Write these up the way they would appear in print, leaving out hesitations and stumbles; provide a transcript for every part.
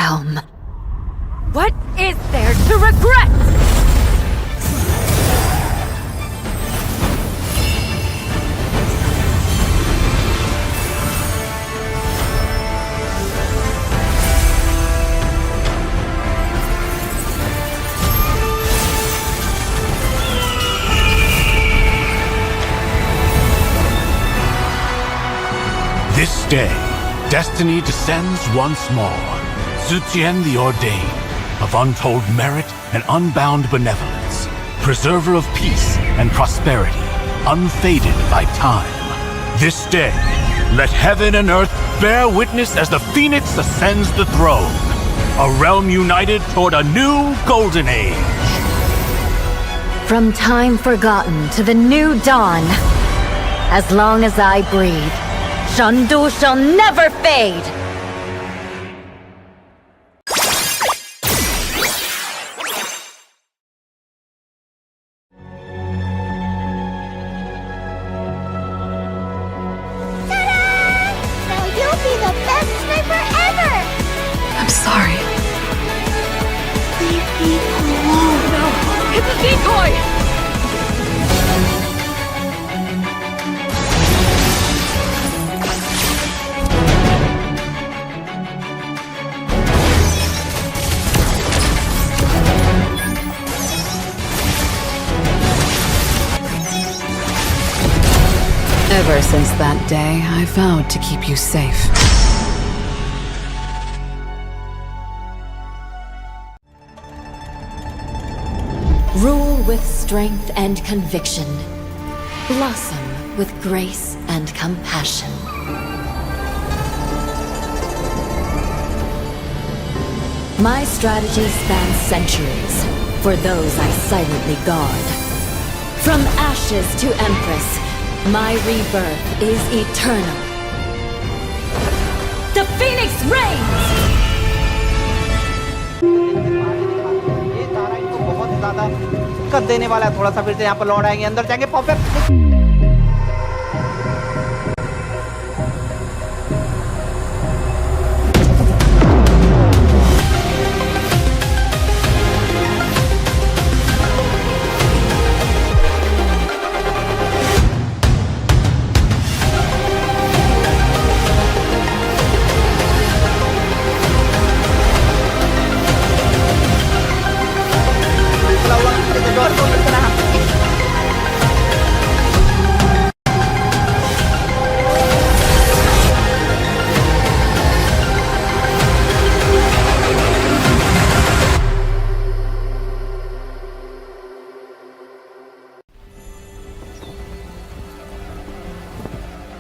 realm. What is there to regret? This day, destiny descends once more. Zutian the Ordained, of untold merit and unbound benevolence, preserver of peace and prosperity, unfaded by time. This day, let heaven and earth bear witness as the Phoenix ascends the throne, a realm united toward a new golden age. From time forgotten to the new dawn, as long as I breathe, Shandu shall never fade! Now you'll be the best sniper ever! I'm sorry. Leave me alone. No! It's a decoy! Ever since that day, I vowed to keep you safe. Rule with strength and conviction. Blossom with grace and compassion. My strategy spans centuries for those I silently guard. From ashes to empress, my rebirth is eternal. The Phoenix reigns! ये तारा इनको बहुत ज्यादा दिक्कत देने वाला है। थोड़ा सा फिर से यहाँ पर लौट आएंगे, अंदर जाएंगे perfect.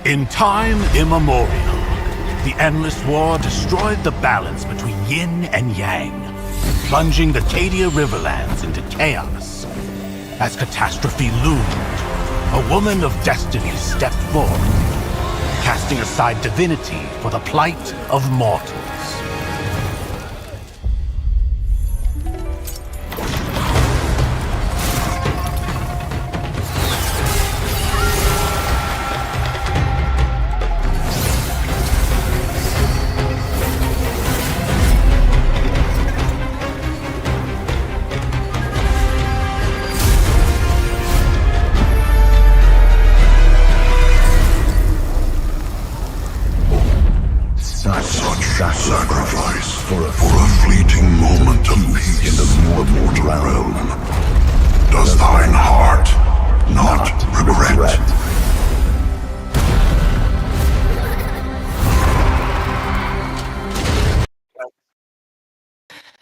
In time immemorial, the endless war destroyed the balance between yin and yang, plunging the Cadia Riverlands into chaos. As catastrophe loomed, a woman of destiny stepped forth, casting aside divinity for the plight of mortals. Sacrifice for a fleeting moment of peace in the mortal realm. Does thine heart not regret?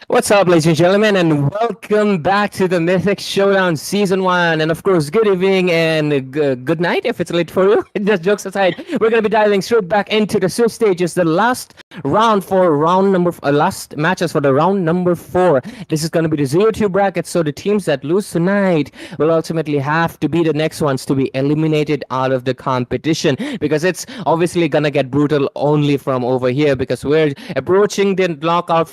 What's up, ladies and gentlemen, and welcome back to the Mythic Showdown Season 1. And of course, good evening and good night if it's late for you. Just jokes aside, we're going to be diving straight back into the Swift stages, the last round for last matches for the round number 4. This is going to be the 0-2 bracket, so the teams that lose tonight will ultimately have to be the next ones to be eliminated out of the competition, because it's obviously going to get brutal only from over here, because we're approaching the knockout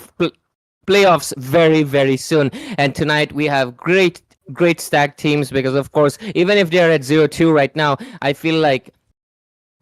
playoffs very, very soon. And tonight we have great stacked teams, because of course, even if they're at 0-2 right now, I feel like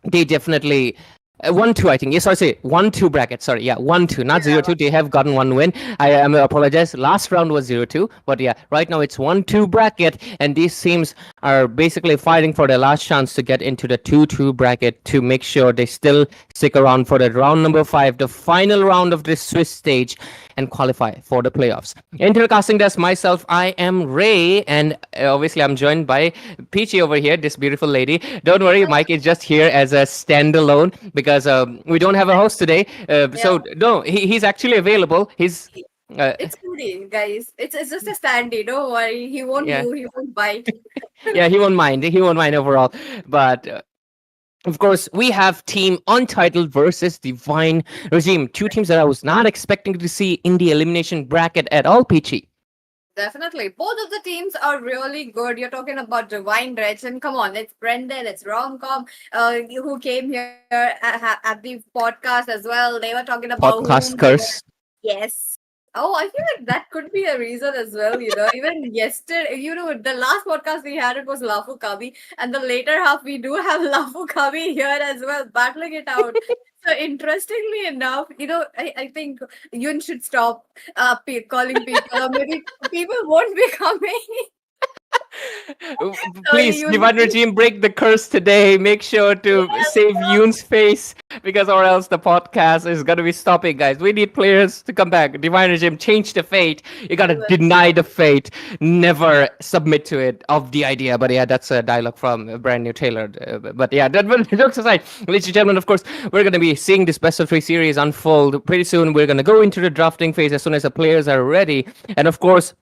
they definitely 1-2, I think. Yes, sorry, say 1-2 bracket. Sorry, yeah, 1-2, not 0-2. They have gotten one win. I apologize. Last round was 0-2, but yeah, right now it's 1-2 bracket, and these teams are basically fighting for their last chance to get into the 2-2 bracket to make sure they still stick around for the round number 5, the final round of this Swiss stage, and qualify for the playoffs. Intercasting desk, myself, I am Ray, and obviously I'm joined by Peachy over here, this beautiful lady. Don't worry, Mike is just here as a standalone because we don't have a host today. So no, he's actually available. He's It's Cody, guys. It's just a standy. Don't worry. He won't Yeah. move. He won't bite. yeah, he won't mind. He won't mind overall. But of course, we have Team Untitled versus Divine Regime. Two teams that I was not expecting to see in the elimination bracket at all, Peachy. Definitely. Both of the teams are really good. You're talking about Divine Reg, and come on, it's Brendan, it's Romcom, who came here at the podcast as well. They were talking about Podcast whom curse. Yes. Oh, I feel like that could be a reason as well, Even yesterday, the last podcast we had, it was Lafu Kabi, and the later half, we do have Lafu Kabi here as well, battling it out. So, interestingly enough, I think Yun should stop calling people, or maybe people won't be coming. Please, Yun. Divine Regime, break the curse today. Make sure to save Yoon's face because, or else the podcast is gonna be stopping, guys. We need players to come back. Divine Regime, change the fate. You gotta deny the fate. Never submit to it of the idea. But yeah, that's a dialogue from a brand new Taylor. But yeah, jokes aside, ladies and gentlemen, of course, we're gonna be seeing this best of 3 series unfold pretty soon. We're gonna go into the drafting phase as soon as the players are ready, and of course,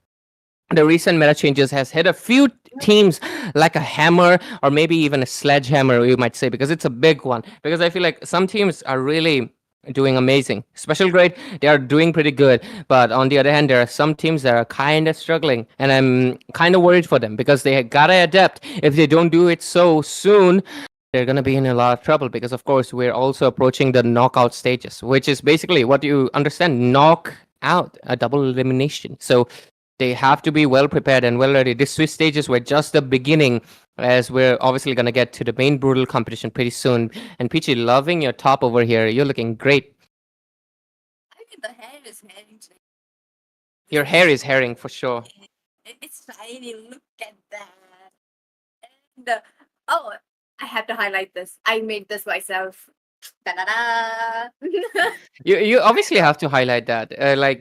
the recent meta changes has hit a few teams like a hammer or maybe even a sledgehammer, you might say, because it's a big one. Because I feel like some teams are really doing amazing. Special grade, they are doing pretty good. But on the other hand, there are some teams that are kind of struggling. And I'm kind of worried for them because they gotta adapt. If they don't do it so soon, they're going to be in a lot of trouble because, of course, we're also approaching the knockout stages, which is basically what you understand, knock out, a double elimination. So they have to be well prepared and well ready. This Swiss stages were just the beginning, as we're obviously going to get to the main brutal competition pretty soon. And Peachy, loving your top over here. You're looking great. I think the hair is hairy. Your hair is herring for sure. It's shiny. Look at that. And oh, I have to highlight this. I made this myself. Da-da-da. You obviously have to highlight that,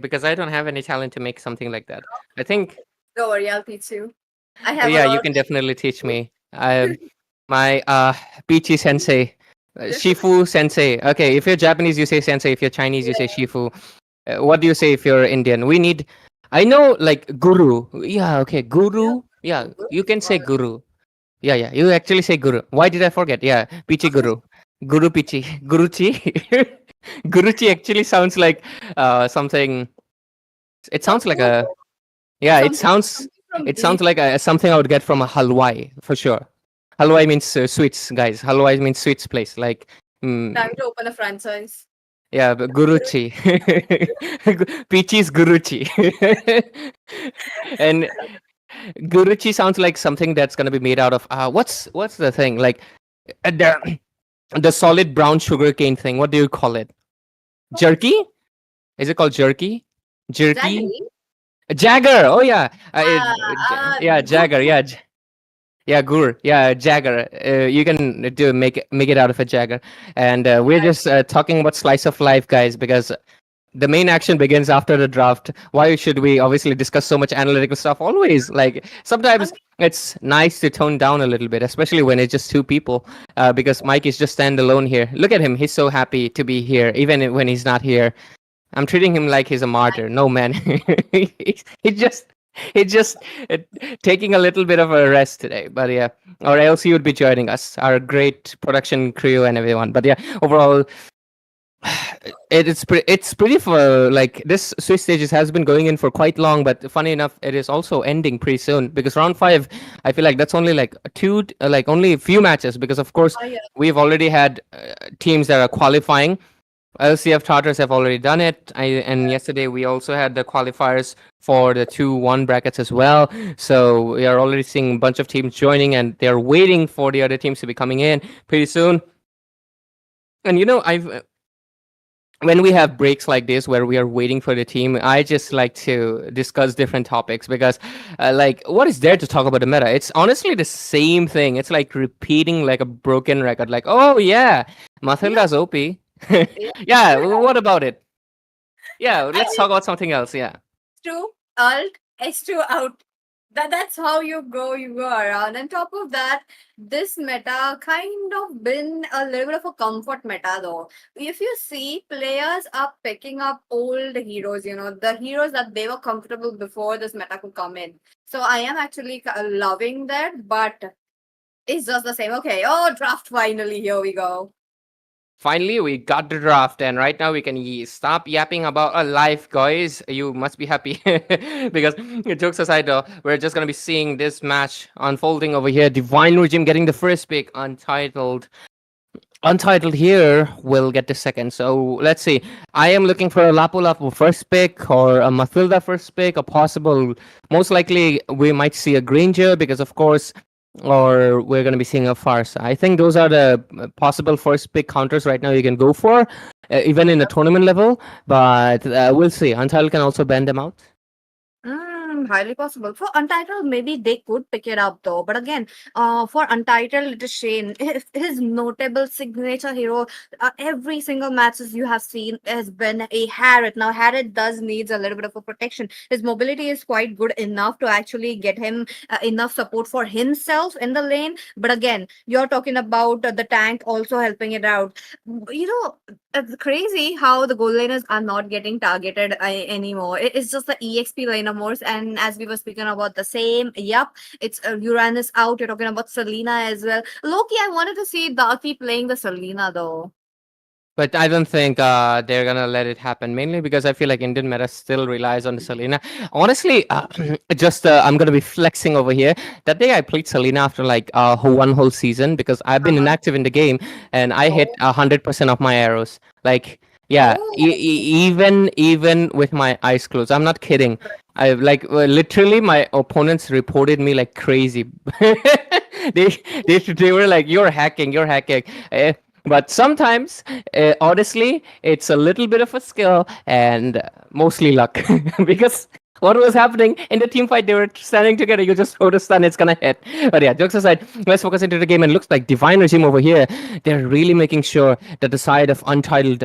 because I don't have any talent to make something like that. I think. Don't worry, I'll teach you. I have. Yeah, you can definitely teach me. My Peachy sensei, Shifu sensei. Okay, if you're Japanese, you say sensei. If you're Chinese, you say Shifu. What do you say if you're Indian? We need. I know like guru. Yeah, okay, guru. Yeah, you can say guru. Yeah, you actually say guru. Why did I forget? Yeah, Peachy guru. Guru Peachy. Guruchi. Guruchi actually sounds like something. It sounds like a. Yeah, it sounds like something I would get from a halwai for sure. Halwai means sweets, guys. Halwai means sweets place. Like. Time to open a franchise. Yeah, but Guruchi. Peachy's Guruchi. And Guruchi sounds like something that's gonna be made out of what's the thing? Like the solid brown sugar cane thing. What do you call it? Jerky? Is it called jerky? Jerky? Jagger. Oh yeah. Yeah, Jagger. Yeah. Yeah, gur. Yeah, Jagger. You can make it out of a Jagger. And we're just talking about slice of life, guys, because the main action begins after the draft. Why should we obviously discuss so much analytical stuff always? Like sometimes it's nice to tone down a little bit, especially when it's just two people. Because Mike is just standalone here. Look at him. He's so happy to be here, even when he's not here. I'm treating him like he's a martyr. No, man. He's just taking a little bit of a rest today. But yeah, or else he would be joining us, our great production crew and everyone. But yeah, overall, it's pretty for like this Swiss stages has been going in for quite long, but funny enough, it is also ending pretty soon because round 5, I feel like that's only like only a few matches because of course we've already had teams that are qualifying. LCF Tartars have already done it, and yesterday we also had the qualifiers for the 2-1 brackets as well. So we are already seeing a bunch of teams joining, and they're waiting for the other teams to be coming in pretty soon. And I've when we have breaks like this where we are waiting for the team, I just like to discuss different topics because, like, what is there to talk about the meta? It's honestly the same thing. It's like repeating like a broken record. Like, oh yeah, Mathilda's OP. Yeah. Yeah, what about it? Yeah, I let's mean, talk about something else. Yeah. S2, alt, S2 out. That's how you go around. And top of that, this meta kind of been a little bit of a comfort meta though. If you see, players are picking up old heroes, the heroes that they were comfortable before this meta could come in. So I am actually loving that, but it's just the same. Okay, oh, draft finally, here we go. Finally, we got the draft, and right now we can stop yapping about our life, guys. You must be happy because, jokes aside, though, we're just gonna be seeing this match unfolding over here. Divine Regime getting the first pick, Untitled. Untitled here will get the second. So let's see. I am looking for a Lapu Lapu first pick or a Mathilda first pick, a possible. Most likely, we might see a Granger because, of course, or we're going to be seeing a Farce. I think those are the possible first pick counters right now you can go for, even in the tournament level. But we'll see. Untitled can also bend them out. Highly possible. For Untitled, maybe they could pick it up though. But again, for Untitled, it is Shane. His notable signature hero, every single matches you have seen has been a Harriet. Now, Harriet does needs a little bit of a protection. His mobility is quite good enough to actually get him enough support for himself in the lane. But again, you're talking about the tank also helping it out. It's crazy how the gold laners are not getting targeted anymore. It's just the EXP laner more. And as we were speaking about the same, yep, it's Uranus out. You're talking about Selena as well. Loki, I wanted to see Darky playing the Selena though. But I don't think they're gonna let it happen. Mainly because I feel like Indian meta still relies on the Selena. Honestly, just I'm gonna be flexing over here. That day I played Selena after like one whole season because I've been Uh-huh. inactive in the game and I hit Oh. 100% of my arrows. Like yeah, Oh. even with my eyes closed. I'm not kidding. I like literally my opponents reported me like crazy. They were like, "You're hacking, you're hacking." But sometimes, honestly, it's a little bit of a skill and mostly luck. Because what was happening in the team fight, they were standing together. You just throw the stun, it's gonna hit. But yeah, jokes aside, let's focus into the game. And looks like Divine Regime over here, they're really making sure that the side of Untitled,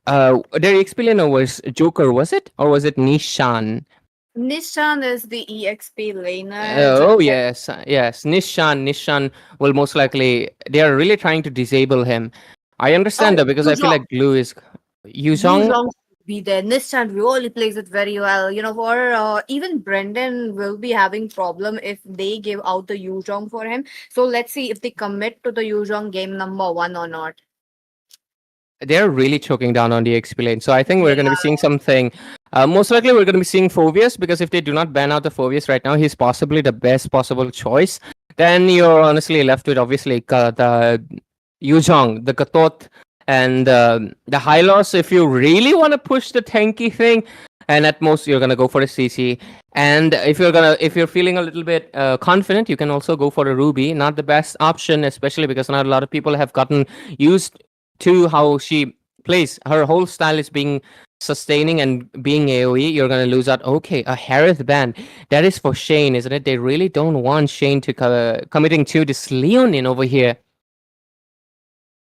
their XP laner was Joker, was it? Or was it Nishan? Nishan is the EXP laner. Oh yes, yes. Nishan will most likely. They are really trying to disable him. I understand Oh, that because I feel like Glue is Yuzhong. Yuzhong should be there. Nishan really plays it very well. For even Brendan will be having problem if they give out the Yuzhong for him. So let's see if they commit to the Yuzhong game number 1 or not. They're really choking down on the XP lane. So I think we're going to be Yeah. seeing something. Most likely, we're going to be seeing Phobius because if they do not ban out the Phobius right now, he's possibly the best possible choice. Then you're honestly left with obviously the Yuzhong, the Katot, and the Hylos. If you really want to push the tanky thing, and at most you're gonna go for a CC. And if you're feeling a little bit confident, you can also go for a Ruby. Not the best option, especially because not a lot of people have gotten used to how she plays. Her whole style is being sustaining and being AoE. You're gonna lose out. Okay, a Harith ban. That is for Shane, isn't it? They really don't want Shane to committing to this Leonin over here.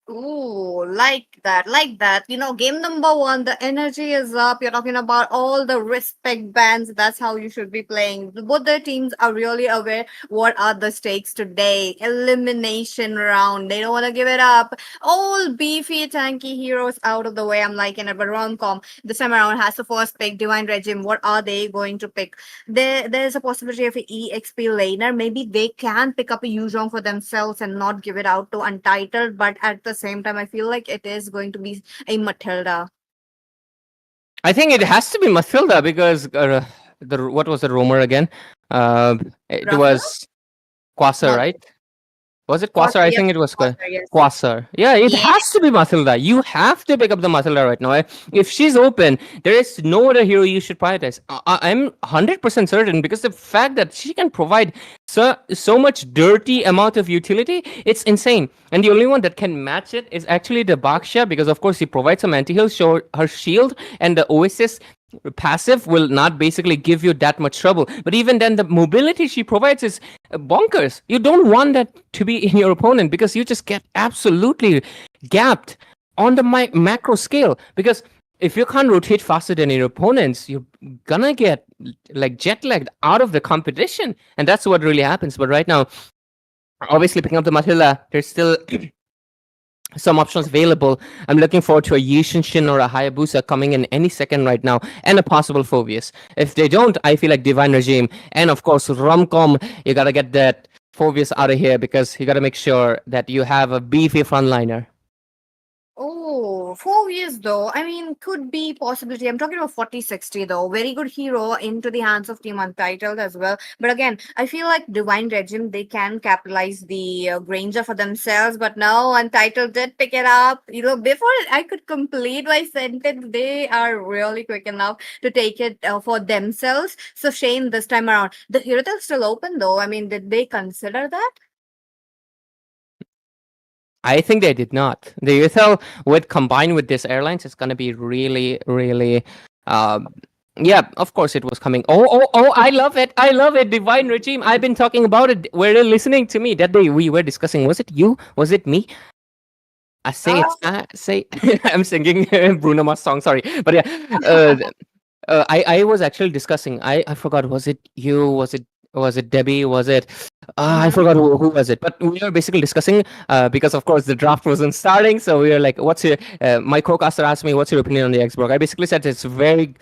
Ooh, like that, like that. Game number 1, the energy is up. You're talking about all the respect bands. That's how you should be playing. Both the teams are really aware what are the stakes today. Elimination round. They don't want to give it up. All beefy, tanky heroes out of the way. I'm liking it. But Romcom this time around has the first pick. Divine Regime. What are they going to pick? There's a possibility of an EXP laner. Maybe they can pick up a Yuzhong for themselves and not give it out to Untitled. But at the same time, I feel like it is going to be a Matilda. I think it has to be Mathilda because what was the rumor again? It Rafa? was Quasar, Not right? Was it Quasar? I yes, think it was Quasar, yes. Quasar. Yeah, it Yeah. has to be Mathilda. You have to pick up the Mathilda right now. If she's open, there is no other hero you should prioritize. I'm 100% certain because the fact that she can provide so much dirty amount of utility. It's insane. And the only one that can match it is actually the Baksha, because of course he provides some anti-heal, show her shield, and the Oasis passive will not basically give you that much trouble. But even then, the mobility she provides is bonkers. You don't want that to be in your opponent, because you just get absolutely gapped on the macro scale. Because if you can't rotate faster than your opponents, you're gonna get like jet lagged out of the competition, and that's what really happens. But right now, obviously picking up the Matilda, there's still some options available. I'm looking forward to a Yushinshin or a Hayabusa coming in any second right now, and a possible Phobius. If they don't, I feel like Divine Regime, and of course Romcom, you gotta get that Phobius out of here, because you gotta make sure that you have a beefy frontliner. Oh, 4 years though. I mean, could be possibility. I'm talking about 4060 though. Very good hero into the hands of Team Untitled as well. But again, I feel like Divine Regime, they can capitalize the Granger for themselves. But now Untitled did pick it up. Before I could complete my sentence, they are really quick enough to take it for themselves. So shame this time around. The hero is still open though. I mean, did they consider that? I think they did not. The Uthel would combine with this airlines, it's gonna be really, really yeah, of course it was coming. Oh, I love it. I love it. Divine Regime. I've been talking about it. Were they listening to me? That day we were discussing. Was it you? Was it me? I say it's say I'm singing Bruno Mars song, sorry. But yeah, I was actually discussing. I forgot, was it you? Was it Debbie? Was it I forgot who was it, but we were basically discussing because of course the draft wasn't starting, so we were like, what's your my co-caster asked me, what's your opinion on the Xborg? I basically said it's very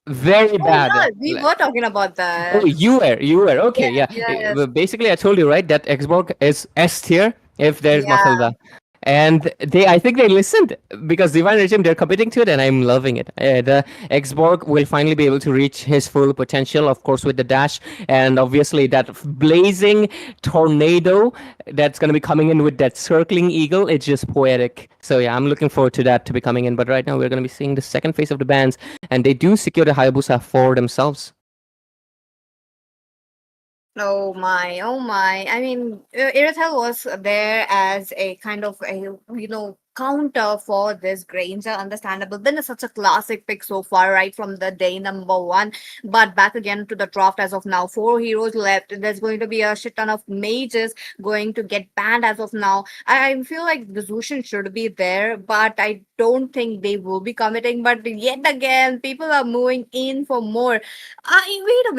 bad. Yeah, we were talking about that. Oh, you were okay. Yeah, yes. basically I told you, right, that Xborg is S tier if there's Yeah. Matilda. And I think they listened, because Divine Regime, they're committing to it, and I'm loving it. The Xborg will finally be able to reach his full potential, of course, with the dash, and obviously that blazing tornado that's going to be coming in with that circling eagle. It's just poetic. So yeah, I'm looking forward to that to be coming in. But right now, we're going to be seeing the second phase of the bands, and they do secure the Hayabusa for themselves. Oh my, oh my. I mean, Irithel was there as a kind of counter for this Granger, understandable. Then it's such a classic pick so far, right from the day number one. But back again to the draft as of now. 4 heroes left. There's going to be a shit ton of mages going to get banned as of now. I feel like the Zushin should be there, but I don't think they will be committing. But yet again, people are moving in for more. Wait a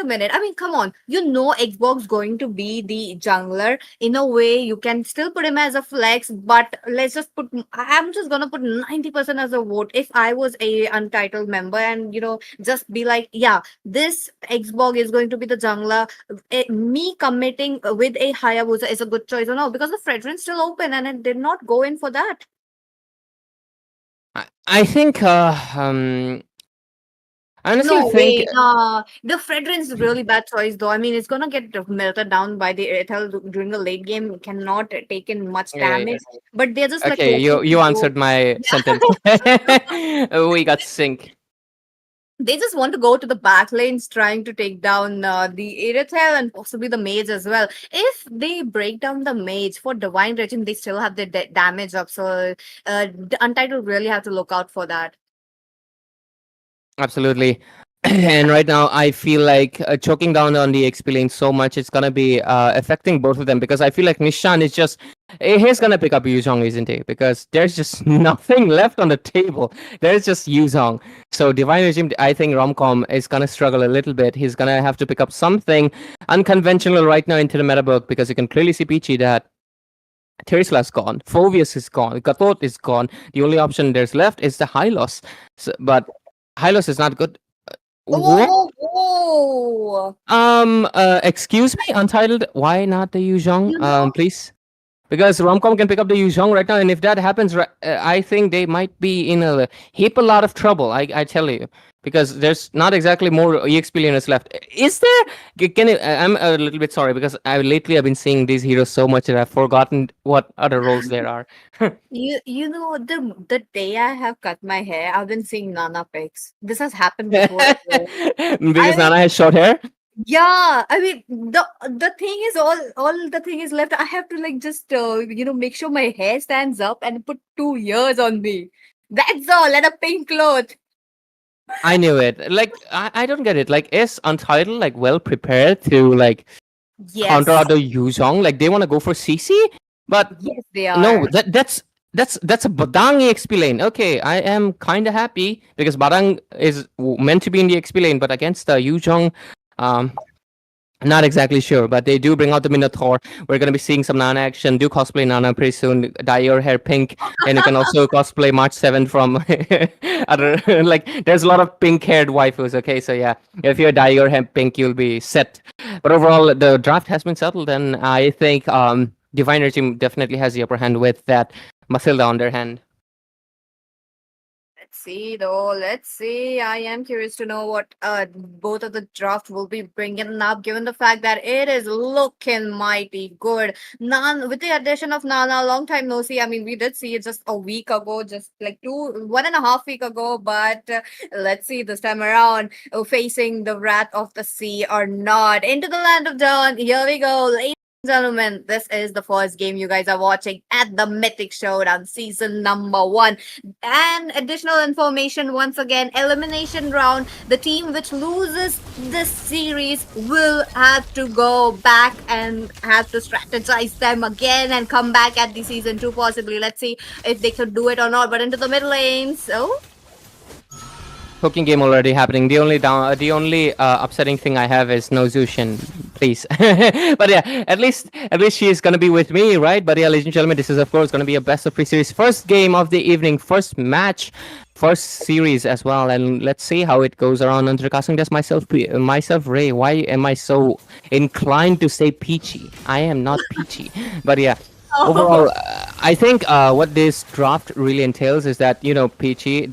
minute. I mean, come on. Xbox going to be the jungler. In a way, you can still put him as a flex, but let's just I'm just gonna put 90% as a vote if I was a untitled member, and just be like, yeah, this Xbox is going to be the jungler. Me committing with a Hayabusa is a good choice or no, because the Fredrin's still open and it did not go in for that. I think honestly, No think way. The Fredrin's really bad choice though. I mean, it's gonna get melted down by the Ethel during the late game. It cannot take in much damage. But they're just like okay, hoping you to answered my sentence. We got sync. They just want to go to the back lanes trying to take down the Irithel and possibly the mage as well. If they break down the mage for Divine Regime, they still have the damage up. So the Untitled really have to look out for that. Absolutely. And right now, I feel like choking down on the XP lane so much, it's gonna be affecting both of them, because I feel like Nishan is just he's gonna pick up Yuzhong, isn't he? Because there's just nothing left on the table. There's just Yuzhong. So Divine Regime, I think Romcom is gonna struggle a little bit. He's gonna have to pick up something unconventional right now into the meta book, because you can clearly see Peachy that Tesla's gone, Phobius is gone, Gatot is gone. The only option there's left is the Hylos. But Hylos is not good. Whoa. Excuse me, Untitled. Why not the Yuzhong? Please, because Romcom can pick up the Yuzhong right now, and if that happens, I think they might be in a lot of trouble. I tell you, because there's not exactly more EXP laners left. Is there? I'm a little bit sorry, because lately I've been seeing these heroes so much that I've forgotten what other roles there are. The day I have cut my hair, I've been seeing Nana pics. This has happened before. Because Nana has short hair. Yeah, I mean the thing is all the thing is left. I have to like just make sure my hair stands up and put 2 years on me. That's all, and a pink cloth. I knew it. Like I don't get it. Like is Untitled like well prepared to like counter Yes, out the Yuzhong? Like they want to go for CC, but yes, they no, are. that's a Badang EXP lane. Okay, I am kind of happy because Badang is meant to be in the XP lane, but against the Yuzhong, um, not exactly sure, but they do bring out the Minotaur. We're gonna be seeing some Nana action. Do cosplay Nana pretty soon. Dye your hair pink, and you can also cosplay March 7th from other like. There's a lot of pink-haired waifus. Okay, so yeah, if you dye your hair pink, you'll be set. But overall, the draft has been settled, and I think Diviner team definitely has the upper hand with that Mathilda on their hand. Let's see though. Let's see. I am curious to know what both of the draft will be bringing up, given the fact that it is looking mighty good. Nan, with the addition of Nana, long time no see. I mean, we did see it just a week ago, just like 1.5 week ago. But let's see this time around, facing the Wrath of the Sea or not. Into the Land of Dawn. Here we go. Ladies and gentlemen, this is the first game you guys are watching at the Mythic Showdown season number 1. And additional information once again, elimination round. The team which loses this series will have to go back and have to strategize them again and come back at the season 2 possibly. Let's see if they could do it or not. But into the mid lane, so Cooking game already happening. The only upsetting thing I have is no Zushin, please. But yeah, at least she's gonna be with me, right? But yeah, ladies and gentlemen, this is of course gonna be a best of 3 series, first game of the evening, first match, first series as well, and let's see how it goes around. Undercasting this myself, Ray. Why am I so inclined to say peachy? I am not peachy, but yeah. Overall, I think what this draft really entails is that Peachy,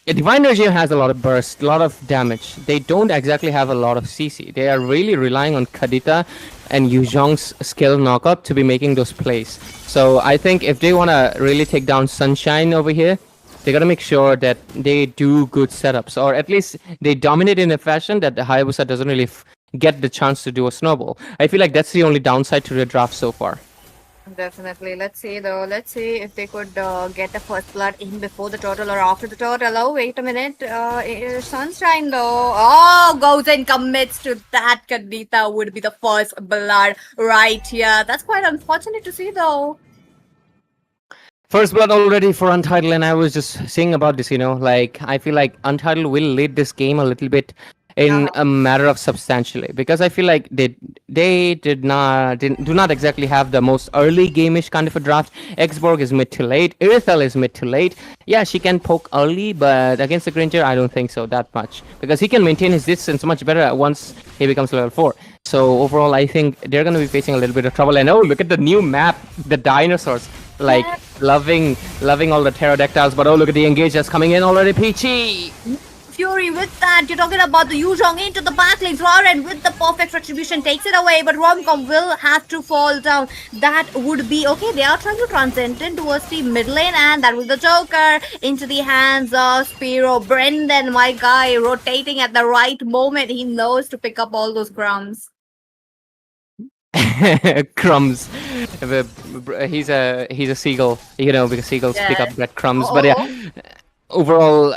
Divine Regime has a lot of burst, a lot of damage. They don't exactly have a lot of CC. They are really relying on Kadita and Yuzhong's skill knockup to be making those plays. So I think if they want to really take down Sunshine over here, they got to make sure that they do good setups, or at least they dominate in a fashion that the Hayabusa doesn't really get the chance to do a snowball. I feel like that's the only downside to the draft so far. definitely. Let's see though. Let's see if they could get the first blood in before the turtle or after the turtle. Oh, wait a minute. Sunshine though. Oh, goes and commits to that. Kadita would be the first blood right here. That's quite unfortunate to see though. First blood already for Untitled, and I was just saying about this, like I feel like Untitled will lead this game a little bit in a matter of substantially, because I feel like they do not exactly have the most early game-ish kind of a draft. Xborg is mid to late, Irithel is mid to late. Yeah, she can poke early, but against the Grandeur, I don't think so that much, because he can maintain his distance much better once he becomes level 4. So overall, I think they're going to be facing a little bit of trouble. And oh, look at the new map, the dinosaurs. Like, loving all the pterodactyls, but oh, look at the engagers coming in already, Peachy! Fury with that, you're talking about the Yuzhong into the backlane. Floren with the perfect retribution takes it away, but Romcom will have to fall down. That would be okay. They are trying to transcend towards the mid lane, and that was the Joker into the hands of Spiro. Brendan, my guy, rotating at the right moment. He knows to pick up all those crumbs. Crumbs. He's a seagull, because seagulls pick up breadcrumbs. But yeah, overall,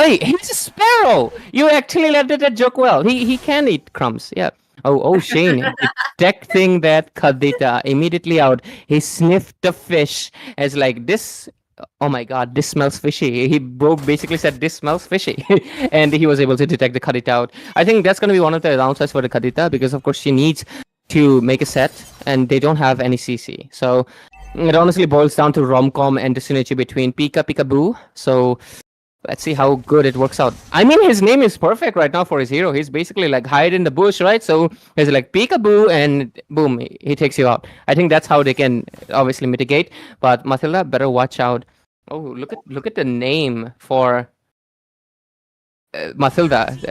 he's a sparrow. You actually landed that joke well. He can eat crumbs. Yeah. Oh, Shane, detecting that Kadita immediately out. He sniffed the fish as like this. Oh my god, this smells fishy. He basically said this smells fishy. And he was able to detect the Kadita out. I think that's going to be one of the downsides for the Kadita, because of course she needs to make a set, and they don't have any CC. So it honestly boils down to Romcom and the synergy between Peekaboo. So let's see how good it works out. I mean, his name is perfect right now for his hero. He's basically like hide in the bush, right? So he's like Peekaboo, and boom, he takes you out. I think that's how they can obviously mitigate. But Mathilda, better watch out. Oh, look at the name for Mathilda.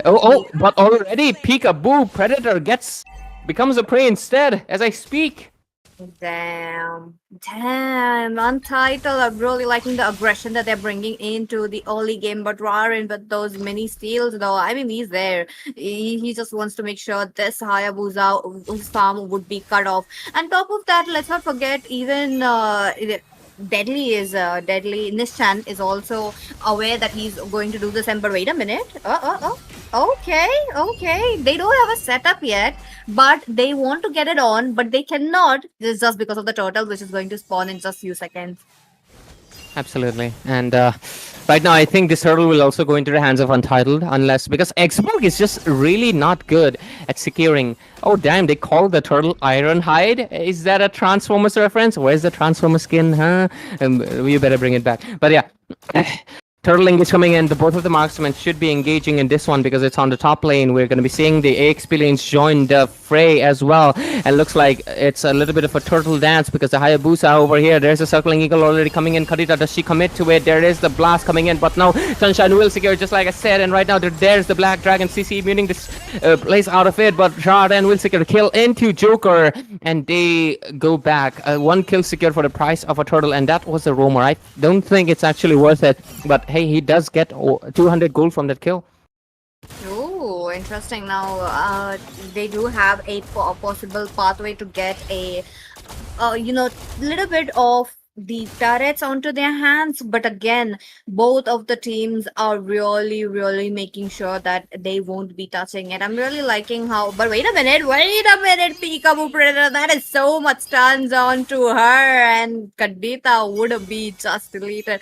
But already Peekaboo Predator becomes a prey instead as I speak. Damn, Untitled. I'm really liking the aggression that they're bringing into the early game, but Rarin with those mini steals, though, I mean, he's there. He just wants to make sure this Hayabusa's farm would be cut off. On top of that, let's not forget, even Deadly is Deadly. Nishan is also aware that he's going to do this. And but wait a minute. Okay. They don't have a setup yet, but they want to get it on, but they cannot. This is just because of the turtle, which is going to spawn in just few seconds. Absolutely. And right now, I think this hurdle will also go into the hands of Untitled, unless because Xborg is just really not good at securing. Oh, damn, they call the turtle Ironhide. Is that a Transformers reference? Where's the Transformer skin, huh? You better bring it back. But yeah. Turtle Link is coming in. Both of the marksmen should be engaging in this one because it's on the top lane. We're going to be seeing the AXP lanes join the fray as well. And looks like it's a little bit of a turtle dance because the Hayabusa over here, there's a circling eagle already coming in. Karita, does she commit to it? There is the blast coming in, but no, Sunshine will secure just like I said. And right now there's the Black Dragon CC muting this place out of it, but Jarden will secure a kill into Joker. And they go back. One kill secured for the price of a turtle, and that was a roamer. I don't think it's actually worth it, but hey, he does get 200 gold from that kill. Oh, interesting. Now, they do have a possible pathway to get a, little bit of the turrets onto their hands. But again, both of the teams are really making sure that they won't be touching it. I'm really liking how. But wait a minute, Peekaboo Predator. That is so much turns on to her, and Kadita would be just deleted.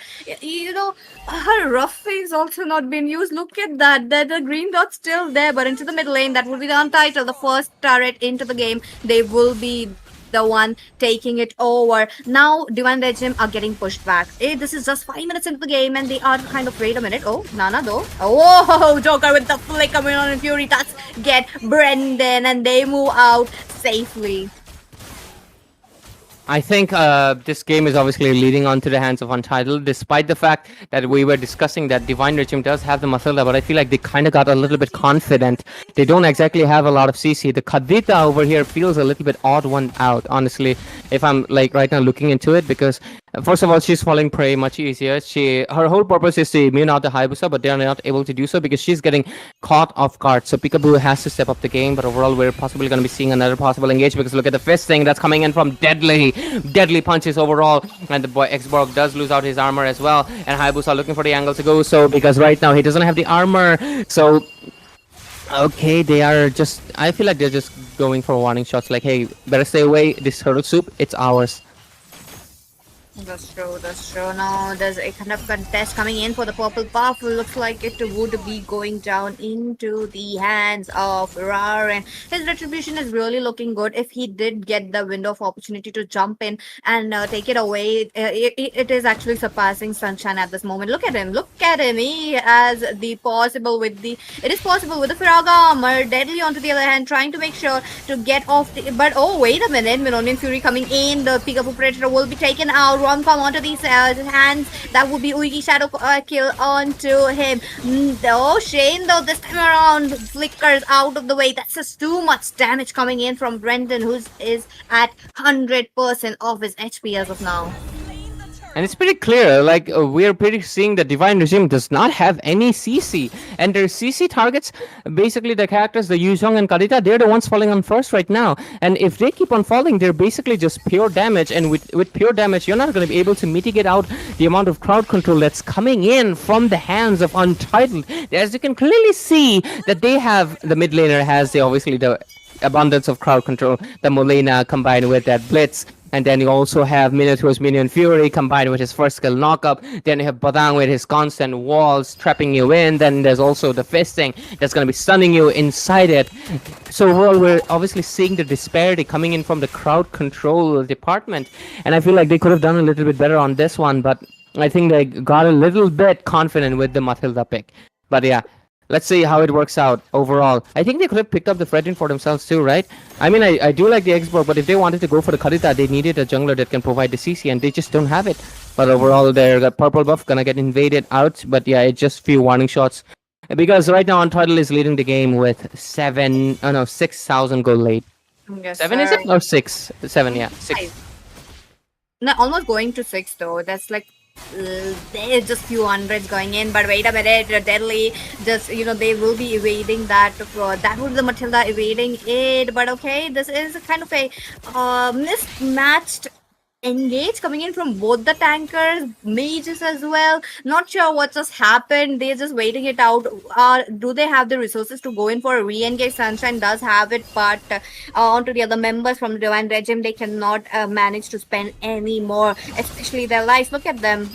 Her rough face also not been used. Look at that. The green dot's still there, but into the mid lane, that will be the Untitled. The first turret into the game. They will be the one taking it over. Now, Divine Regime are getting pushed back. This is just 5 minutes into the game, and they are kind of, wait a minute. Oh, Nana though. Oh, Joker with the flick coming on, and Fury touch get Brendan, and they move out safely. I think this game is obviously leading on to the hands of Untitled, despite the fact that we were discussing that Divine Regime does have the Mathilda, but I feel like they kind of got a little bit confident. They don't exactly have a lot of CC. The Kadita over here feels a little bit odd one out, honestly, if I'm like right now looking into it, because first of all, she's falling prey much easier. Her whole purpose is to immune out the Hayabusa, but they're not able to do so because she's getting caught off guard. So Peekaboo has to step up the game, but overall, we're possibly going to be seeing another possible engage because look at the fist thing that's coming in from Deadly. Deadly punches overall, and the boy Xborg does lose out his armor as well, and Hayabusa looking for the angle to go, so because right now he doesn't have the armor, so okay, they are just, I feel like they're just going for warning shots like, hey, better stay away, this turtle soup, it's ours. That's true. Now, there's a kind of contest coming in for the purple buff. Looks like it would be going down into the hands of Raren. His retribution is really looking good. If he did get the window of opportunity to jump in and take it away, it is actually surpassing Sunshine at this moment. Look at him. He has the possible with the, it is possible with the Firaga armor. Deadly onto the other hand, trying to make sure to get off the, but oh, wait a minute. Minonian Fury coming in. The Peekaboo Predator will be taken out. Rom-com onto these hands. That would be Uigi Shadow kill onto him. Oh, Shane though this time around flickers out of the way. That's just too much damage coming in from Brendan, who is at 100% of his HP as of now. And it's pretty clear, like, we're pretty seeing the Divine Regime does not have any CC. And their CC targets, basically the characters, the Yuzhong and Karita, they're the ones falling on first right now. And if they keep on falling, they're basically just pure damage. And with pure damage, you're not going to be able to mitigate out the amount of crowd control that's coming in from the hands of Untitled. As you can clearly see that they have, the mid laner has obviously the abundance of crowd control, the Molina combined with that Blitz. And then you also have Minotaur's Minion Fury combined with his first skill knockup. Then you have Badang with his constant walls trapping you in. Then there's also the fisting that's going to be stunning you inside it. So overall, we're obviously seeing the disparity coming in from the crowd control department. And I feel like they could have done a little bit better on this one. But I think they got a little bit confident with the Mathilda pick. But yeah. Let's see how it works out overall. I think they could have picked up the Fredrin for themselves too, right? I mean, I do like the Xborg, but if they wanted to go for the Karita, they needed a jungler that can provide the CC, and they just don't have it. But overall, their purple buff gonna get invaded out. But yeah, it's just few warning shots. Because right now, Untitled is leading the game with 6,000 gold late. Yes, 7 is sir. it? Or 6? 7, yeah. 6. Five. No, almost going to 6 though. That's like there's just few hundreds going in, but wait a minute, deadly. Just they will be evading that. That would be the Matilda evading it, but okay, this is a kind of a mismatched engage coming in from both the tankers, mages as well. Not sure what just happened. They're just waiting it out. Do they have the resources to go in for a re-engage? Sunshine does have it, but onto the other members from the Divine Regime, they cannot manage to spend any more, especially their lives. Look at them.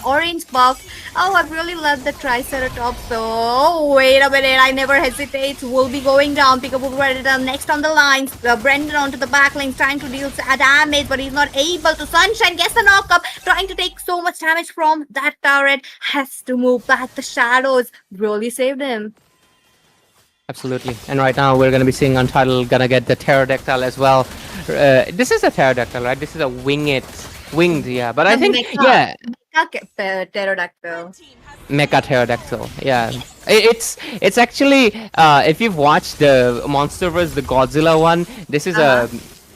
Orange buff. Oh, I really love the Triceratops. Oh, wait a minute. I never hesitate. We'll be going down. Peekaboo Predator next on the lines. Brendan onto the back lanes, trying to deal damage, but he's not able to. Sunshine gets the knock up, trying to take so much damage from that turret. Has to move back. The shadows really saved him. Absolutely. And right now we're going to be seeing Untitled gonna get the pterodactyl as well. This is a pterodactyl, right? This is a winged, yeah. But I think, yeah. Pterodactyl. Mecha pterodactyl, yeah. It's actually if you've watched the MonsterVerse, the Godzilla one, this is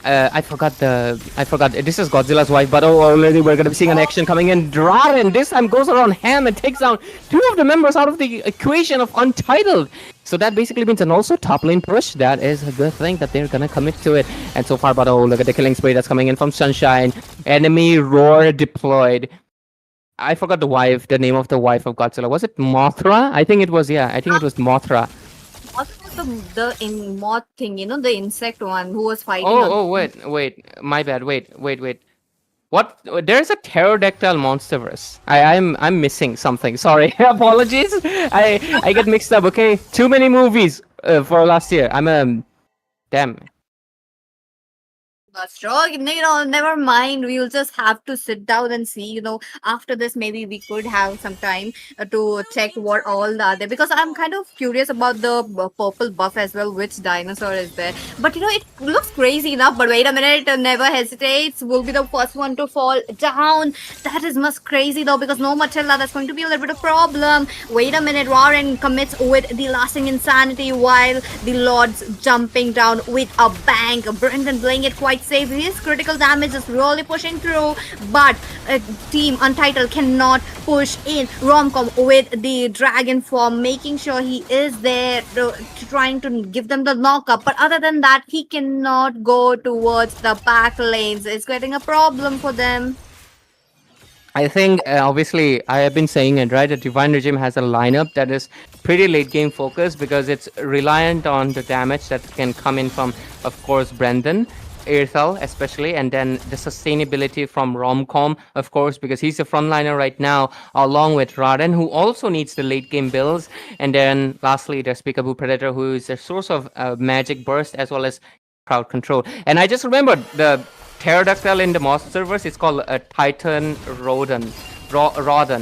I forgot. This is Godzilla's wife, but already we're gonna be seeing an action coming in. Draden this time goes around ham and takes down 2 of the members out of the equation of Untitled. So that basically means an also top lane push. That is a good thing that they're gonna commit to it. And so far, but look at the killing spree that's coming in from Sunshine. Enemy roar deployed. I forgot the name of the wife of Godzilla. Was it Mothra? I think it was. Yeah, I think it was Mothra. What was the moth thing? The insect one who was fighting. Wait. My bad. Wait. What? There's a pterodactyl monsterverse. I'm missing something. Sorry, apologies. I get mixed up. Okay, too many movies for last year. Damn. That's wrong. Never mind. We'll just have to sit down and see. After this, maybe we could have some time to check what all are there. Because I'm kind of curious about the purple buff as well. Which dinosaur is there? But it looks crazy enough. But wait a minute. Never hesitates. Will be the first one to fall down. That is much crazy though. Because no Matilda. That's going to be a little bit of problem. Wait a minute. Warren commits with the lasting insanity while the Lord's jumping down with a bang. Brendan playing it quite safe. His critical damage is really pushing through, but Team Untitled cannot push in. Romcom with the dragon form, making sure he is there trying to give them the knockup, but other than that he cannot go towards the back lanes. It's getting a problem for them. I think obviously I have been saying it, right? The Divine Regime has a lineup that is pretty late game focused because it's reliant on the damage that can come in from, of course, Brendan, Irthal especially, and then the sustainability from Romcom, of course, because he's the frontliner right now, along with Raden, who also needs the late game builds. And then lastly, there's Peekaboo Predator, who is a source of magic burst as well as crowd control. And I just remembered the pterodactyl in the MonsterVerse. It's called a Titan Rodan. Rodan.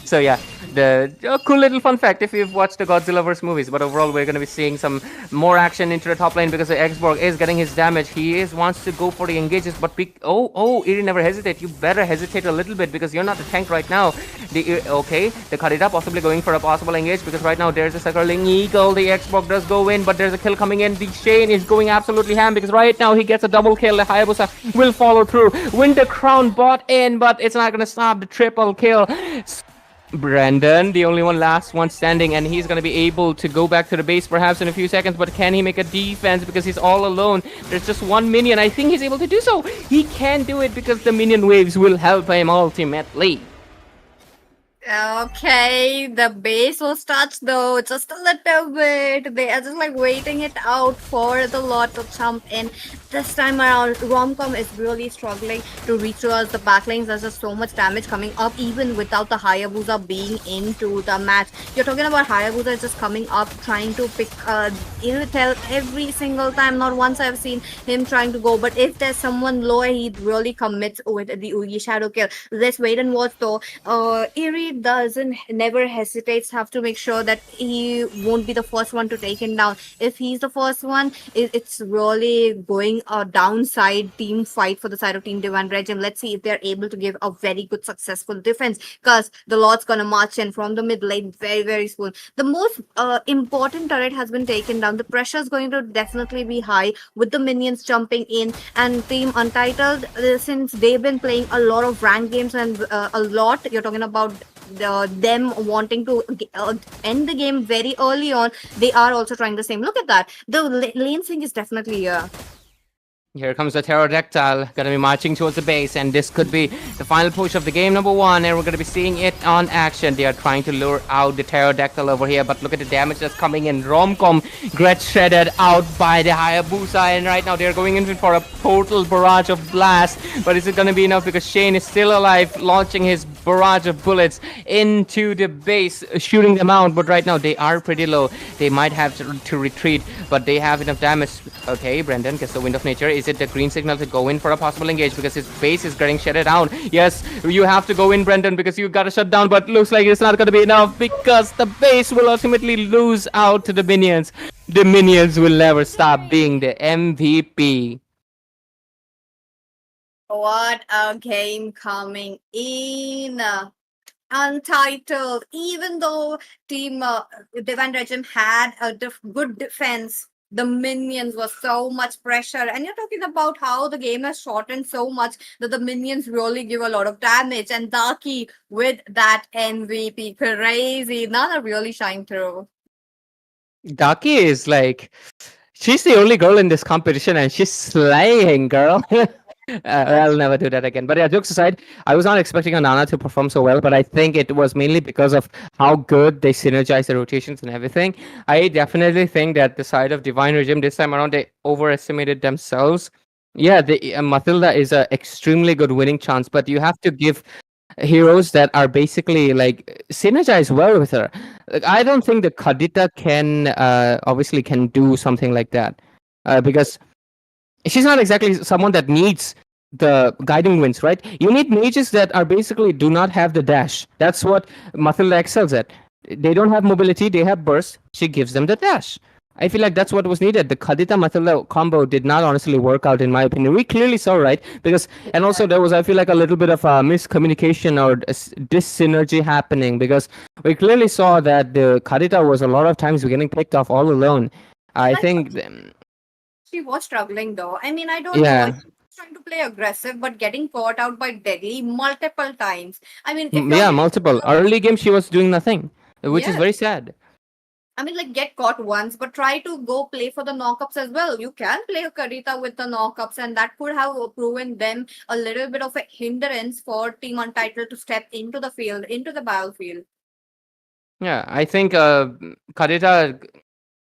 So yeah, the cool little fun fact if you've watched the Godzillaverse movies. But overall, we're going to be seeing some more action into the top lane because the Xborg is getting his damage. He wants to go for the engages, but Iri never hesitate. You better hesitate a little bit because you're not the tank right now. The Kharita possibly going for a possible engage because right now there's a circling eagle. The Xborg does go in, but there's a kill coming in. The Shane is going absolutely ham because right now he gets a double kill. The Hayabusa will follow through. Winter Crown bought in, but it's not going to stop the triple kill. Brandon, the only last one standing, and he's going to be able to go back to the base perhaps in a few seconds, but can he make a defense because he's all alone? There's just one minion. I think he's able to do so. He can do it because the minion waves will help him ultimately. Okay, the base was touched though, just a little bit. They are just like waiting it out for the Lord to jump in. This time around, Romcom is really struggling to reach towards the backlines. There's just so much damage coming up even without the Hayabusa being into the match. You're talking about Hayabusa just coming up, trying to pick Irithel every single time. Not once I've seen him trying to go, but if there's someone lower, he really commits with the Ugi Shadow kill. Let's wait and watch though. Iri never hesitates, have to make sure that he won't be the first one to take him down. If he's the first one, it's really going a downside team fight for the side of Team Divine Regime. Let's see if they're able to give a very good successful defense, because the Lord's gonna march in from the mid lane very, very soon. The most important turret has been taken down. The pressure is going to definitely be high with the minions jumping in, and Team Untitled, since they've been playing a lot of ranked games and a lot, you're talking about them wanting to end the game very early on, they are also trying the same. Look at that. The lane sync is definitely here. Here comes the pterodactyl, gonna be marching towards the base, and this could be the final push of the game number 1, and we're gonna be seeing it on action. They are trying to lure out the pterodactyl over here, but look at the damage that's coming in. Romcom gets shredded out by the Hayabusa, and right now they're going in for a total barrage of blast, but is it gonna be enough? Because Shane is still alive, launching his barrage of bullets into the base, shooting them out, but right now they are pretty low. They might have to retreat, but they have enough damage. Okay, Brendan gets the Wind of Nature. Is it the green signal to go in for a possible engage, because his base is getting shutted down? Yes, you have to go in, Brendan, because you gotta shut down, but looks like it's not gonna be enough, because the base will ultimately lose out to the minions. The minions will never stop being the MVP. What a game coming in. Untitled, even though Team Divine Regime had a good defense, the minions were so much pressure, and you're talking about how the game has shortened so much that the minions really give a lot of damage, and Daki with that MVP, crazy. Nana really shine through. Daki is like, she's the only girl in this competition, and she's slaying, girl. I'll never do that again. But yeah, jokes aside, I was not expecting Anana to perform so well, but I think it was mainly because of how good they synergize the rotations and everything. I definitely think that the side of Divine Regime this time around, they overestimated themselves. Yeah, the Matilda is an extremely good winning chance, but you have to give heroes that are basically like synergize well with her. Like, I don't think the Kadita can obviously can do something like that because she's not exactly someone that needs the guiding winds, right? You need mages that are basically do not have the dash. That's what Matilda excels at. They don't have mobility, they have burst. She gives them the dash. I feel like that's what was needed. The Kadita Matilda combo did not honestly work out, in my opinion. We clearly saw, right? Because, and also there was, I feel like, a little bit of miscommunication or dis-synergy happening, because we clearly saw that the Kadita was a lot of times getting picked off all alone. I think she was struggling though. I mean, I don't Yeah. know. She was trying to play aggressive, but getting caught out by Deadly multiple times. I mean, yeah, multiple. Early game, she was doing nothing, which is Yes. very sad. I mean, like, get caught once, but try to go play for the knockups as well. You can play a Karita with the knockups, and that could have proven them a little bit of a hindrance for Team Untitled to step into the field, into the battlefield. Yeah, I think Kadita,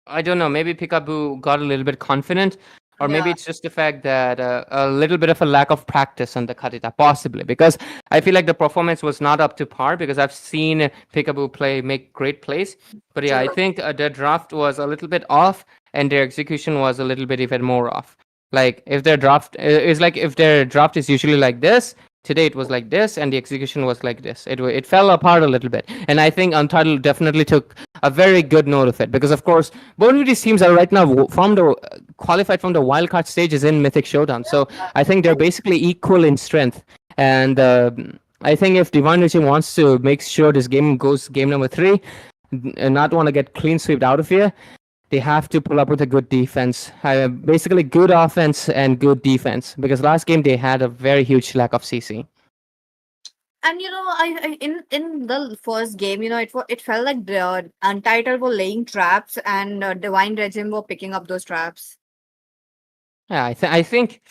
I don't know, maybe Peekaboo got a little bit confident, or maybe Yeah. it's just the fact that a little bit of a lack of practice on the Kadita, possibly, because I feel like the performance was not up to par, because I've seen Peekaboo make great plays, but yeah, I think their draft was a little bit off, and their execution was a little bit even more off. Like, if their draft is like, if their draft is usually like this, today it was like this, and the execution was like this. It fell apart a little bit, and I think Untitled definitely took a very good note of it, because of course both of these teams are right now from the qualified from the wildcard stages in Mythic Showdown, so I think they're basically equal in strength, and I think if Divine Regime wants to make sure this game goes game number 3 and not want to get clean swept out of here, they have to pull up with a good defense. Basically, good offense and good defense. Because last game they had a very huge lack of CC. And I in the first game, it felt like the Untitled were laying traps, and Divine Regime were picking up those traps. Yeah, I think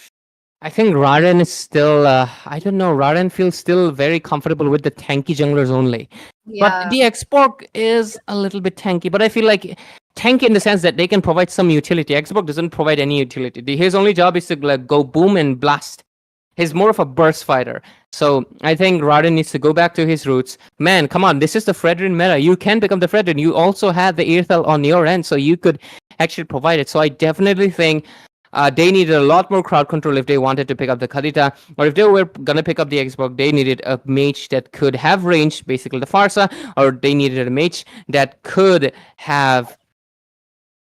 Raren is still. I don't know. Raren feels still very comfortable with the tanky junglers only. But the Xborg is a little bit tanky. But I feel like tanky in the sense that they can provide some utility. Xborg doesn't provide any utility. His only job is to go boom and blast. He's more of a burst fighter. So I think Raren needs to go back to his roots. Man, come on. This is the Fredrin meta. You can become the Fredrin. You also have the Earthel on your end, so you could actually provide it. So I definitely think They needed a lot more crowd control if they wanted to pick up the Khadita, or if they were gonna pick up the Xbox, they needed a mage that could have range, basically the Farsa, or they needed a mage that could have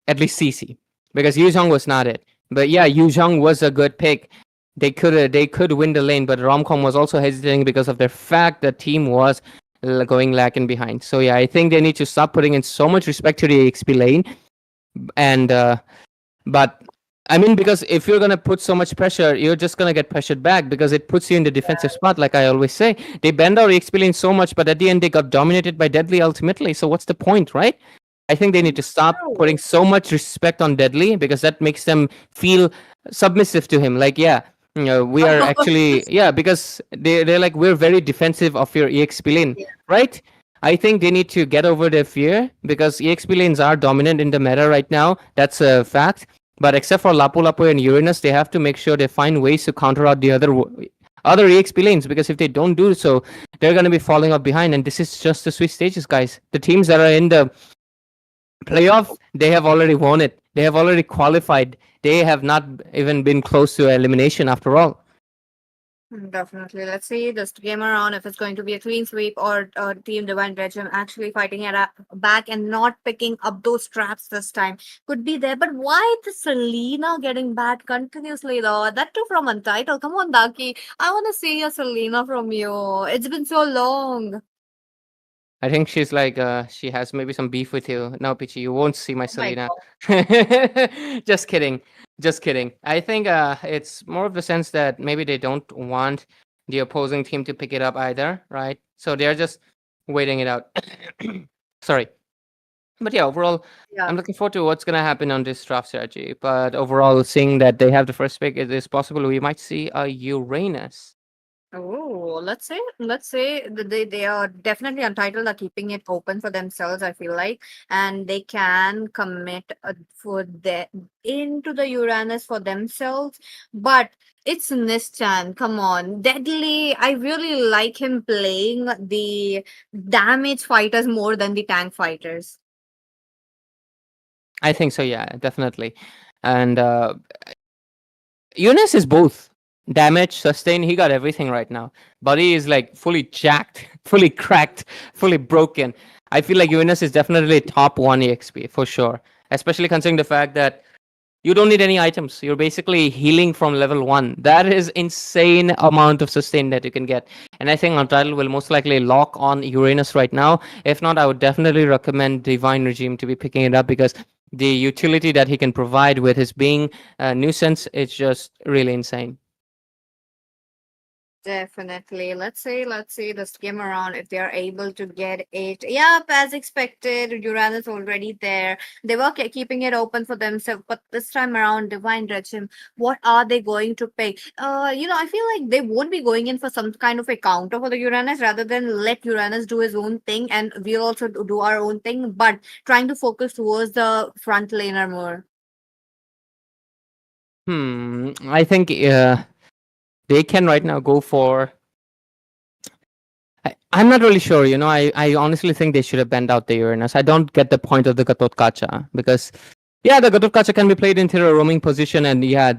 at least CC, because Yuzhong was not it. But yeah, Yuzhong was a good pick. They could win the lane, but Romcom was also hesitating because of the fact the team was going lacking behind. So yeah, I think they need to stop putting in so much respect to the XP lane, and but I mean, because if you're gonna put so much pressure, you're just gonna get pressured back because it puts you in the defensive spot. Like I always say, they bend our XP lane so much, but at the end they got dominated by Deadly ultimately. So what's the point, right? I think they need to stop putting so much respect on Deadly because that makes them feel submissive to him. Like, yeah, we are actually, yeah, because they're like, we're very defensive of your EXP lane, right? I think they need to get over their fear because EXP lanes are dominant in the meta right now. That's a fact. But except for Lapu Lapu and Uranus, they have to make sure they find ways to counter out the other EXP lanes, because if they don't do so, they're going to be falling off behind. And this is just the Swiss stages, guys. The teams that are in the playoff, they have already won it. They have already qualified. They have not even been close to elimination after all. Definitely. Let's see this game around if it's going to be a clean sweep or Team Divine Regime actually fighting it back and not picking up those traps this time. Could be there, but why the Selena getting bad continuously though? That too from Untitled. Come on, Daki. I want to see a Selena from you. It's been so long. I think she's like, she has maybe some beef with you. No, Pichi, you won't see my Oh my Selena. God. Just kidding. Just kidding. I think it's more of the sense that maybe they don't want the opposing team to pick it up either, right? So they're just waiting it out. Sorry. But yeah, overall, Yeah. I'm looking forward to what's going to happen on this draft strategy. But overall, seeing that they have the first pick, it is possible we might see a Uranus. Oh, let's say that they are definitely Untitled are keeping it open for themselves, I feel like, and they can commit for the into the Uranus for themselves. But it's Nishan. Come on, Deadly. I really like him playing the damage fighters more than the tank fighters. I think so, yeah, definitely. And Eunice is both damage, sustain. He got everything right now. Body is like fully jacked, fully cracked, fully broken. I feel like Eunice is definitely top 1 EXP for sure. Especially considering the fact that you don't need any items. You're basically healing from level 1. That is insane amount of sustain that you can get. And I think Untitled will most likely lock on Uranus right now. If not, I would definitely recommend Divine Regime to be picking it up because the utility that he can provide with his being a nuisance is just really insane. Definitely. Let's see this game around if they are able to get it. Yep, as expected, Uranus already there. They were keeping it open for themselves, but this time around, Divine Regime, what are they going to pick? I feel like they won't be going in for some kind of a counter for the Uranus rather than let Uranus do his own thing and we'll also do our own thing, but trying to focus towards the front laner more. I think they can right now go for. I'm not really sure. I honestly think they should have banned out the Uranus. I don't get the point of the Gatot Kacha because, yeah, the Gatot Kacha can be played into a roaming position, and yeah,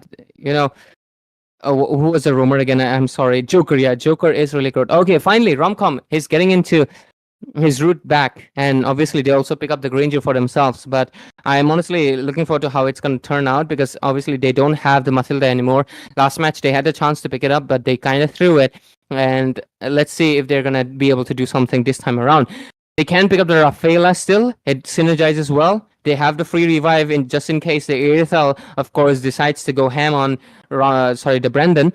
who was the roamer again? I'm sorry, Joker. Yeah, Joker is really good. Okay, finally, Romcom is getting into his route back, and obviously they also pick up the grandeur for themselves. But I'm honestly looking forward to how it's going to turn out because obviously they don't have the Matilda anymore. Last match they had the chance to pick it up, but they kind of threw it. And let's see if they're going to be able to do something this time around. They can pick up the Rafaela still. It synergizes well. They have the free revive in just in case the Aerithal, of course, decides to go ham on the Brendan.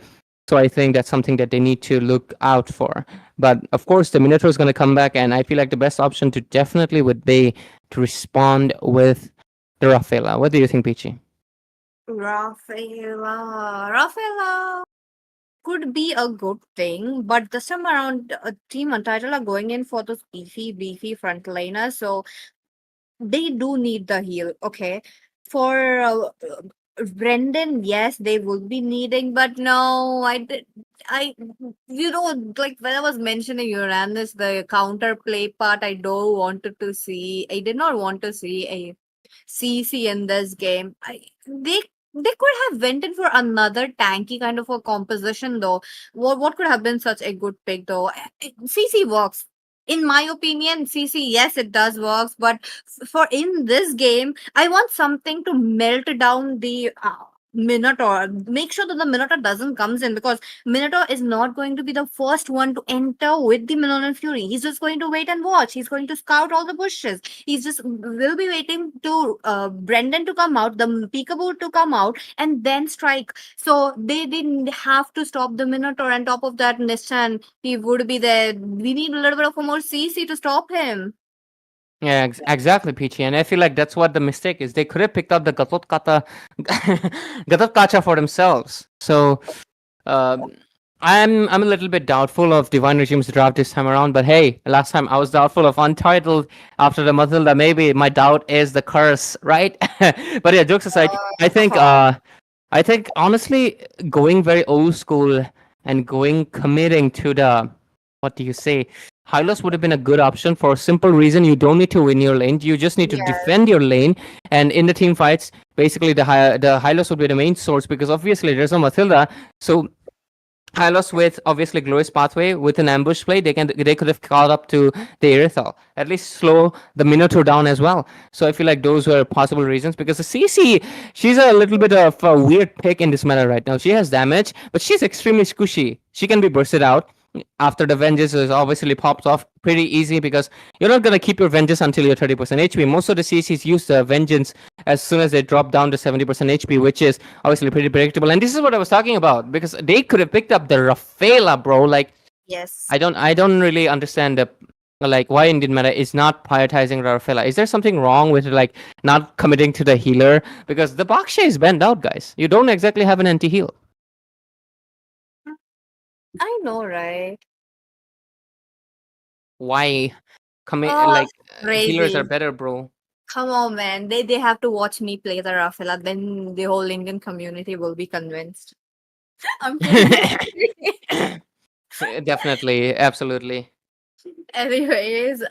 So I think that's something that they need to look out for. But of course, the Minotaur is going to come back, and I feel like the best option to definitely would be to respond with the Rafaela. What do you think, Peachy? Rafaela could be a good thing, but this time around, Team Untitled are going in for those beefy frontliners, so they do need the heal. Okay, for Brendan, yes, they would be needing, but no, like when I was mentioning Uranus, the counterplay part, I did not want to see a CC in this game. They They could have went in for another tanky kind of a composition though. What could have been such a good pick though? CC works. In my opinion, CC, yes, it does works, but for in this game, I want something to melt down the Minotaur. Make sure that the Minotaur doesn't comes in, because Minotaur is not going to be the first one to enter with the Minotaur Fury. He's just going to wait and watch. He's going to scout all the bushes. He's just will be waiting to Brendan to come out, the Peekaboo to come out, and then strike. So they didn't have to stop the Minotaur. On top of that, Nishan, he would be there. We need a little bit of a more CC to stop him. Yeah, exactly, Peachy. And I feel like that's what the mistake is. They could have picked up the Gatot Kata, Gatot Kacha for themselves. So I'm a little bit doubtful of Divine Regime's draft this time around. But hey, last time I was doubtful of Untitled after the Matilda. Maybe my doubt is the curse, right? But yeah, jokes aside, I think honestly, going very old school and committing to the, what do you say? Hylos would have been a good option for a simple reason. You don't need to win your lane. You just need to defend your lane. And in the team fights, basically the Hylos would be the main source, because obviously there's no Matilda. So Hylos with obviously Glorious Pathway with an ambush play, they could have caught up to the Irithal. At least slow the Minotaur down as well. So I feel like those were possible reasons, because the CC, she's a little bit of a weird pick in this meta right now. She has damage, but she's extremely squishy. She can be bursted out after the Vengeance is obviously popped off pretty easy, because you're not going to keep your Vengeance until you're 30% HP. Most of the CCs use the Vengeance as soon as they drop down to 70% HP, which is obviously pretty predictable. And this is what I was talking about, because they could have picked up the Rafaela, bro. Like, yes, I don't really understand the, like, why Indian meta is not prioritizing Rafaela. Is there something wrong with like not committing to the healer? Because the Baksha is banned out, guys. You don't exactly have an anti-heal. I know, right? Why commit Oh, like healers crazy. are better, bro? Come on, man. They have to watch me play the Rafaela. Then the whole Indian community will be convinced. I'm kidding. Definitely, absolutely. Anyways,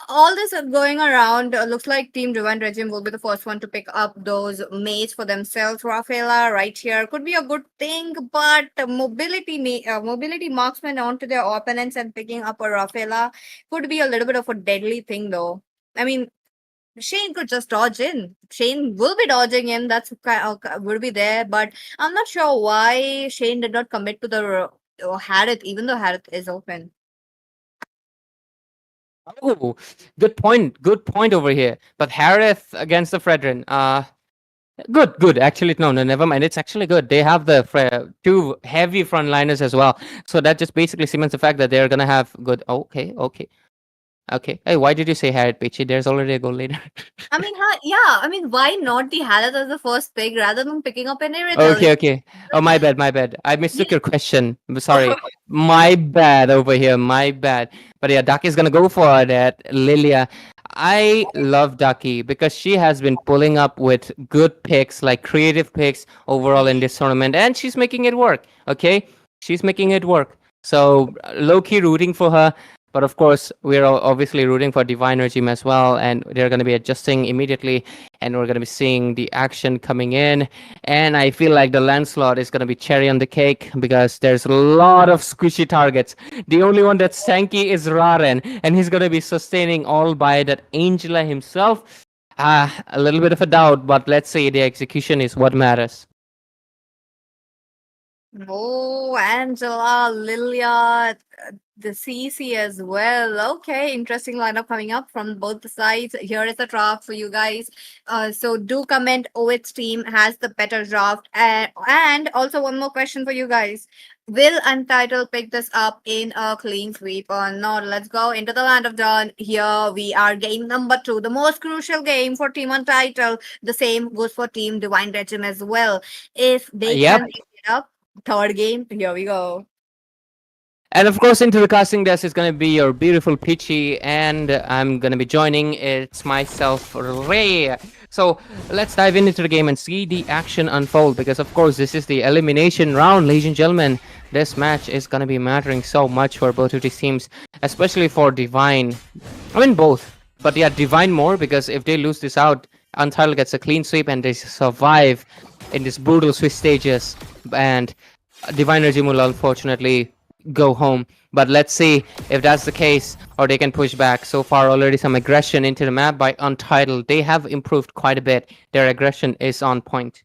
all this going around, looks like Team Divine Regime will be the first one to pick up those mates for themselves. Rafaela right here could be a good thing, but mobility marksman onto their opponents and picking up a Rafaela could be a little bit of a deadly thing, though. I mean, Shane could just dodge in. Shane will be dodging in. That's would be there, but I'm not sure why Shane did not commit to the Harith, even though Harith is open. Oh, good point. Good point over here. But Harith against the Fredrin. Good. Actually, no, never mind. It's actually good. They have the two heavy frontliners as well. So that just basically cements the fact that they're gonna have good. Okay. Hey, why did you say Harith, Peachy? There's already a goal later. I mean, yeah. I mean, why not the Harith as the first pick rather than picking up any Irithel? Okay. Oh, my bad. I mistook your question. I'm sorry. My bad over here. My bad. But yeah, Ducky's gonna go for that. Lilia. I love Ducky because she has been pulling up with good picks, like creative picks overall in this tournament, and she's making it work. Okay, she's making it work. So low key rooting for her. But of course, we're obviously rooting for Divine Regime as well, and they're going to be adjusting immediately, and we're going to be seeing the action coming in. And I feel like the Lancelot is going to be cherry on the cake because there's a lot of squishy targets. The only one that's tanky is Raren, and he's going to be sustaining all by that Angela himself. A little bit of a doubt, but let's say the execution is what matters. Oh, Angela, Lilia, the CC as well. Okay, interesting lineup coming up from both the sides. Here is the draft for you guys. So do comment which team has the better draft. And also one more question for you guys. Will Untitled pick this up in a clean sweep or not? Let's go into the land of dawn. Here we are, game number 2, the most crucial game for Team Untitled. The same goes for Team Divine Regime as well. If they can pick it up, third game, here we go. And of course, into the casting desk is going to be your beautiful Peachy, and I'm going to be joining. It's myself, Ray. So let's dive into the game and see the action unfold, because of course, this is the elimination round, ladies and gentlemen. This match is going to be mattering so much for both of these teams, especially for Divine. I mean, both. But yeah, Divine more, because if they lose this out, Untitled gets a clean sweep and they survive in this brutal Swiss stages. And Divine Regime will unfortunately go home. But let's see if that's the case or they can push back. So far, already some aggression into the map by Untitled. They have improved quite a bit. Their aggression is on point.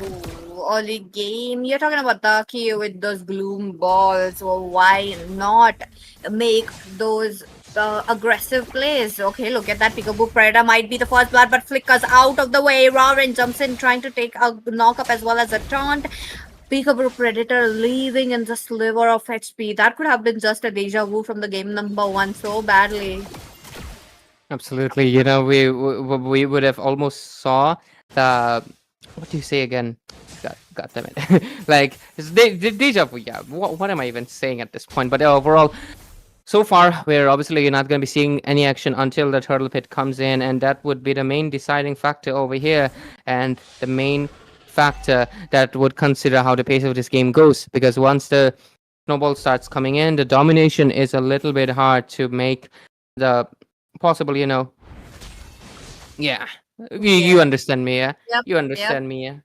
Ooh, early game. You're talking about Taki with those gloom balls. Well, why not make those aggressive plays? Okay, look at that. Peekaboo Predator might be the first blood, but flickers out of the way. Rauren jumps in, trying to take a knock-up as well as a taunt. Peekaboo Predator leaving in the sliver of HP. That could have been just a deja vu from the game number 1 so badly. Absolutely. You know, we would have almost saw the... What do you say again? God damn it. Like, it's deja vu. Yeah, what am I even saying at this point? But overall, so far, we're obviously not going to be seeing any action until the Turtle Pit comes in. And that would be the main deciding factor over here. And the main factor that would consider how the pace of this game goes. Because once the snowball starts coming in, the domination is a little bit hard to make the possible, you know. Yeah. You understand me, yeah? Yep, You understand me, yeah?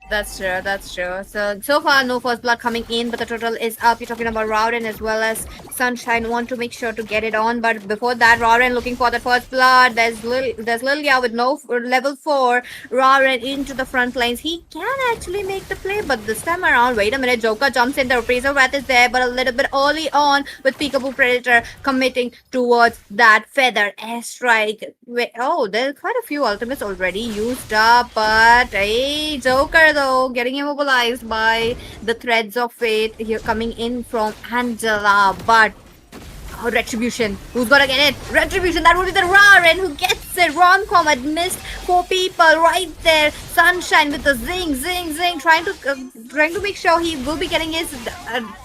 That's true, that's true. So far, no first blood coming in, but the total is up. You're talking about Rauren as well as Sunshine. Want to make sure to get it on, but before that, Rauren looking for the first blood. There's Lilia with no level 4. Rauren into the front lines. He can actually make the play, but this time around, wait a minute, Joker jumps in. The Appraisal Wrath is there, but a little bit early on with Peekaboo Predator committing towards that feather airstrike. Oh, there's quite a few ultimates already used up, but hey, Joker though getting immobilized by the threads of fate here coming in from Angela. But Retribution, who's gonna get it? Retribution, that will be the Rauren who gets it. Romcom had missed 4 people right there. Sunshine with the zing, trying to make sure he will be getting his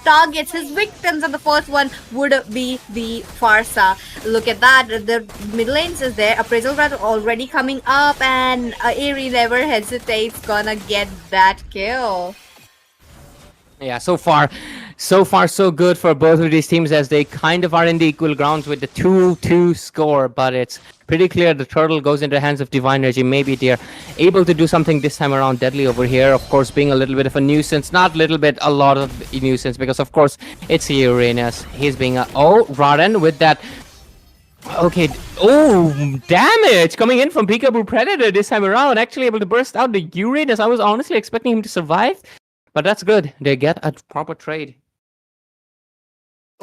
targets, his victims, and the first one would be the Farsa. Look at that, the mid lanes is there. Appraisal Wrath already coming up, and Aerie never hesitates, gonna get that kill. Yeah, so far so good for both of these teams as they kind of are in the equal grounds with the 2-2 score, but it's pretty clear the Turtle goes into the hands of Divine Regime. Maybe they're able to do something this time around. Deadly over here, of course, being a little bit of a nuisance. Not little bit, a lot of a nuisance, because of course it's Uranus. He's being a... Oh, Rauren with that... Okay, oh, damage coming in from Peekaboo Predator this time around. Actually able to burst out the Uranus. I was honestly expecting him to survive. But that's good. They get a proper trade.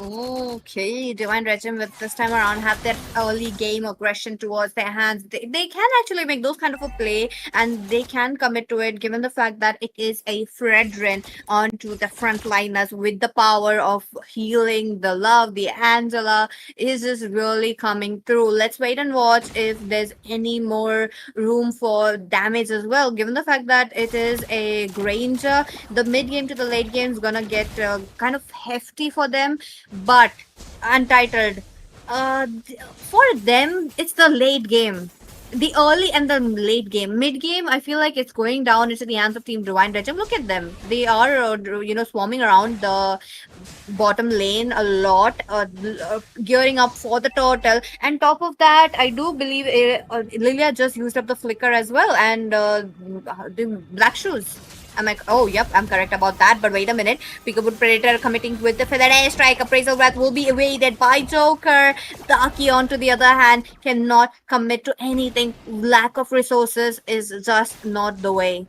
Okay, Divine Regime with this time around have that early game aggression towards their hands. They can actually make those kind of a play, and they can commit to it given the fact that it is a Fredrin onto the frontliners with the power of healing. The love, the Angela is just really coming through. Let's wait and watch if there's any more room for damage as well, given the fact that it is a Granger. The mid game to the late game is gonna get kind of hefty for them. But Untitled, for them, it's the late game. The early and the late game. Mid game, I feel like it's going down into the hands of Team Divine Regime. Look at them. They are, swarming around the bottom lane a lot, gearing up for the turtle. And top of that, I do believe Lilia just used up the flicker as well, and the black shoes. I'm like, oh, yep, I'm correct about that. But wait a minute. Peekaboo Predator committing with the feather airstrike. Appraisal Wrath will be evaded by Joker. Taki, on to the other hand, cannot commit to anything. Lack of resources is just not the way.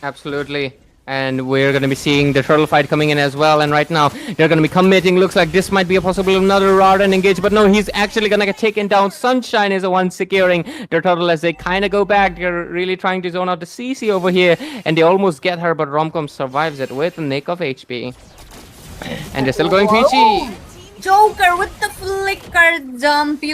Absolutely. And we're going to be seeing the turtle fight coming in as well. And right now, they're going to be committing. Looks like this might be a possible another Rauren engage. But no, he's actually going to get taken down. Sunshine is the one securing the turtle as they kind of go back. They're really trying to zone out the CC over here. And they almost get her, but Romcom survives it with a nick of HP. And they're still going peachy. Joker with the flicker jump, he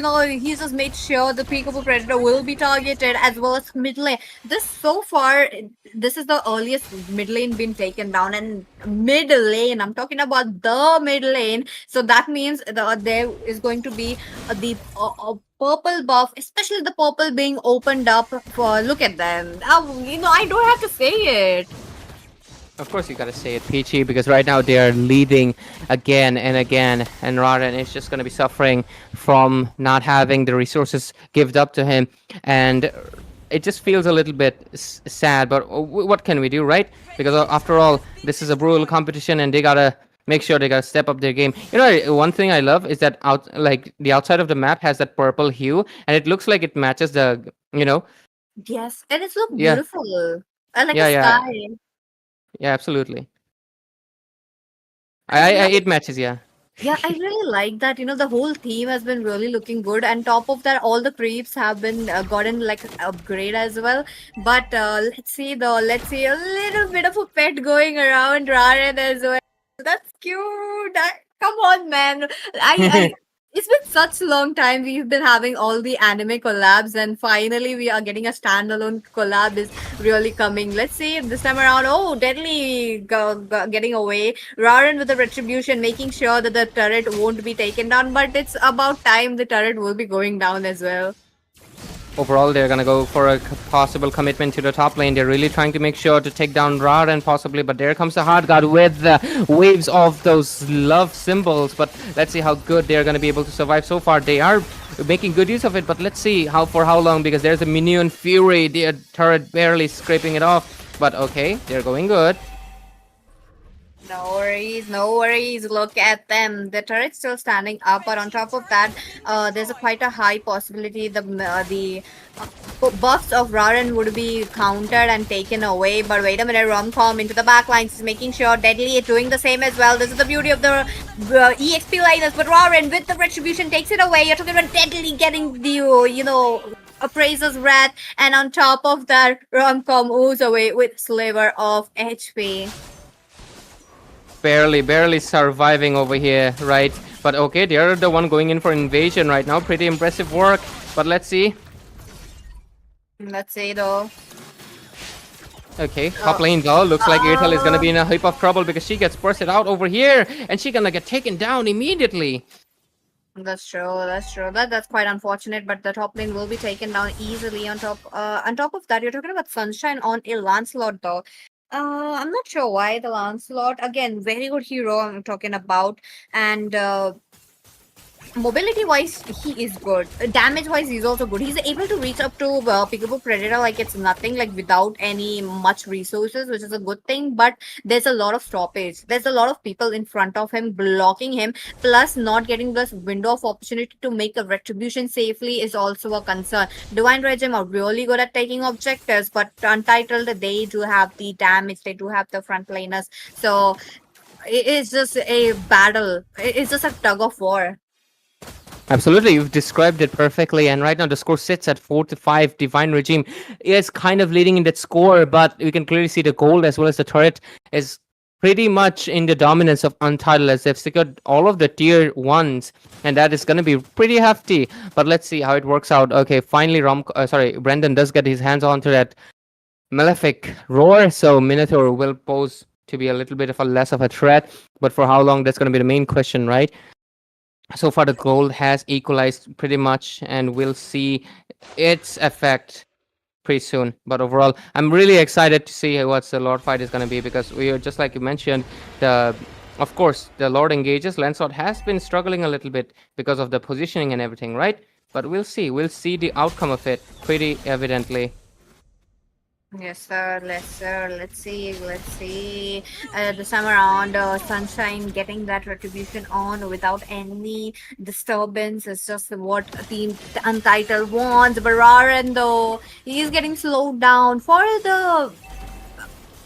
just made sure the Peekaboo Predator will be targeted as well as mid lane. So far, this is the earliest mid lane been taken down, and mid lane, I'm talking about the mid lane. So that means there is going to be the purple buff, especially the purple being opened up for, look at them. I don't have to say it. Of course, you gotta say it, Peachy, because right now they are leading again and again, and Raran is just gonna be suffering from not having the resources given up to him, and it just feels a little bit sad. But what can we do, right? Because after all, this is a brutal competition, and they gotta make sure they gotta step up their game. You know, one thing I love is that like the outside of the map has that purple hue, and it looks like it matches the, Yes, and it's so yeah, beautiful. Like yeah, a yeah, sky. yeah, absolutely. And yeah, It matches, yeah. yeah, I really like that. The whole theme has been really looking good, and top of that, all the creeps have been gotten like an upgrade as well. But let's see a little bit of a pet going around Raren as well. That's cute. Come on, man. I It's been such a long time. We've been having all the anime collabs, and finally we are getting a standalone collab is really coming. Let's see this time around. Oh, Deadly getting away. Raren with the retribution, making sure that the turret won't be taken down. But it's about time the turret will be going down as well. Overall, they're gonna go for a possible commitment to the top lane. They're really trying to make sure to take down Raran possibly, but there comes the hard guard with the waves of those love symbols. But let's see how good they're gonna be able to survive so far. They are making good use of it, but let's see for how long, because there's a minion fury. The turret barely scraping it off, but okay, they're going good. No worries, no worries. Look at them. The turret's still standing up, but on top of that, there's quite a high possibility the buffs of Raren would be countered and taken away. But wait a minute, Romcom into the back lines is making sure Deadly is doing the same as well. This is the beauty of the EXP liners, but Raren with the retribution takes it away. You're talking about Deadly getting the Appraiser's Wrath, and on top of that, Romcom moves away with sliver of HP. Barely surviving over here, right? But okay, they're the one going in for invasion right now. Pretty impressive work, but let's see. Let's see though. Okay, top lane though. Looks like Airtel is gonna be in a heap of trouble because she gets bursted out over here, and she's gonna get taken down immediately. That's true. That's true. That's quite unfortunate, but the top lane will be taken down easily. On top of that, you're talking about Sunshine on a Lancelot though. I'm not sure why the Lancelot. Again, very good hero I'm talking about. And mobility wise, he is good. Damage wise, he's also good. He's able to reach up to Pickable Predator like it's nothing, like without any much resources, which is a good thing. But there's a lot of stoppage. There's a lot of people in front of him blocking him. Plus, not getting this window of opportunity to make a retribution safely is also a concern. Divine Regime are really good at taking objectives, but Untitled, they do have the damage. They do have the frontliners. So it's just a battle. It's just a tug of war. Absolutely, you've described it perfectly. And right now the score sits at 4-5. Divine Regime is kind of leading in that score, but we can clearly see the gold as well as the turret is pretty much in the dominance of Untitled, as they've secured all of the tier 1s, and that is going to be pretty hefty. But let's see how it works out. Okay, finally Brendan does get his hands onto that Malefic Roar, so Minotaur will pose to be a little bit of a less of a threat, but for how long, that's going to be the main question, right? So far the gold has equalized pretty much, and we'll see its effect pretty soon. But overall, I'm really excited to see what the Lord fight is going to be, because we are, just like you mentioned, of course the Lord engages. Lancelot has been struggling a little bit because of the positioning and everything, right? But we'll see the outcome of it pretty evidently. Yes, sir. Let's see. This time around, Sunshine getting that retribution on without any disturbance is just what Team Untitled wants. But Raren, though, he's getting slowed down. For the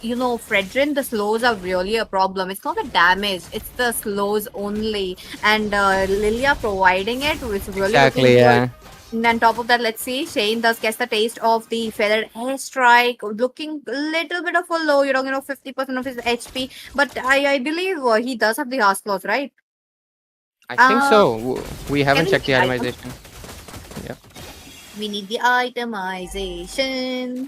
Fredrin, the slows are really a problem. It's not the damage, it's the slows only. And Lilia providing it, which is really Exactly, yeah. good. And on top of that, let's see, Shane does gets the taste of the feathered airstrike, looking a little bit of a low, 50% of his HP. But I believe he does have the heart claws, right? I think so. We haven't we checked the try? itemization. Yeah. We need the itemization.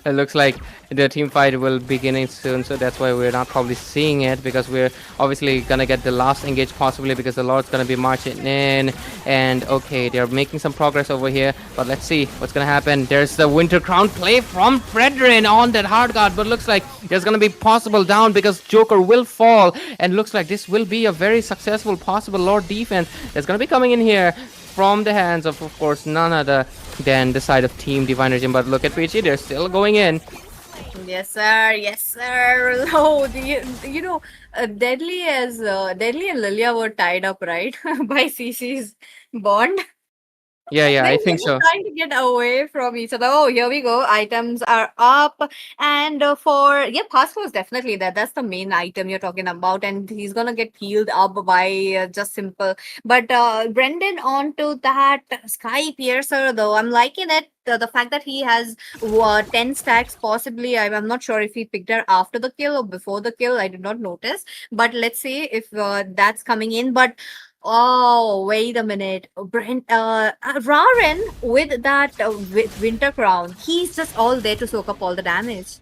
It looks like the team fight will begin soon, so that's why we're not probably seeing it, because we're obviously gonna get the last engage possibly because the Lord's gonna be marching in. And okay, they're making some progress over here, but let's see what's gonna happen. There's the Winter Crown play from Fredrin on that hard guard, but looks like there's gonna be possible down because Joker will fall, and looks like this will be a very successful possible Lord defense that's gonna be coming in here from the hands of course, none other than the side of Team Divine Regime. But look at Peachy, they're still going in. Yes, sir. Yes, sir. Oh, Deadly and Lilia were tied up, right, by CC's bond. Yeah, They I were think so. trying to get away from each other. Oh, here we go. Items are up. And Pascal is definitely there. That's the main item you're talking about. And he's going to get healed up by just simple. But Brendan onto that Sky Piercer, though. I'm liking it. The fact that he has 10 stacks, possibly. I'm not sure if he picked her after the kill or before the kill. I did not notice. But let's see if that's coming in. But oh, wait a minute. Raren with that Winter Crown, he's just all there to soak up all the damage.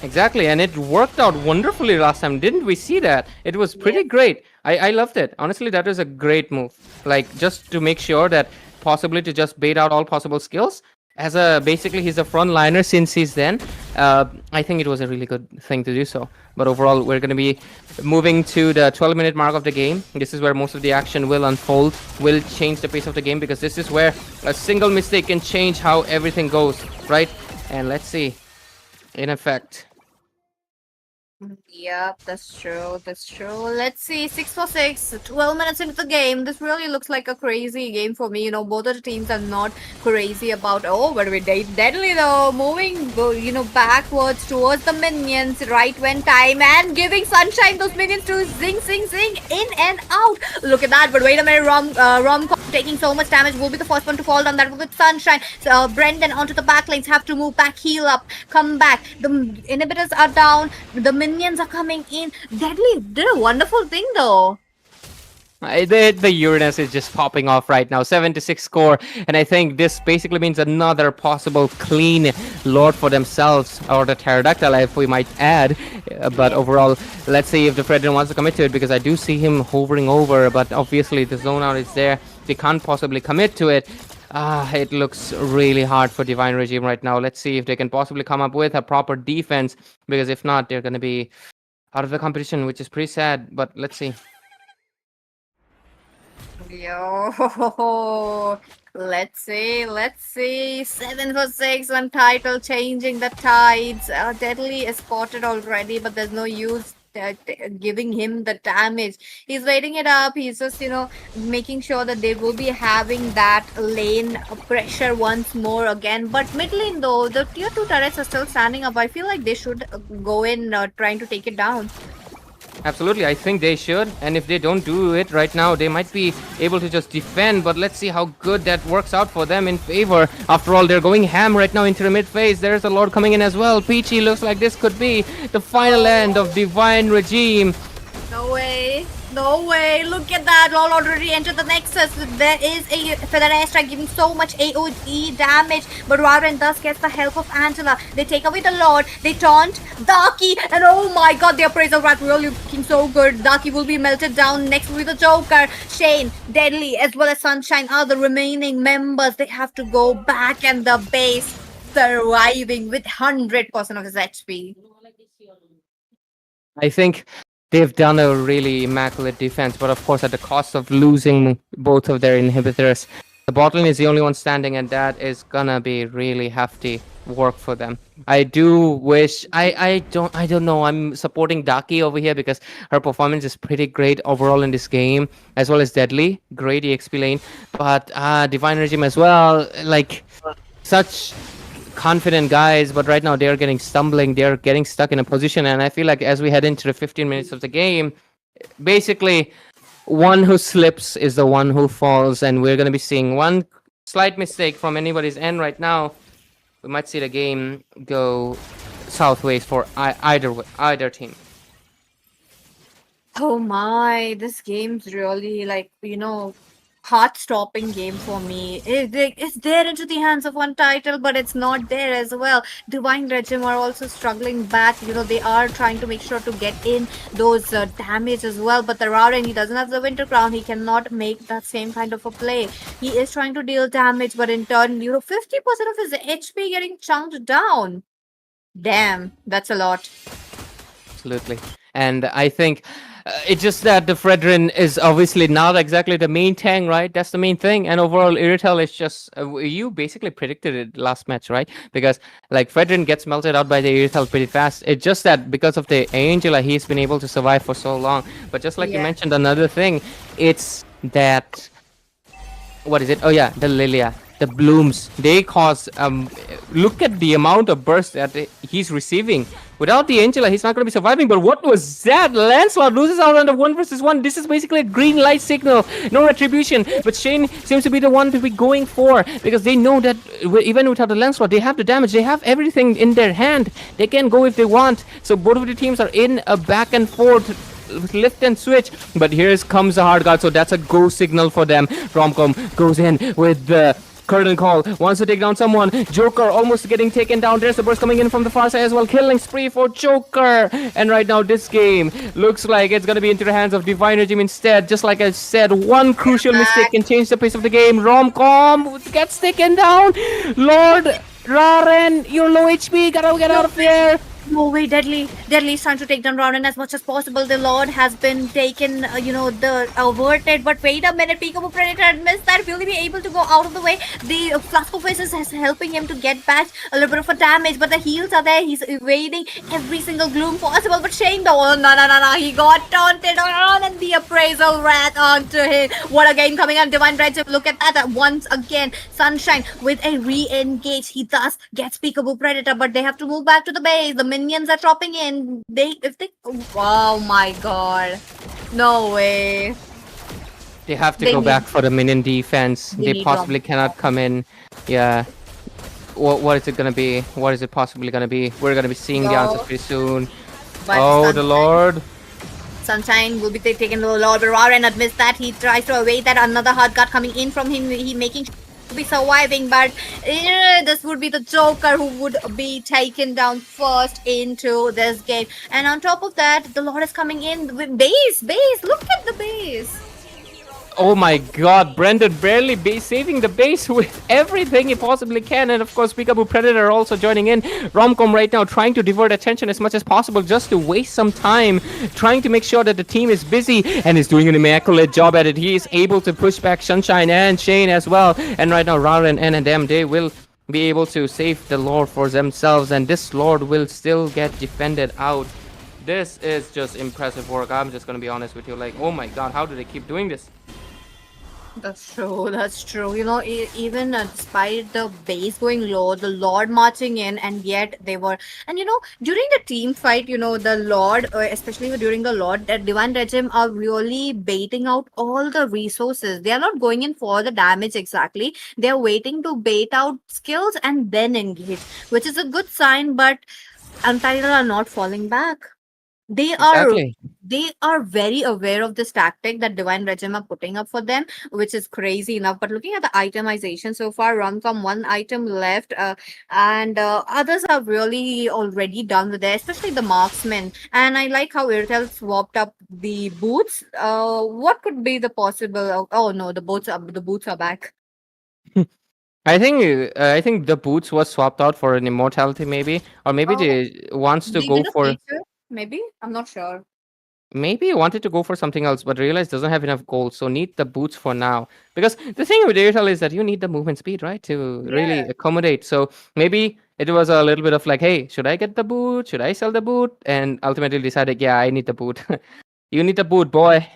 Exactly, and it worked out wonderfully last time. Didn't we see that? It was pretty Yes. great. I loved it. Honestly, that was a great move. Like, just to make sure that possibly to just bait out all possible skills. As a basically he's a frontliner since he's then. I think it was a really good thing to do so. But overall, we're going to be moving to the 12-minute mark of the game. This is where most of the action will unfold, will change the pace of the game, because this is where a single mistake can change how everything goes, right? And let's see. In effect, Yep, that's true. That's true. Let's see. 6 for 6, 12 minutes into the game. This really looks like a crazy game for me. Both of the teams are not crazy about. Oh, but we're deadly though. Moving, backwards towards the minions right when time and giving sunshine those minions to zing, zing, zing in and out. Look at that. But wait a minute. Rom taking so much damage will be the first one to fall down. That will be sunshine. So Brendan onto the back lanes, have to move back, heal up, come back. The inhibitors are down. The minions are coming in. Deadly did a wonderful thing though. the Uranus is just popping off right now. 7-6 score, and I think this basically means another possible clean Lord for themselves, or the Pterodactyl, if we might add. But overall, let's see if the Fredrin wants to commit to it, because I do see him hovering over. But obviously, the zone out is there. They can't possibly commit to it. It looks really hard for Divine Regime right now. Let's see if they can possibly come up with a proper defense, because if not, they're going to be out of the competition, which is pretty sad. But let's see. Yo, let's see. 7 for 6 on title, changing the tides. Deadly is spotted already, but there's no use giving him the damage. He's waiting it up. He's just, making sure that they will be having that lane pressure once more again. But mid lane though, the tier 2 turrets are still standing up. I feel like they should go in trying to take it down. Absolutely, I think they should. And if they don't do it right now, they might be able to just defend. But let's see how good that works out for them in favor. After all, they're going ham right now into the mid phase. There's a Lord coming in as well. Peachy looks like this could be the final end of Divine Regime. No way. No way. Look at that. Lol already entered the Nexus. There is a Feather Strike giving so much AoE damage. But Raren thus gets the help of Angela. They take away the Lord. They taunt Darky. And oh my god, the Appraisal Rat really looking so good. Darky will be melted down. Next will be the Joker. Shane, Deadly, as well as Sunshine are the remaining members. They have to go back, and the base surviving with 100% of his HP. I think they've done a really immaculate defense, but of course at the cost of losing both of their inhibitors. The bot lane is the only one standing, and that is gonna be really hefty work for them. I do wish I don't know. I'm supporting Daki over here because her performance is pretty great overall in this game, as well as Deadly, great EXP lane. But Divine Regime as well, like such confident guys, but right now they're getting stumbling, they're getting stuck in a position, and I feel like as we head into the 15 minutes of the game, basically one who slips is the one who falls, and we're going to be seeing one slight mistake from anybody's end right now. We might see the game go southways for either team. Oh my, this game's really heart-stopping game for me. It's there into the hands of one title, but it's not there as well. Divine Regime are also struggling back. They are trying to make sure to get in those damage as well. But the Raren, he doesn't have the Winter Crown. He cannot make that same kind of a play. He is trying to deal damage, but in turn, 50% of his HP getting chunked down. Damn, that's a lot. Absolutely. And I think it's just that the Fredrin is obviously not exactly the main tank, right? That's the main thing. And overall, Iritel is just you basically predicted it last match, right? Because like Fredrin gets melted out by the Iritel pretty fast. It's just that because of the Angela, he's been able to survive for so long. But just like you mentioned, another thing, it's that what is it? Oh yeah, the Lilia. The blooms, they cause look at the amount of burst that he's receiving. Without the Angela, he's not going to be surviving. But what was that? Lancelot loses out on the 1 versus 1. This is basically a green light signal. No retribution. But Shane seems to be the one to be going for, because they know that even without the Lancelot, they have the damage. They have everything in their hand. They can go if they want. So both of the teams are in a back and forth lift and switch, but here comes the hard guard, so that's a go signal for them. Romcom goes in with the curtain call, wants to take down someone. Joker almost getting taken down. There's the burst coming in from the far side as well. Killing spree for Joker. And right now this game looks like it's going to be into the hands of Divine Regime instead. Just like I said, one crucial mistake can change the pace of the game. Romcom gets taken down. Lord Raren, you're low HP. Gotta get out of here. No way, Deadly. Deadly is trying to take down Ronan as much as possible. The Lord has been taken, the averted. But wait a minute, Peekaboo Predator had missed that. Will he be able to go out of the way? The Flask of Faces is helping him to get back a little bit of a damage. But the heals are there. He's evading every single gloom possible. But Shane, though, no. He got taunted on and the appraisal ran onto him. What a game coming on. Divine Regime. Look at that. Once again, Sunshine with a re-engage. He thus gets Peekaboo Predator. But they have to move back to the base. The minions are dropping in. Oh my god. No way. They have to go back for the minion defense. They possibly cannot come in. Yeah. What is it gonna be? What is it possibly gonna be? We're gonna be seeing the answers pretty soon. But oh, the Lord. Sunshine will be taken to the Lord, but Raren admits that he tries to evade that. Another hard guard coming in from him. He making to be surviving, but this would be the Joker who would be taken down first into this game. And on top of that, the Lord is coming in with base. Look at the base. Oh my god, Brendan barely saving the base with everything he possibly can. And of course, Peekaboo Predator also joining in. Romcom right now trying to divert attention as much as possible just to waste some time, trying to make sure that the team is busy, and is doing an immaculate job at it. He is able to push back Sunshine and Shane as well. And right now, Raren and them, they will be able to save the Lord for themselves, and this Lord will still get defended out. This is just impressive work. I'm just gonna be honest with you, like, oh my god, how do they keep doing this? That's true. Even despite the base going low, the Lord marching in, and yet they were. And during the team fight, the Lord, especially during the Lord, the Divine Regime are really baiting out all the resources. They are not going in for the damage exactly. They are waiting to bait out skills and then engage, which is a good sign. But Untitled are not falling back. They are very aware of this tactic that Divine Regime are putting up for them, which is crazy enough. But looking at the itemization so far, Romcom 1 item left, and others are really already done with it, especially the marksman. And I like how Irtel swapped up the boots. What could be the possible? Oh no, the boots are back. I think the boots was swapped out for an immortality, maybe, or maybe they wants to go for. Feature? Maybe, I'm not sure. Maybe he wanted to go for something else, but realized doesn't have enough gold, so need the boots for now. Because the thing with Airtel is that you need the movement speed, right, to really accommodate. So maybe it was a little bit of like, hey, should I get the boot? Should I sell the boot? And ultimately decided, yeah, I need the boot. You need the boot, boy.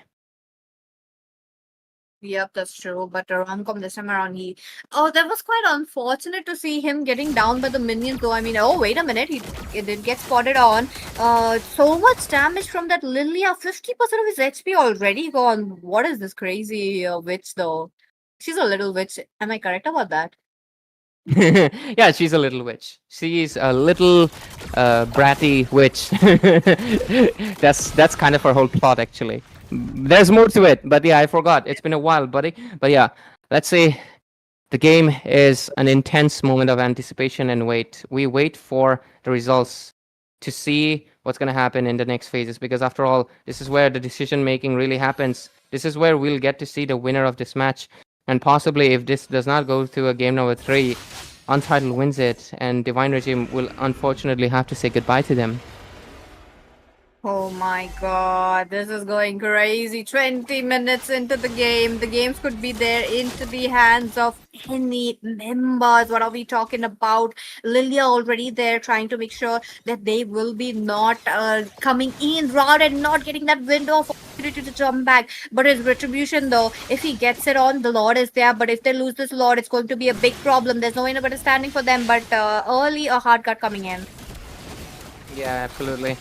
Yep, that's true. But Romcom this time around, that was quite unfortunate to see him getting down by the minions. Though, I mean, oh wait a minute, he did get spotted on. So much damage from that Lilia. 50% of his HP already gone. What is this crazy witch though? She's a little witch. Am I correct about that? Yeah, she's a little witch. She's a little bratty witch. That's kind of her whole plot, actually. There's more to it, but yeah, I forgot. It's been a while, buddy. But yeah, let's say the game is an intense moment of anticipation and wait. We wait for the results to see what's going to happen in the next phases, because after all, this is where the decision making really happens. This is where we'll get to see the winner of this match. And possibly, if this does not go to a game number 3, Untitled wins it, and Divine Regime will unfortunately have to say goodbye to them. Oh my god, this is going crazy. 20 minutes into the game. The games could be there into the hands of any members. What are we talking about? Lilia already there trying to make sure that they will be not coming in round and not getting that window of opportunity to jump back. But his retribution though, if he gets it on, the Lord is there. But if they lose this Lord, it's going to be a big problem. There's no anybody standing for them. But early a hard cut coming in. Yeah, absolutely.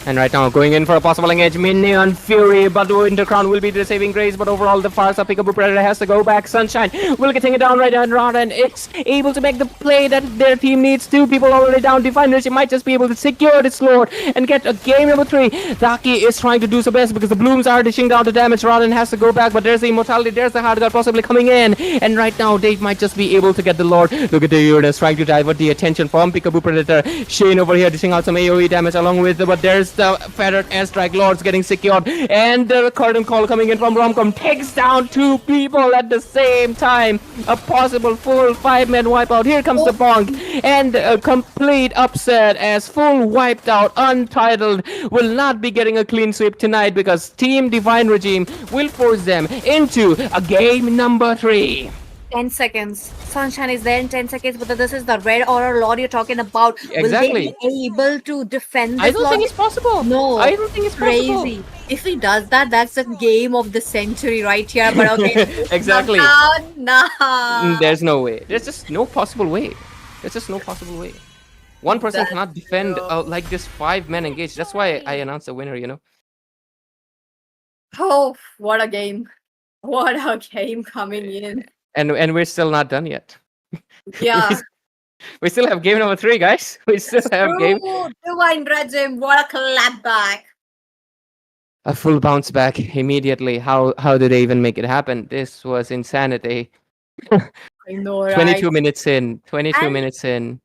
And right now, going in for a possible engage, Minion Fury, but Winter Crown will be the saving grace, but overall the Farsa Peekaboo Predator has to go back. Sunshine will getting it down right and round, and it's able to make the play that their team needs. 2 people already down. Definer, she might just be able to secure this Lord and get a game number 3. Daki is trying to do so best because the Blooms are dishing down the damage. Rodden has to go back, but there's the Immortality, there's the Hard God possibly coming in, and right now they might just be able to get the Lord. Look at the Uranus trying to divert the attention from Peekaboo Predator. Shane over here dishing out some AoE damage along with, but there's the Feathered Airstrike Lords getting secured, and the curtain call coming in from Romcom takes down 2 people at the same time. A possible full 5-man wipeout. Here comes the bonk, and a complete upset as full wiped out Untitled will not be getting a clean sweep tonight because Team Divine Regime will force them into a game number 3. 10 seconds. Sunshine is there in 10 seconds, but this is the red aura Lord you're talking about. Exactly. Will they be able to defend this I don't Lord? think it's possible. No. I don't think it's crazy. possible. If he does that, that's the game of the century right here. But okay. Exactly. Nah. There's no way. There's just no possible way. There's just no possible way. One person That's cannot defend like this 5-man engage. That's why I announced the winner, you know. Oh, what a game. What a game coming in. And we're still not done yet. Yeah. We still have game number 3, guys. We still have game. Divine Regime, what a clapback. A full bounce back immediately. How did they even make it happen? This was insanity. I know, right? 22 minutes in. 22 And minutes in.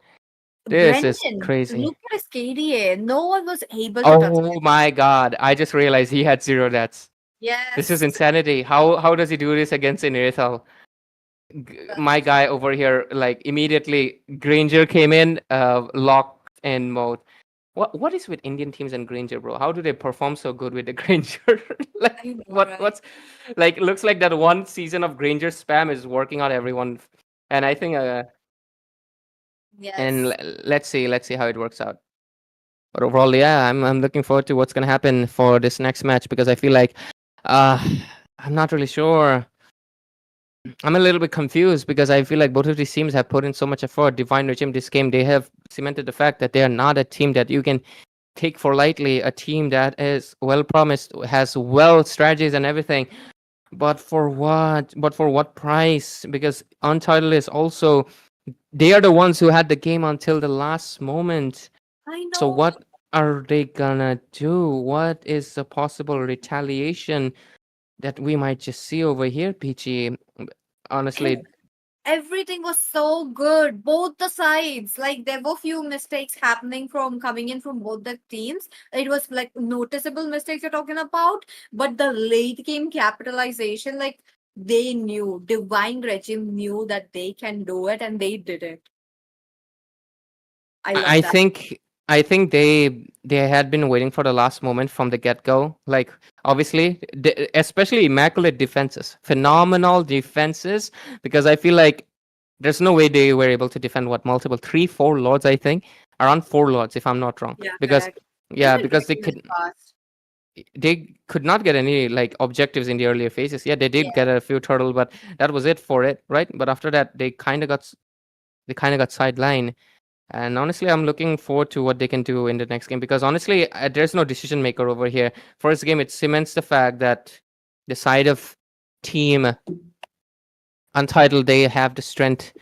This is Brendan, crazy. look at his KDA. No one was able to touch Oh him. my god. I just realized he had 0 deaths. Yes. This is insanity. How does he do this against Inerithal? My guy over here, like immediately Granger came in, locked in mode. What is with Indian teams and Granger, bro? How do they perform so good with the Granger? Like I know, what's like looks like that one season of Granger spam is working on everyone. And I think Yes. and let's see how it works out. But overall, yeah, I'm looking forward to what's gonna happen for this next match because I feel like I'm not really sure. I'm a little bit confused because I feel like both of these teams have put in so much effort. Divine Regime, this game, they have cemented the fact that they are not a team that you can take for lightly, a team that is well promised, has well strategies and everything. But for what? But for what price? Because Untitled is also, they are the ones who had the game until the last moment. I know. So what are they gonna do? What is the possible retaliation that we might just see over here, Peachy? Honestly, Everything was so good, both the sides. Like there were few mistakes happening from coming in from both the teams. It was like noticeable mistakes you're talking about, but the late game capitalization, like they knew, Divine Regime knew that they can do it, and they did it. I love I that. think they had been waiting for the last moment from the get-go. Like obviously, especially immaculate defenses, phenomenal defenses. Because I feel like there's no way they were able to defend multiple 3-4 lords. I think around 4 lords, if I'm not wrong. Yeah, Because correct. yeah, Even because Regime is fast. they could not get any like objectives in the earlier phases. Yeah, they did Yeah. get a few turtle, but that was it for it, right? But after that, they kind of got sidelined. And honestly, I'm looking forward to what they can do in the next game because honestly, there's no decision maker over here. First game, it cements the fact that the side of Team Untitled, they have the strength,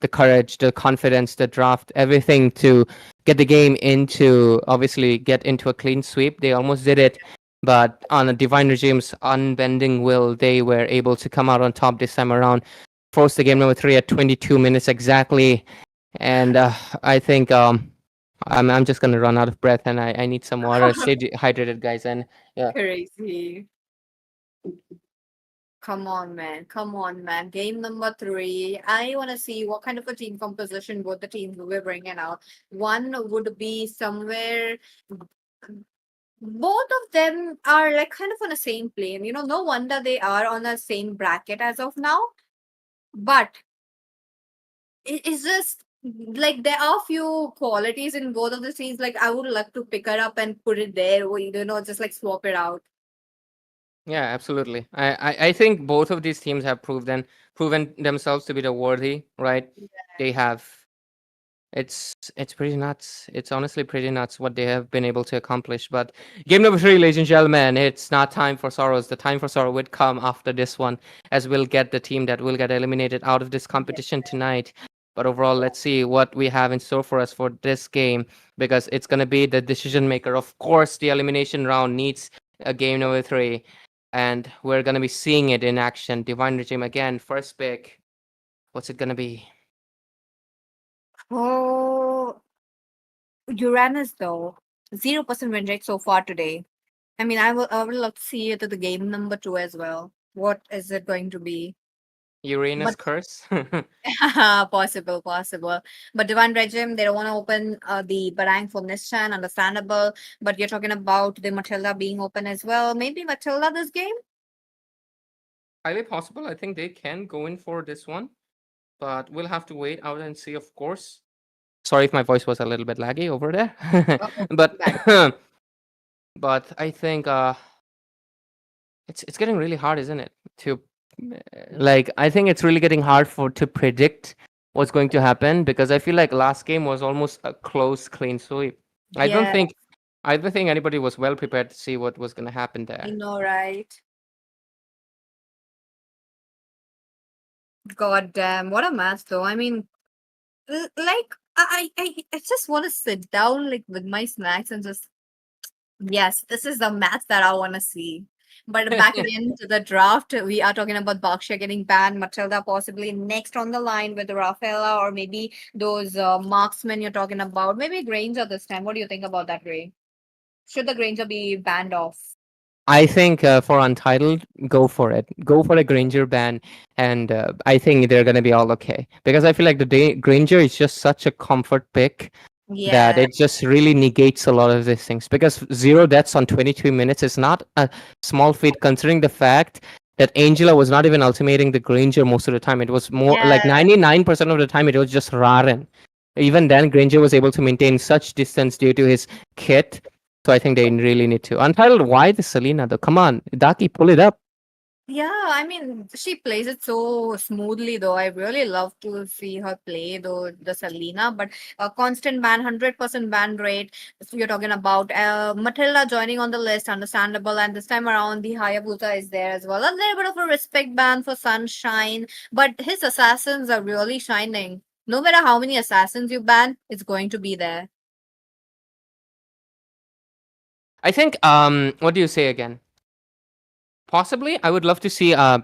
the courage, the confidence, the draft, everything to get the game into, obviously, get into a clean sweep. They almost did it. but on a Divine Regime's unbending will, they were able to come out on top this time around, force the game number 3 at 22 minutes exactly, and I think I'm just gonna run out of breath and I need some water. Stay hydrated, guys, and yeah. Crazy. Come on, man. Come on, man. Game number 3. I want to see what kind of a team composition both the teams will be bringing out. One would be somewhere. Both of them are like kind of on the same plane. No wonder they are on the same bracket as of now. But it's just like there are few qualities in both of the teams. Like I would like to pick it up and put it there, or just like swap it out. Yeah, absolutely. I think both of these teams have proven themselves to be the worthy, right? They have. It's pretty nuts. It's honestly pretty nuts what they have been able to accomplish. But game number 3, ladies and gentlemen, it's not time for sorrows. The time for sorrow would come after this one, as we'll get the team that will get eliminated out of this competition tonight. But overall, let's see what we have in store for us for this game, because it's gonna be the decision maker. Of course, the elimination round needs a game number 3, and we're gonna be seeing it in action. Divine Regime again, first pick. What's it gonna be? Oh, Uranus though, 0% win rate so far today. I mean, I would love to see it at the game number 2 as well. What is it going to be? Uranus But curse. possible. But Divine Regime, they don't want to open the Barang for Nishan, understandable. But you're talking about the Matilda being open as well. Maybe Matilda this game? Highly possible. I think they can go in for this one, but we'll have to wait out and see, of course. Sorry if my voice was a little bit laggy over there, Uh-oh, but bad. but I think it's getting really hard, isn't it? To like, I think it's really getting hard to predict what's going to happen, because I feel like last game was almost a close, clean sweep. I don't Yeah, think I don't think anybody was well prepared to see what was going to happen I there. know, right? God damn, what a match though. I mean, like I just want to sit down like with my snacks and just yes, this is the match that I want to see. But back again to the draft, we are talking about Baksha getting banned, Matilda possibly next on the line with Rafaela, or maybe those marksmen you're talking about. Maybe Granger this time. What do you think about that, Ray? Should the Granger be banned off? I think for Untitled, go for it. Go for a Granger ban, and I think they're gonna be all okay. Because I feel like Granger is just such a comfort pick that Yeah, it just really negates a lot of these things. Because 0 deaths on 22 minutes is not a small feat, considering the fact that Angela was not even ultimating the Granger most of the time. It was more yeah. like 99% of the time it was just Raren. Even then, Granger was able to maintain such distance due to his kit. So I think they really need to. Untitled, why the Selena though? Come on, Daki, pull it up. Yeah, I mean, she plays it so smoothly, though. I really love to see her play, though, the Selena. But a constant ban, 100% ban rate. So you're talking about Matilda joining on the list, understandable. And this time around, the Hayabusa is there as well. A little bit of a respect ban for Sunshine, but his assassins are really shining. No matter how many assassins you ban, it's going to be there. I think what do you say again? Possibly, I would love to see Uh-huh.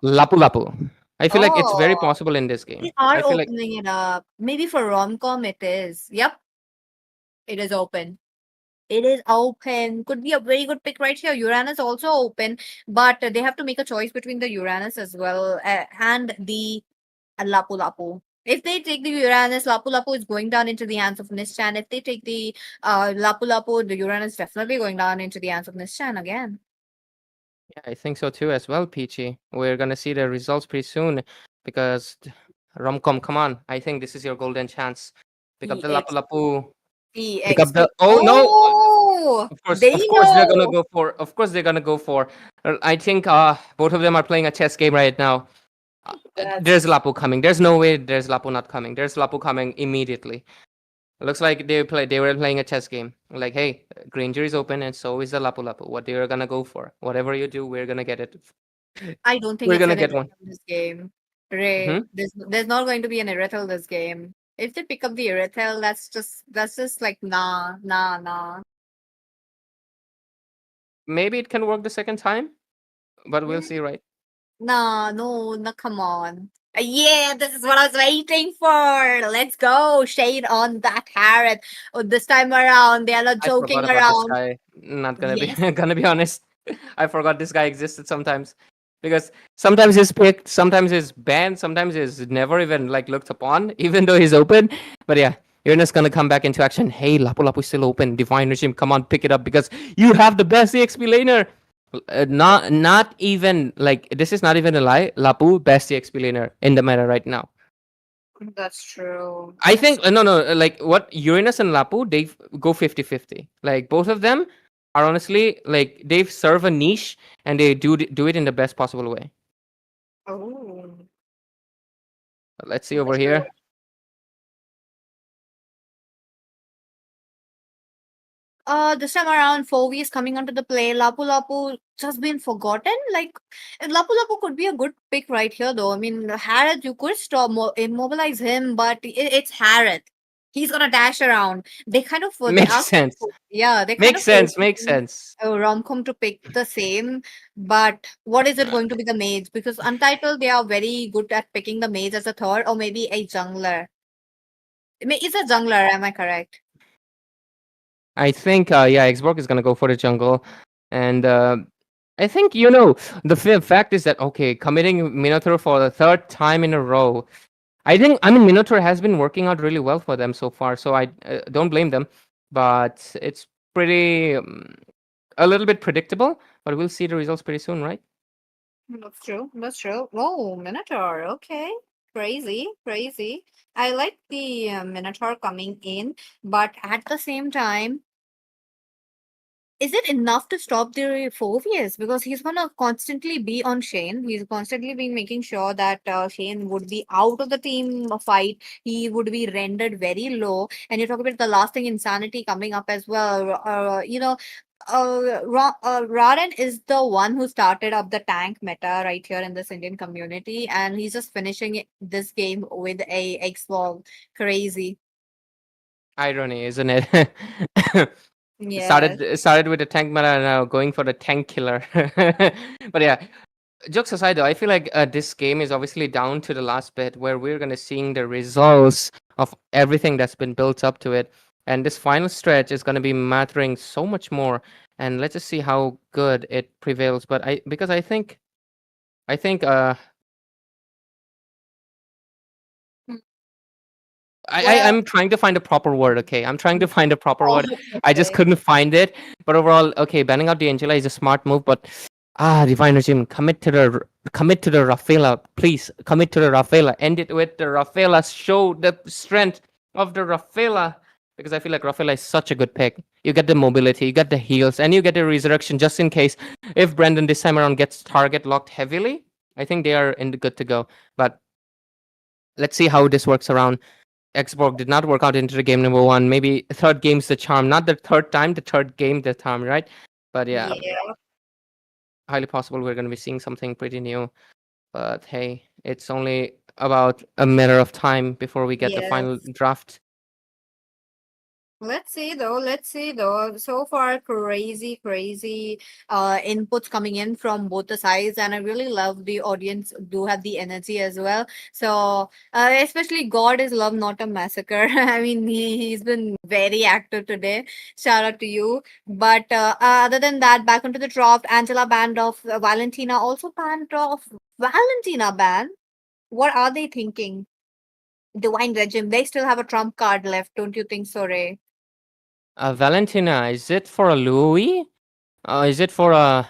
Lapu Lapu. I feel like it's very Oh, possible in this they game. are I feel like opening it up. Maybe for rom-com it is. Yep, it is open. It is open. Could be a very good pick right here. Uranus also open, but they have to make a choice between the Uranus as well and the Lapu Lapu. If they take the Uranus, Lapu Lapu is going down into the hands of Nishan. If they take the Lapu Lapu, the Uranus definitely going down into the hands of Nishan again. yeah, I think so too as well, Peachy. We're gonna see the results pretty soon, because Romcom, come on! I think this is your golden chance. Pick up the Lapu EX, Lapu. Pick up EXP. the. Oh no! Oh, they Of course they're gonna know. go for. Of course they're gonna go for. I think both of them are playing a chess game right now. There's That's Lapu coming. There's no way there's Lapu not coming. There's Lapu coming immediately. Looks like they were playing a chess game. Like, hey, Granger is open and so is the Lapu Lapu. What they're gonna go for. Whatever you do, we're gonna get it. I don't think We're it's gonna an get one. Irithel this game. Ray, Hmm? there's not going to be an Irithel this game. If they pick up the Irithel, that's just like nah. maybe it can work the second time, but we'll Mm, see, right? no, come on. Yeah, this is what I was waiting for. Let's go. Shade on that Harriet. Oh, this time around, they are not I forgot joking about this around. guy. Not gonna be Yes. gonna be honest. I forgot this guy existed sometimes because sometimes he's picked, sometimes he's banned, sometimes he's never even like looked upon, even though he's open. But yeah, Uranus gonna come back into action. Hey, Lapu Lapu is still open. Divine Regime, come on, pick it up because you have the best EXP laner. Not even like this is not even a lie. Lapu best EXP laner in the meta right now. That's true. I think no, like what Uranus and Lapu, they go 50-50. Like both of them are honestly like they serve a niche and they do it in the best possible way. Oh, Let's see over that's good. here. This time around, 4V is coming onto the play. Lapu Lapu just been forgotten. Like, Lapu Lapu could be a good pick right here, though. I mean, Harith, you could stop immobilize him, but it's Harith. He's gonna dash around. They kind of, they Makes are, sense. yeah, they kind Makes of sense. Makes forcing sense. Romcom to pick the same. But what is it going to be the mage? Because Untitled, they are very good at picking the mage as a third, or maybe a jungler. It's a jungler, am I correct? I think yeah, Xborg is gonna go for the jungle, and I think the fact is that okay, committing Minotaur for the third time in a row. I mean Minotaur has been working out really well for them so far, so I don't blame them. But it's pretty a little bit predictable. But we'll see the results pretty soon, right? That's true. That's true. Oh, Minotaur. Okay. Crazy. Crazy. I like the Minotaur coming in, but at the same time, is it enough to stop the phobias? Because he's gonna constantly be on Shane. He's constantly been making sure that Shane would be out of the team fight. He would be rendered very low. And you talk about the last thing, insanity coming up as well. Raden is the one who started up the tank meta right here in this Indian community, and he's just finishing this game with a X-Ball. Crazy. Irony, isn't it? Yes. Started with the tank meta and now going for the tank killer. But yeah, jokes aside though, I feel like this game is obviously down to the last bit where we're gonna seeing the results of everything that's been built up to it, and this final stretch is gonna be mattering so much more. And let's just see how good it prevails. But because I think Hmm. I'm Well, trying to find a proper word. Okay, I'm trying to find a proper oh, word. I just okay. couldn't find it. But overall, okay, banning out the Angela is a smart move. But Divine Regime, commit to the Rafaela, please commit to the Rafaela. End it with the Rafaela. Show the strength of the Rafaela because I feel like Rafaela is such a good pick. You get the mobility, you get the heals, and you get the resurrection just in case if Brandon this time around gets target locked heavily. I think they are in the good to go. But let's see how this works around. Xborg did not work out into the game number one. Maybe third game's the charm. Not the third time, the third game the charm, right? But yeah, Yeah. highly possible we're going to be seeing something pretty new. But hey, it's only about a matter of time before we get the final Yes. draft. Let's see though. Let's see though. So far, crazy inputs coming in from both the sides, and I really love the audience do have the energy as well. So, especially God is love, not a massacre. I mean, he's been very active today. Shout out to you. But other than that, back onto the draft. Angela banned off Valentina, also banned off Valentina ban. What are they thinking? Divine Regime. They still have a trump card left, don't you think so, Ray? Valentina, is it for a Louis? Is it for a.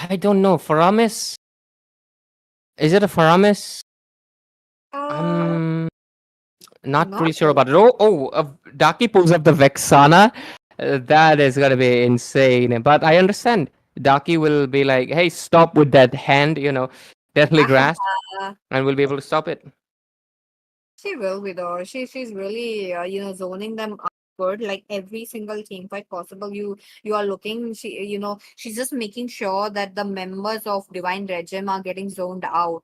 I don't know. Faramis? Is it a Faramis? Uh, I'm not Not pretty sure about it. Daki pulls up the Vexana. That is gonna be insane. But I understand. Daki will be like, "Hey, stop with that hand," deathly grasp, and we'll be able to stop it. she will be though. She's really zoning them up good. Like every single team fight possible, you are looking. She's just making sure that the members of Divine Regime are getting zoned out.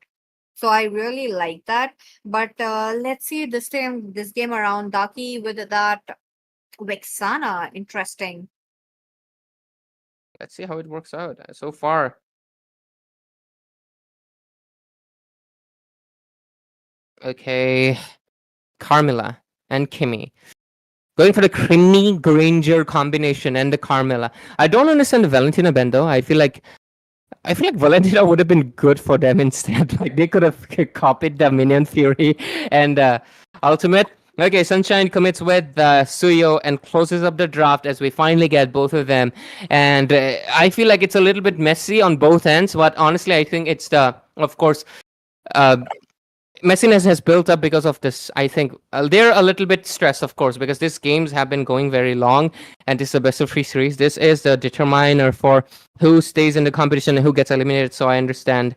So I really like that. But let's see this game around Daki with that Vexana. Interesting. let's see how it works out. So far, okay, Carmilla and Kimmy. Going for the Kimmy Granger combination and the Carmilla. I don't understand the Valentina Bendo. I feel like Valentina would have been good for them instead. Like they could have copied the Minion Fury and Ultimate. Okay, Sunshine commits with Suyo and closes up the draft as we finally get both of them. And I feel like it's a little bit messy on both ends, but honestly, I think it's of course, messiness has built up because of this. I think they're a little bit stressed, of course, because these games have been going very long, and this is a best of 3 series. This is the determiner for who stays in the competition and who gets eliminated. So I understand,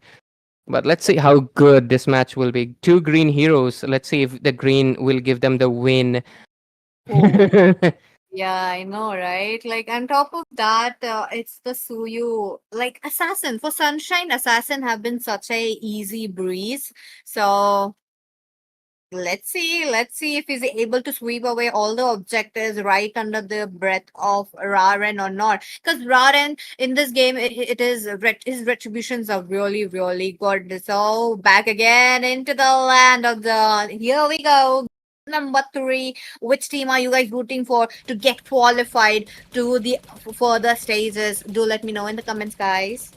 but let's see how good this match will be. 2 green heroes. Let's see if the green will give them the win. Yeah, I know, right? Like, on top of that, it's the Suyu, like, Assassin. For Sunshine, Assassin have been such a easy breeze. So, let's see if he's able to sweep away all the objectives right under the breath of Raren or not. Because Raren in this game, his retributions are really, really good. So, back again into the land of the. Here we go. Number 3, which team are you guys rooting for to get qualified to the further stages? Do let me know in the comments, guys.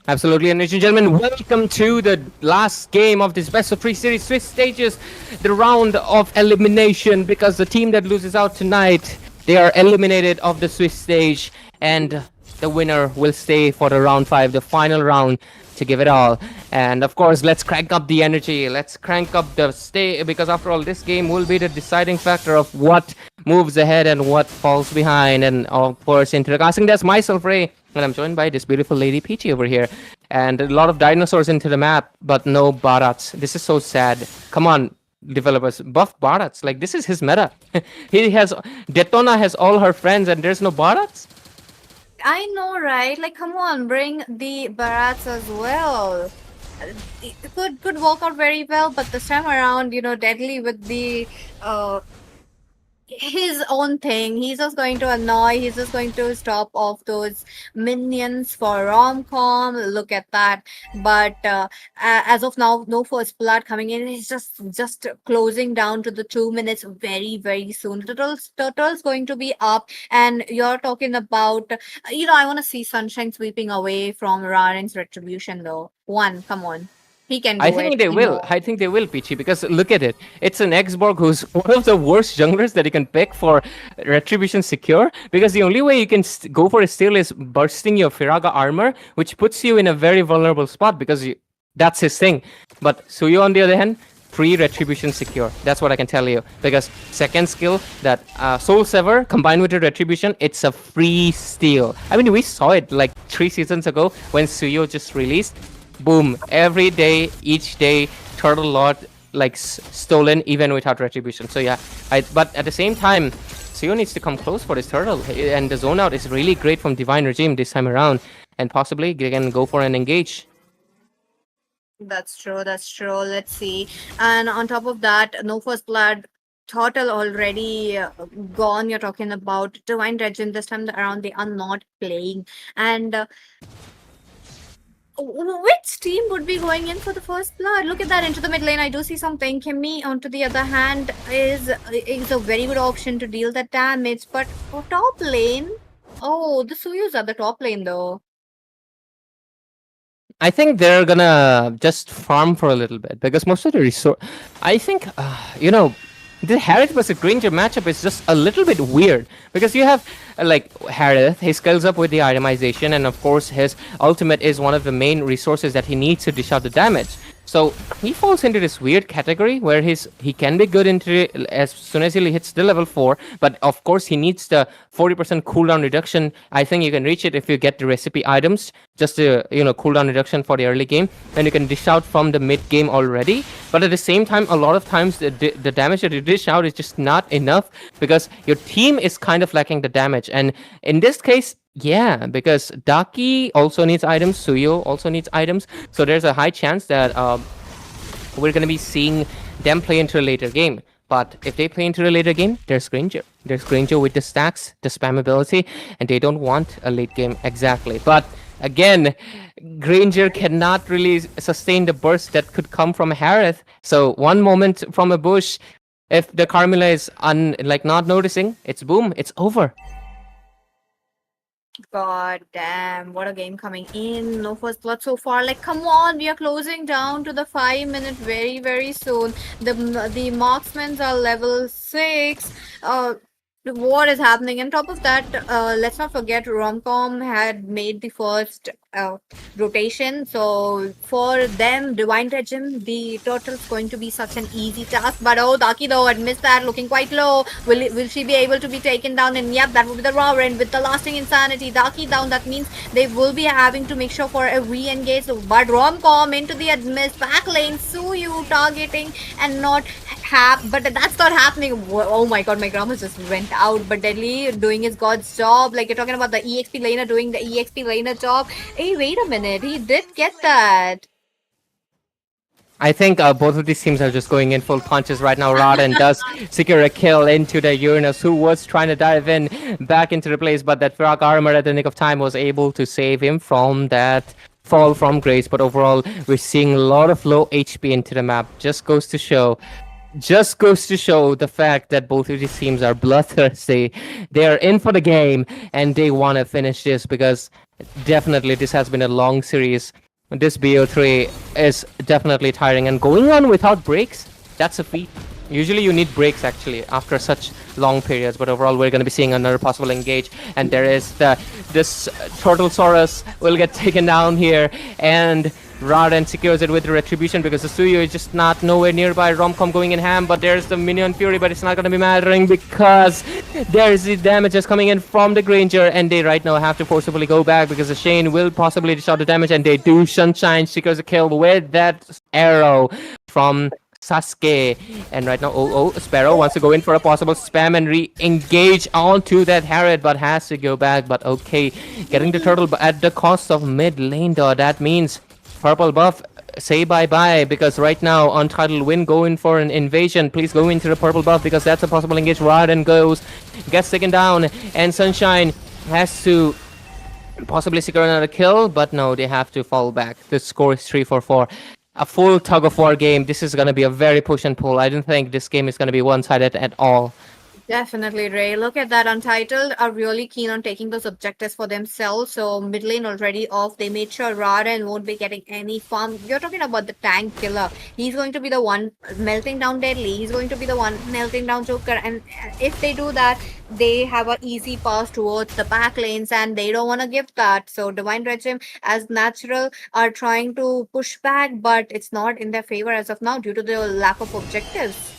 Absolutely, and ladies and gentlemen, welcome to the last game of this best of 3 series Swiss stages, the round of elimination, because the team that loses out tonight, they are eliminated of the Swiss stage, and the winner will stay for the round 5, the final round, to give it all. And of course, let's crank up the energy, let's crank up the stay, because after all, this game will be the deciding factor of what moves ahead and what falls behind. And of course, in the casting, that's myself, Ray, and I'm joined by this beautiful lady Peachy over here, and a lot of dinosaurs into the map, but no Barats. This is so sad. Come on, developers, buff Barats. Like, this is his meta. Detona has all her friends and there's no Barats. I know, right? Like, come on, bring the Barats as well. It could work out very well, but this time around, Deadly with the his own thing. He's just going to annoy. He's just going to stop off those minions for rom-com. Look at that. But as of now, no first blood coming in. It's just closing down to the 2 minutes very, very soon. Turtle's going to be up, and you're talking about, I want to see Sunshine sweeping away from Raren's retribution though. Come on. He can do I think it. they will. I think they will, Peachy, because look at it. It's an X-Borg who's one of the worst junglers that you can pick for Retribution Secure, because the only way you can go for a steal is bursting your Firaga armor, which puts you in a very vulnerable spot, because that's his thing. But Suyo, on the other hand, free Retribution Secure. That's what I can tell you, because second skill, that Soul Sever combined with the Retribution, it's a free steal. I mean, we saw it like 3 seasons ago when Suyo just released. Boom, every day, each day, Turtle Lord like stolen even without retribution. So yeah, but at the same time, Suyo needs to come close for this turtle, and the zone out is really great from Divine Regime this time around, and possibly they can go for an engage. That's true. Let's see. And on top of that, no first blood. Turtle already gone. You're talking about Divine Regime. This time around, they are not playing. And which team would be going in for the first blood? Look at that, into the mid lane. I do see something. Kimmy, on to the other hand, is a very good option to deal that damage. But for top lane, the Suyus are the top lane though. I think they're gonna just farm for a little bit, because most of the resource, I think, the Harith versus Granger matchup is just a little bit weird, because you have like Harith, he scales up with the itemization, and of course his ultimate is one of the main resources that he needs to dish out the damage. So he falls into this weird category where he can be good into it as soon as he hits the level 4, but of course he needs the 40% cooldown reduction. I think you can reach it if you get the recipe items, just to cooldown reduction for the early game, and you can dish out from the mid game already. But at the same time, a lot of times the damage that you dish out is just not enough, because your team is kind of lacking the damage. And in this case, yeah, because Daki also needs items, Suyo also needs items, so there's a high chance that we're going to be seeing them play into a later game. But if they play into a later game, there's Granger. There's Granger with the stacks, the spam ability, and they don't want a late game exactly. But again, Granger cannot really sustain the burst that could come from Harith. So one moment from a bush, if the Carmilla is not noticing, it's boom, it's over. God damn, what a game coming in. No first blood so far. Like, come on, we are closing down to the 5 minute very, very soon. The marksmen are level 6. What is happening? On top of that, let's not forget Romcom had made the first rotation. So for them, Divine Regime, the turtle's going to be such an easy task. But oh, Daki though, had missed that, looking quite low. Will she be able to be taken down? And yep, that will be the raw end with the lasting insanity. Daki down, that means they will be having to make sure for a re-engage. But Romcom into the missed back lane, Suyu targeting and not but that's not happening. Oh my god, my grammar just went out. But Deadly doing his god's job. Like, you're talking about the EXP laner doing the EXP laner job. Hey, wait a minute, he did get that. I think both of these teams are just going in full punches right now. Raden does secure a kill into the Uranus, who was trying to dive in back into the place, but that frog armor at the nick of time was able to save him from that fall from grace. But overall, we're seeing a lot of low HP into the map. Just goes to show the fact that both of these teams are bloodthirsty. They are in for the game and they want to finish this, because definitely this has been a long series. This BO3 is definitely tiring, and going on without breaks, that's a feat. Usually you need breaks actually after such long periods, but overall we're going to be seeing another possible engage, and there is this Turtlesaurus will get taken down here, and Raden secures it with the retribution because the Suyo is just not nowhere nearby. Romcom going in ham, but there's the minion fury, but it's not going to be mattering because there's the damages coming in from the Granger, and they right now have to forcibly go back because the Shane will possibly dish out the damage, and they do. Sunshine secures a kill with that arrow from Sasuke, and right now Sparrow wants to go in for a possible spam and re-engage onto that Harriet, but has to go back. But okay, getting the turtle at the cost of mid lane though. That means purple buff, say bye-bye, because right now Untitled Win going for an invasion. Please go into the purple buff because that's a possible engage. Raden gets taken down, and Sunshine has to possibly secure another kill, but no, they have to fall back. The score is 3-4. A full tug-of-war game. This is going to be a very push and pull. I don't think this game is going to be one-sided at all. Definitely, Ray. Look at that. Untitled are really keen on taking those objectives for themselves. So mid lane already off. They made sure Raden won't be getting any farm. You're talking about the tank killer. He's going to be the one melting down Deadly. He's going to be the one melting down Joker. And if they do that, they have an easy pass towards the back lanes, and they don't want to give that. So Divine Regime, as natural, are trying to push back, but it's not in their favor as of now due to the lack of objectives.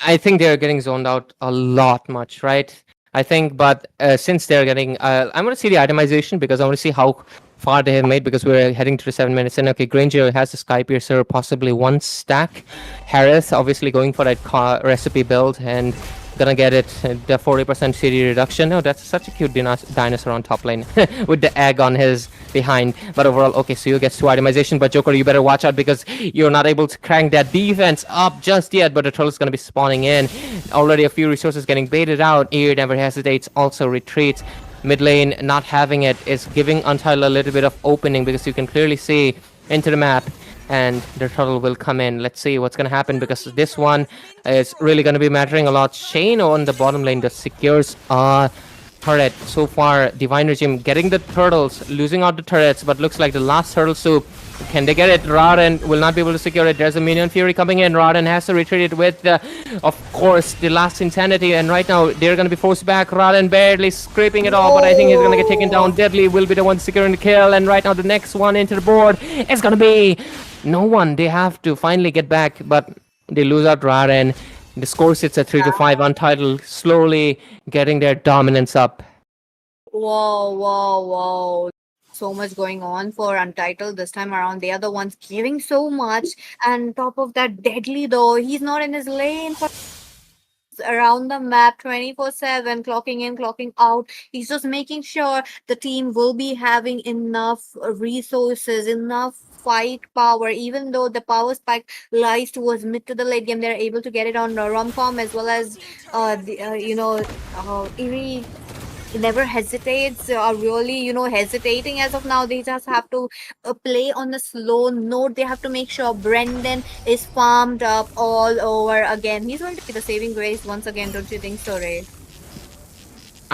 I think they're getting zoned out a lot much, right? I think, but since they're getting, I'm going to see the itemization because I want to see how far they have made, because we're heading to the 7 minutes in. Okay, Granger has the Sky Piercer, possibly one stack. Harris obviously going for that recipe build and gonna get it, the 40% CD reduction. Oh, that's such a cute dinosaur on top lane with the egg on his behind. But overall, okay, so you get 2 itemization, but Joker, you better watch out because you're not able to crank that defense up just yet, but the turtle's gonna be spawning in. Already a few resources getting baited out. Ear never hesitates, also retreats. Mid lane not having it is giving Untitled a little bit of opening because you can clearly see into the map, and the turtle will come in. Let's see what's going to happen, because this one is really going to be mattering a lot. Shane on the bottom lane that secures a turret. So far, Divine Regime getting the turtles, losing out the turrets, but looks like the last turtle soup. Can they get it? Raden will not be able to secure it. There's a minion fury coming in. Raden has to retreat it with, of course, the last insanity. And right now, they're going to be forced back. Raden barely scraping it all, but I think he's going to get taken down. Deadly will be the one securing the kill. And right now, the next one into the board is going to be no one. They have to finally get back, but they lose out Raden. The score sits at 3-5. Untitled slowly getting their dominance up. Whoa. So much going on for Untitled this time around. They are the ones giving so much. And top of that, Deadly though, he's not in his lane for around the map 24/7, clocking in, clocking out. He's just making sure the team will be having enough resources, enough fight power, even though the power spike lies towards mid to the late game. They're able to get it on rom-com as well as Eerie never hesitates, are really hesitating as of now. They just have to play on a slow note. They have to make sure Brendan is farmed up all over again. He's going to be the saving grace once again, don't you think so, Ray?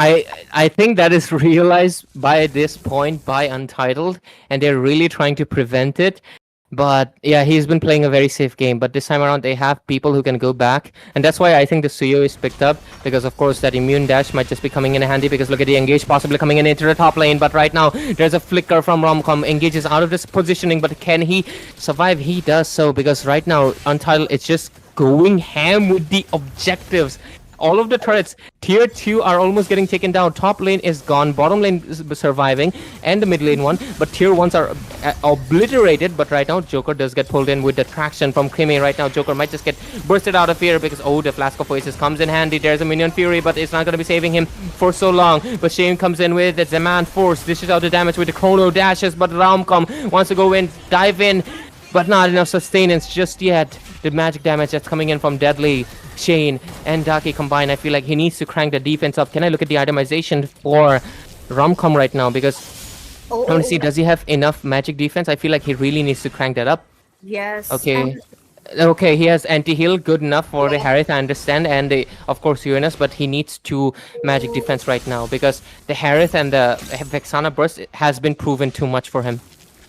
I think that is realized by this point by Untitled, and they're really trying to prevent it. But yeah, he's been playing a very safe game. But this time around, they have people who can go back, and that's why I think the Suyo is picked up, because of course that immune dash might just be coming in handy. Because look at the Engage possibly coming in into the top lane, but right now there's a flicker from Romcom. Engage is out of this positioning, but can he survive? He does so, because right now Untitled is just going ham with the objectives. All of the turrets, tier 2 are almost getting taken down. Top lane is gone, bottom lane is surviving, and the mid lane one. But tier 1s are obliterated. But right now, Joker does get pulled in with the traction from Kimi. Right now, Joker might just get bursted out of here because, the Flask of Oasis comes in handy. There's a Minion Fury, but it's not going to be saving him for so long. But Shane comes in with the Demand Force, dishes out the damage with the Chrono Dashes. But Raumcom wants to go in, dive in, but not enough sustenance just yet. The magic damage that's coming in from Deadly, Shane, and Daki combined, I feel like he needs to crank the defense up. Can I look at the itemization for Romcom right now? Because I want to see, does he have enough magic defense? I feel like he really needs to crank that up. Yes. Okay. Okay, he has anti-heal, good enough for the Harith, I understand, and of course Uranus, but he needs 2 magic defense right now, because the Harith and the Vexana Burst has been proven too much for him.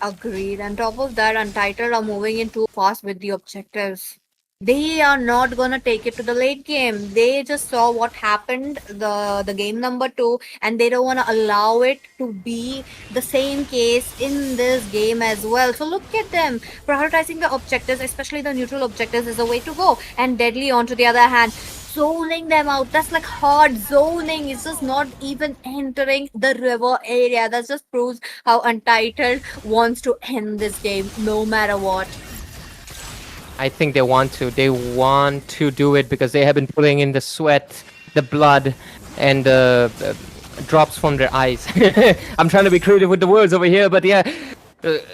Agreed. And top of that, Untitled are moving in too fast with the objectives. They are not gonna take it to the late game. They just saw what happened the game number 2, and they don't wanna allow it to be the same case in this game as well. So look at them prioritizing the objectives, especially the neutral objectives, is the way to go. And Deadly, on to the other hand, zoning them out. That's like hard zoning. It's just not even entering the river area. That just proves how Untitled wants to end this game no matter what. I think they want to. They want to do it because they have been putting in the sweat, the blood, and the drops from their eyes. I'm trying to be creative with the words over here, but yeah.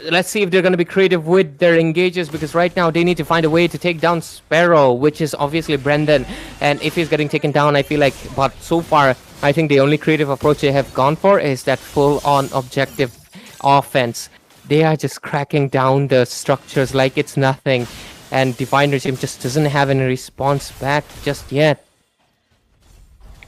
Let's see if they're going to be creative with their engages, because right now they need to find a way to take down Sparrow, which is obviously Brendan. And if he's getting taken down, I feel like, but so far, I think the only creative approach they have gone for is that full-on objective offense. They are just cracking down the structures like it's nothing. And Divine Regime just doesn't have any response back just yet.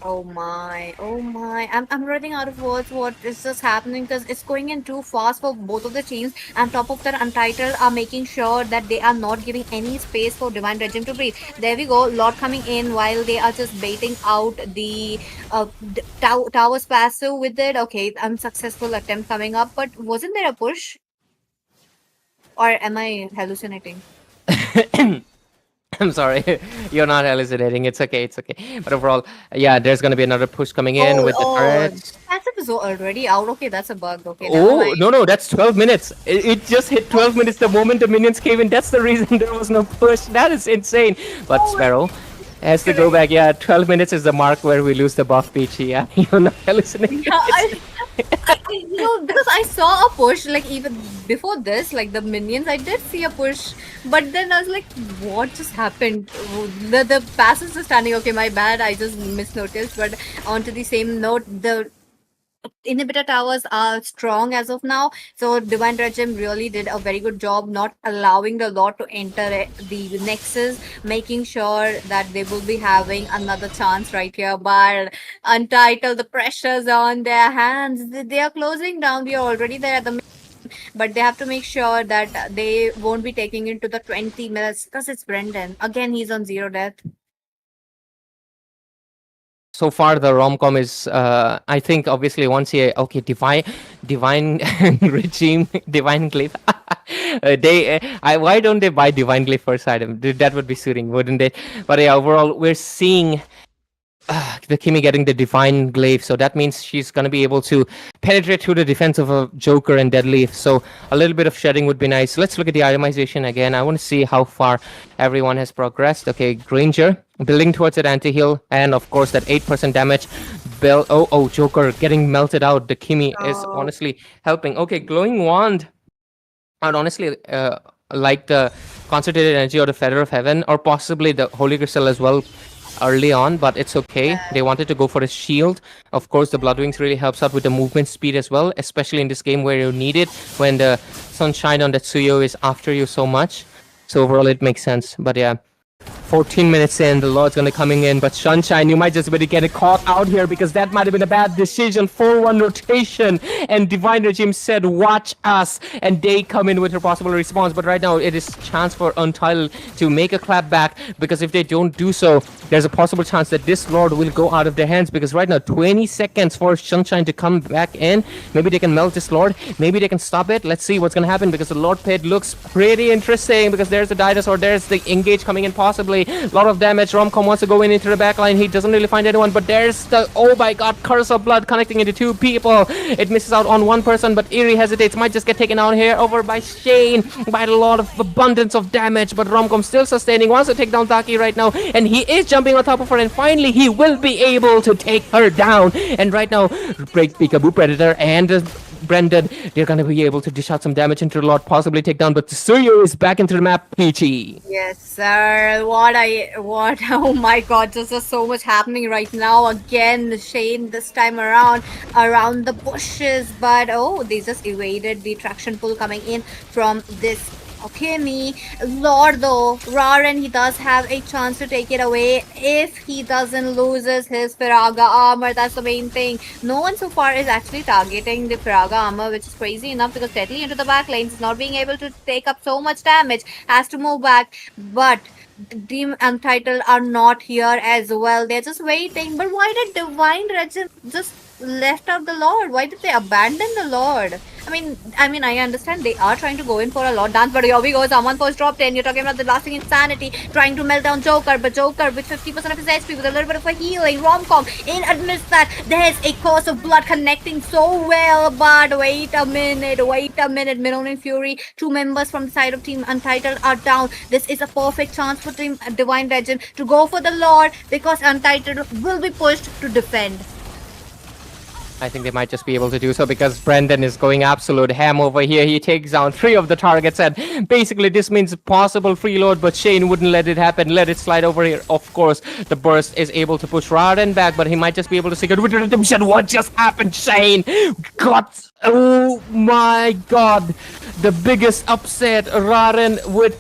Oh my. I'm running out of words. What is just happening? Because it's going in too fast for both of the teams. And top of that, Untitled are making sure that they are not giving any space for Divine Regime to breathe. There we go. Lot coming in while they are just baiting out the Tower's passive with it. Okay, unsuccessful attempt coming up. But wasn't there a push? Or am I hallucinating? I'm sorry, you're not hallucinating. It's okay. But overall, yeah, there's gonna be another push coming in with the turrets. Passive is already out. Okay, that's a bug. Okay. Oh, no, that's 12 minutes. It just hit 12 minutes the moment the minions came in. That's the reason there was no push. That is insane. But Sparrow has to go back. Yeah, 12 minutes is the mark where we lose the buff, Peachy. Yeah, you're not hallucinating. Yeah, because I saw a push, like even before this, like the minions, I did see a push, but then I was like, what just happened? The passes are standing. Okay, my bad, I just misnoticed. But onto the same note, the inhibitor towers are strong as of now, so Divine Regime really did a very good job not allowing the lot to enter the nexus, making sure that they will be having another chance right here. But Untitled, the pressure's on their hands. They are closing down. We are already there at the but they have to make sure that they won't be taking it to the 20 minutes, because it's Brendan again. He's on 0 death. So far the rom-com is I think obviously once he divine regime, divine glyph. Why don't they buy divine glyph first item? That would be suiting, wouldn't it? But yeah, overall we're seeing the Kimi getting the divine glaive, so that means she's gonna be able to penetrate through the defense of a Joker and Deadly. So a little bit of shedding would be nice. Let's look at the itemization again. I want to see how far everyone has progressed. Okay, Granger building towards that anti-heal, and of course that 8% damage. Joker getting melted out. The Kimi is honestly helping. Okay, glowing wand I'd honestly like the concentrated energy or the Feather of Heaven, or possibly the Holy Crystal as well early on, but it's okay. They wanted to go for a shield. Of course, the Bloodwings really helps out with the movement speed as well, especially in this game where you need it when the Sunshine on the Tsuyo is after you so much. So overall, it makes sense. But yeah, 14 minutes in, the Lord's gonna coming in, but Sunshine, you might just be getting caught out here because that might have been a bad decision. 4-1 rotation, and Divine Regime said, watch us, and they come in with a possible response. But right now, it is chance for Untitled to make a clap back, because if they don't do so, there's a possible chance that this Lord will go out of their hands, because right now, 20 seconds for Sunshine to come back in. Maybe they can melt this Lord, maybe they can stop it. Let's see what's gonna happen, because the Lord Pit looks pretty interesting, because there's the Dinosaur, there's the Engage coming in possibly. A lot of damage. Romcom wants to go in into the backline. He doesn't really find anyone, but there's the, oh my god, Curse of Blood connecting into two people. It misses out on one person, but Eerie hesitates. Might just get taken out here over by Shane by a lot of abundance of damage, but Romcom still sustaining. Wants to take down Taki right now, and he is jumping on top of her, and finally he will be able to take her down. And right now, Break Peekaboo Predator and Brendan, they're gonna be able to dish out some damage into the Lord, possibly take down, but Tsuyu is back into the map, Peachy. Yes, sir. Oh my god, there's just so much happening right now. Again, Shane this time around the bushes, but oh, they just evaded the traction pull coming in from this. Okay, Lord though, Raren, he does have a chance to take it away if he doesn't loses his Firaga armor. That's the main thing. No one so far is actually targeting the Firaga armor, which is crazy enough, because Deadly into the back lanes is not being able to take up so much damage, has to move back, but Team Untitled are not here as well. They're just waiting. But why did Divine Regiment just left out the Lord? Why did they abandon the Lord? I mean, I understand they are trying to go in for a Lord dance, but here we go. Someone post drop 10. You're talking about the lasting insanity, trying to melt down Joker, but Joker with 50% of his HP with a little bit of a healing. Romcom in amidst that, there's a Curse of Blood connecting so well, but wait a minute. Minon and Fury, two members from the side of Team Untitled are down. This is a perfect chance for Team Divine Legend to go for the Lord, because Untitled will be pushed to defend. I think they might just be able to do so, because Brendan is going absolute ham over here. He takes down 3 of the targets, and basically this means possible freeload, but Shane wouldn't let it happen. Let it slide over here. Of course, the burst is able to push Raden back, but he might just be able to secure with redemption. What just happened, Shane? Oh my god. The biggest upset. Raden with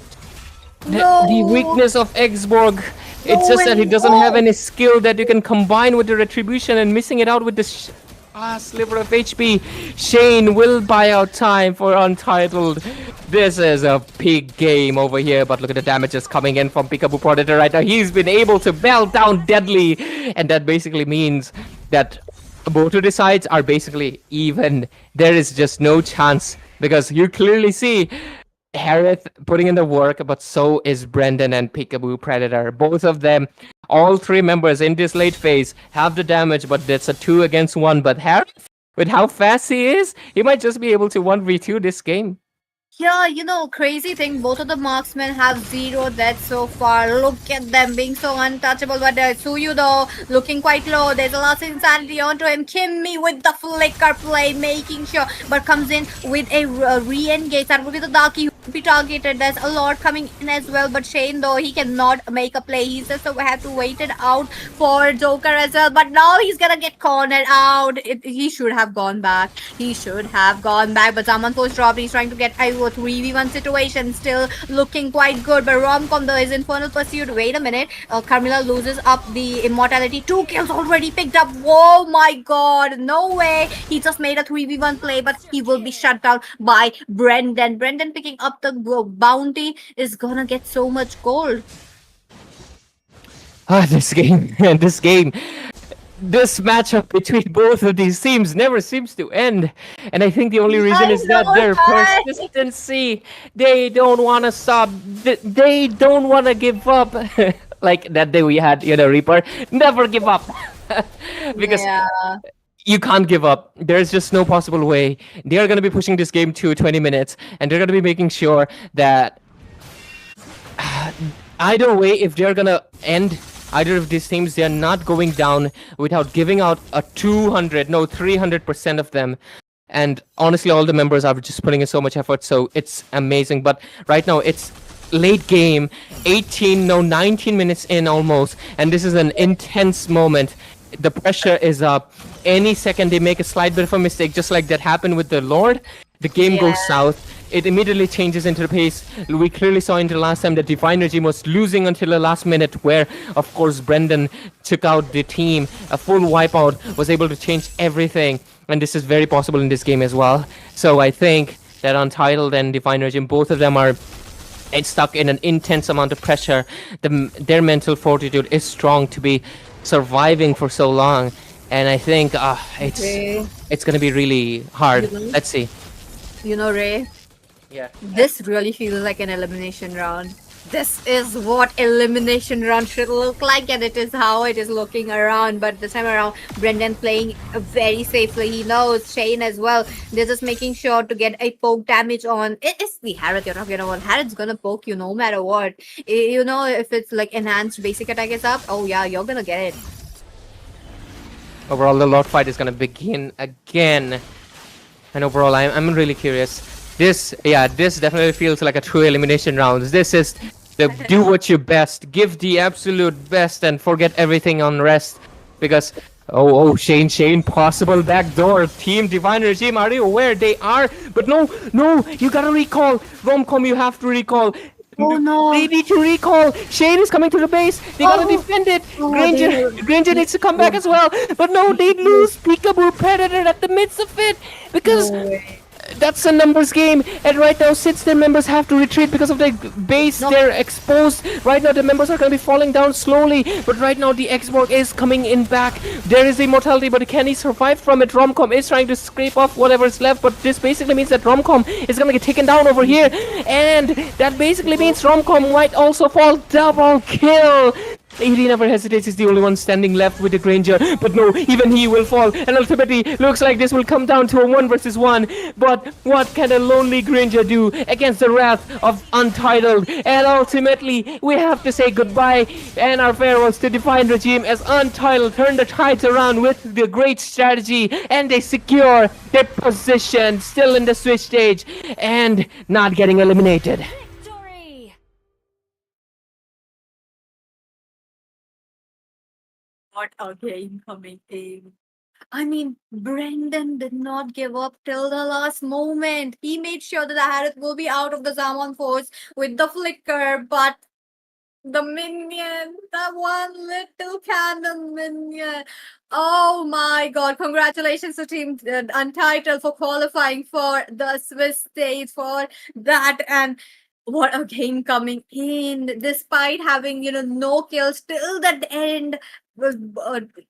the weakness of Exborg. It's just that he doesn't have any skill that you can combine with the retribution, and missing it out with this sliver of HP. Shane will buy out time for Untitled. This is a big game over here, but look at the damages coming in from Peekaboo Predator right now. He's been able to melt down Deadly, and that basically means that both of the sides are basically even. There is just no chance, because you clearly see Harith putting in the work, but so is Brendan and Peekaboo Predator. Both of them, all 3 members in this late phase, have the damage, but that's a 2 against 1. But Harith, with how fast he is, he might just be able to 1v2 this game. Yeah, crazy thing, both of the marksmen have 0 deaths so far. Look at them being so untouchable, but Tsuyu though, looking quite low. There's a lot of insanity onto him. Kimmy with the flicker play, making sure, but comes in with a re-engage. That will be the Darky who will be targeted. There's a lot coming in as well, but Shane though, he cannot make a play. He's just have to wait it out for Joker as well, but now he's gonna get cornered out. He should have gone back. But someone post dropped. He's trying to get a 3v1 situation, still looking quite good, but Romcom though is Infernal Pursuit. Wait a minute, Carmilla loses up the immortality. 2 kills already picked up. Oh my god, no way. He just made a 3v1 play, but he will be shut down by Brendan. Brendan picking up the bounty is gonna get so much gold. This matchup between both of these teams never seems to end, and I think the only reason is that their persistency. They don't want to stop. They don't want to give up. Like that day we had, Reaper, never give up. Because you can't give up. There's just no possible way. They are going to be pushing this game to 20 minutes, and they're going to be making sure that either way, if they're going to end either of these teams, they are not going down without giving out a 300% of them And honestly, all the members are just putting in so much effort, so it's amazing. But right now, it's late game, 19 minutes in almost, and this is an intense moment. The pressure is up. Any second they make a slight bit of a mistake, just like that happened with the Lord, the game goes south. It immediately changes into the pace. We clearly saw into the last time that Divine Regime was losing until the last minute, where, of course, Brendan took out the team. A full wipeout was able to change everything, and this is very possible in this game as well. So I think that Untitled and Divine Regime, both of them are stuck in an intense amount of pressure. Their mental fortitude is strong to be surviving for so long, and I think it's gonna be really hard. Let's see. You know, Ray, Yeah. this really feels like an elimination round. This is what elimination round should look like, and it is how it is looking around. But this time around, Brendan playing very safely. He knows Shane as well. They're just making sure to get a poke damage on. It is the Harrod you're talking about. Harrod's gonna poke you no matter what. You know, if it's like enhanced basic attack is up, oh yeah, you're gonna get it. Overall, the Lord fight is gonna begin again, and overall, I'm really curious. This definitely feels like a true elimination round. This is the do what you best, give the absolute best, and forget everything on rest. Because Shane, possible backdoor. Team Divine Regime, are you aware they are? But no, you gotta recall. Romcom, you have to recall. Oh no! They need to recall. Shane is coming to the base. They gotta defend it. Granger needs to come back as well. But no, they lose Peekaboo Predator at the midst of it because that's a numbers game. And right now, since their members have to retreat because of the base, they're exposed. Right now, the members are gonna be falling down slowly. But right now, the Xborg is coming in back. There is immortality, but can he survive from it? Romcom is trying to scrape off whatever's left, but this basically means that Romcom is gonna get taken down over here, and that basically means Romcom might also fall. Double kill. He never hesitates. He's the only one standing left with the Granger, but no, even he will fall, and ultimately looks like this will come down to a 1 versus 1. But what can a lonely Granger do against the wrath of Untitled? And ultimately, we have to say goodbye and our farewells to Divine Regime as Untitled turn the tides around with the great strategy, and they secure their position still in the Swiss stage and not getting eliminated. Victory! What a game coming in. I mean, Brendan did not give up till the last moment. He made sure that the Harrod will be out of the Zaman force with the flicker, but the minion, the one little cannon minion. Oh my god, congratulations to Team Untitled for qualifying for the Swiss stage for that. And what a game coming in, despite having, no kills till the end.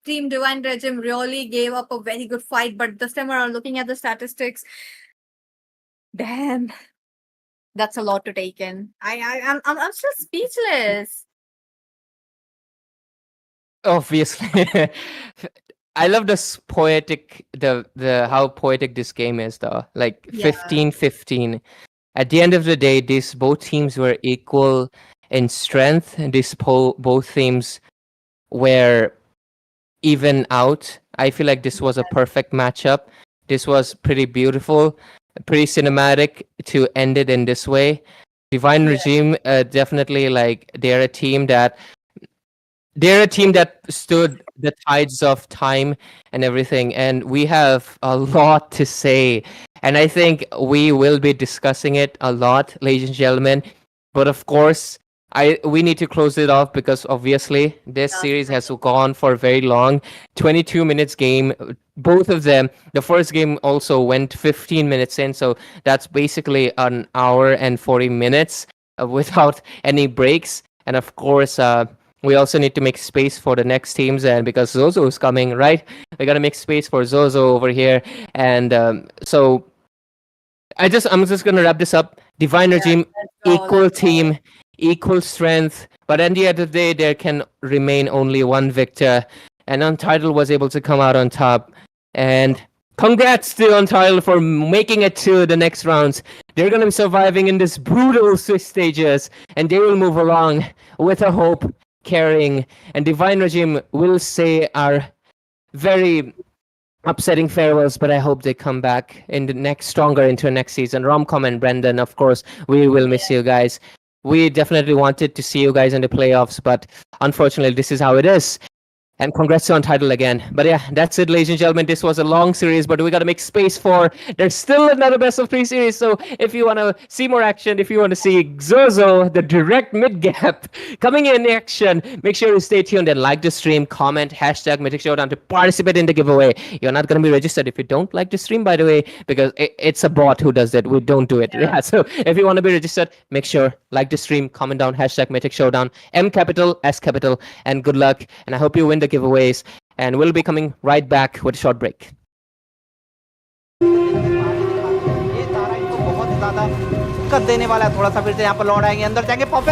Team Divine Regime really gave up a very good fight, but this time around, looking at the statistics, damn, that's a lot to take in. I'm still speechless. Obviously. I love this poetic, the how poetic this game is though. Like 15-15. At the end of the day, these both teams were equal in strength, and these both teams were even out. I feel like this was a perfect matchup. This was pretty beautiful, pretty cinematic to end it in this way. Divine Regime, definitely, like, they're a team that stood the tides of time and everything, and we have a lot to say, and I think we will be discussing it a lot, ladies and gentlemen. But of course, we need to close it off because obviously this series has gone for very long. 22 minutes game, both of them. The first game also went 15 minutes in, so that's basically an hour and 40 minutes without any breaks. And of course, we also need to make space for the next teams, and because Zozo is coming, right? We gotta make space for Zozo over here, and so I'm just gonna wrap this up. Divine Regime, equal team, equal strength, but at the end of the day, there can remain only one victor, and Untitled was able to come out on top. And congrats to Untitled for making it to the next rounds. They're gonna be surviving in this brutal Swiss stages, and they will move along with a hope, carrying, and Divine Regime will say our very upsetting farewells, but I hope they come back in the next stronger into next season. Romcom and Brendan, of course, we will miss you guys. We definitely wanted to see you guys in the playoffs, but unfortunately, this is how it is. And congrats on title again. But yeah, that's it, ladies and gentlemen. This was a long series, but we got to make space for there's still another best of 3 series. So if you want to see more action, if you want to see Zozo, the direct mid gap, coming in action, make sure you stay tuned and like the stream, comment, hashtag Mythic Showdown to participate in the giveaway. You're not going to be registered if you don't like the stream, by the way, because it's a bot who does that. We don't do it. Yeah. So if you want to be registered, make sure like the stream, comment down, hashtag Mythic Showdown, M capital, S capital, and good luck. And I hope you win the giveaways, and we'll be coming right back with a short break. ये तारा इनको बहुत ज्यादा दिक्कत देने वाला है। थोड़ा सा फिर से यहाँ पर लौट आएंगे, अंदर जाएंगे pop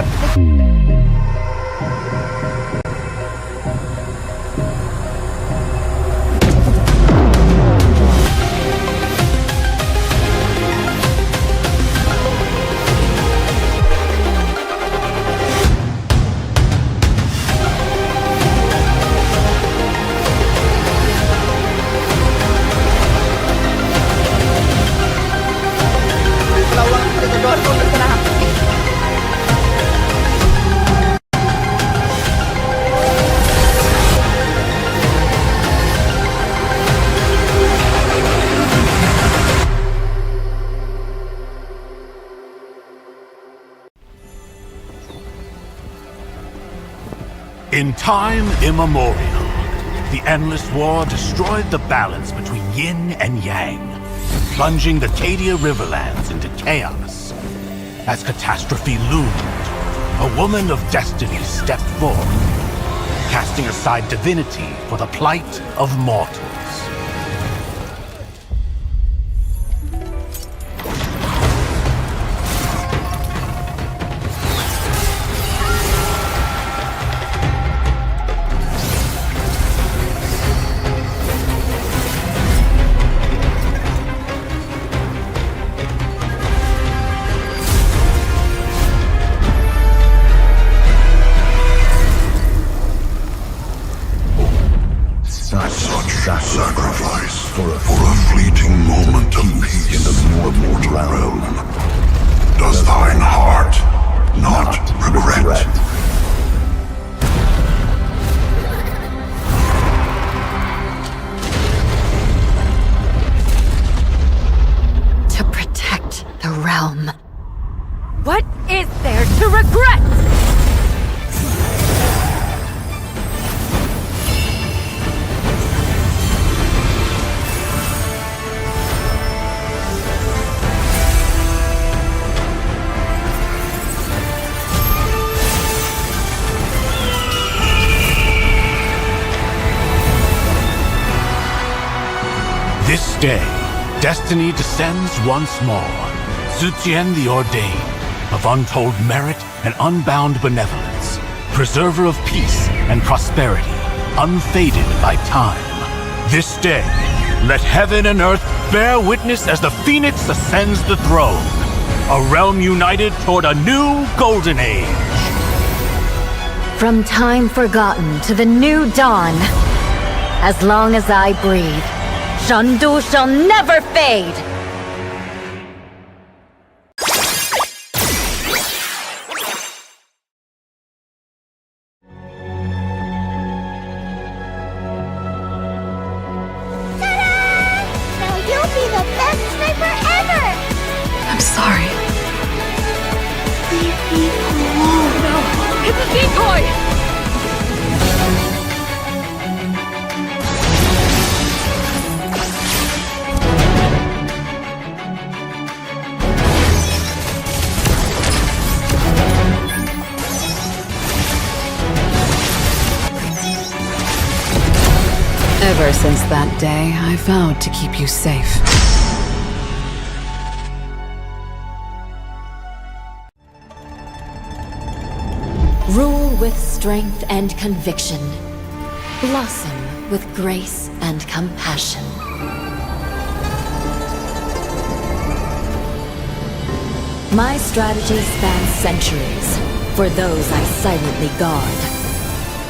In time immemorial, the endless war destroyed the balance between yin and yang, plunging the Cadia Riverlands into chaos. As catastrophe loomed, a woman of destiny stepped forth, casting aside divinity for the plight of mortals. Sacrifice for a fleeting moment of peace in the mortal realm. Does thine heart not regret? To protect the realm. What is there to regret? This day, destiny descends once more. Zutian the Ordained, of untold merit and unbound benevolence, preserver of peace and prosperity, unfaded by time. This day, let heaven and earth bear witness as the Phoenix ascends the throne, a realm united toward a new golden age. From time forgotten to the new dawn, as long as I breathe, Shandu shall never fade! Now you'll be the best sniper ever! I'm sorry. Leave me alone. No! It's a decoy! Ever since that day, I vowed to keep you safe. Rule with strength and conviction. Blossom with grace and compassion. My strategy spans centuries for those I silently guard.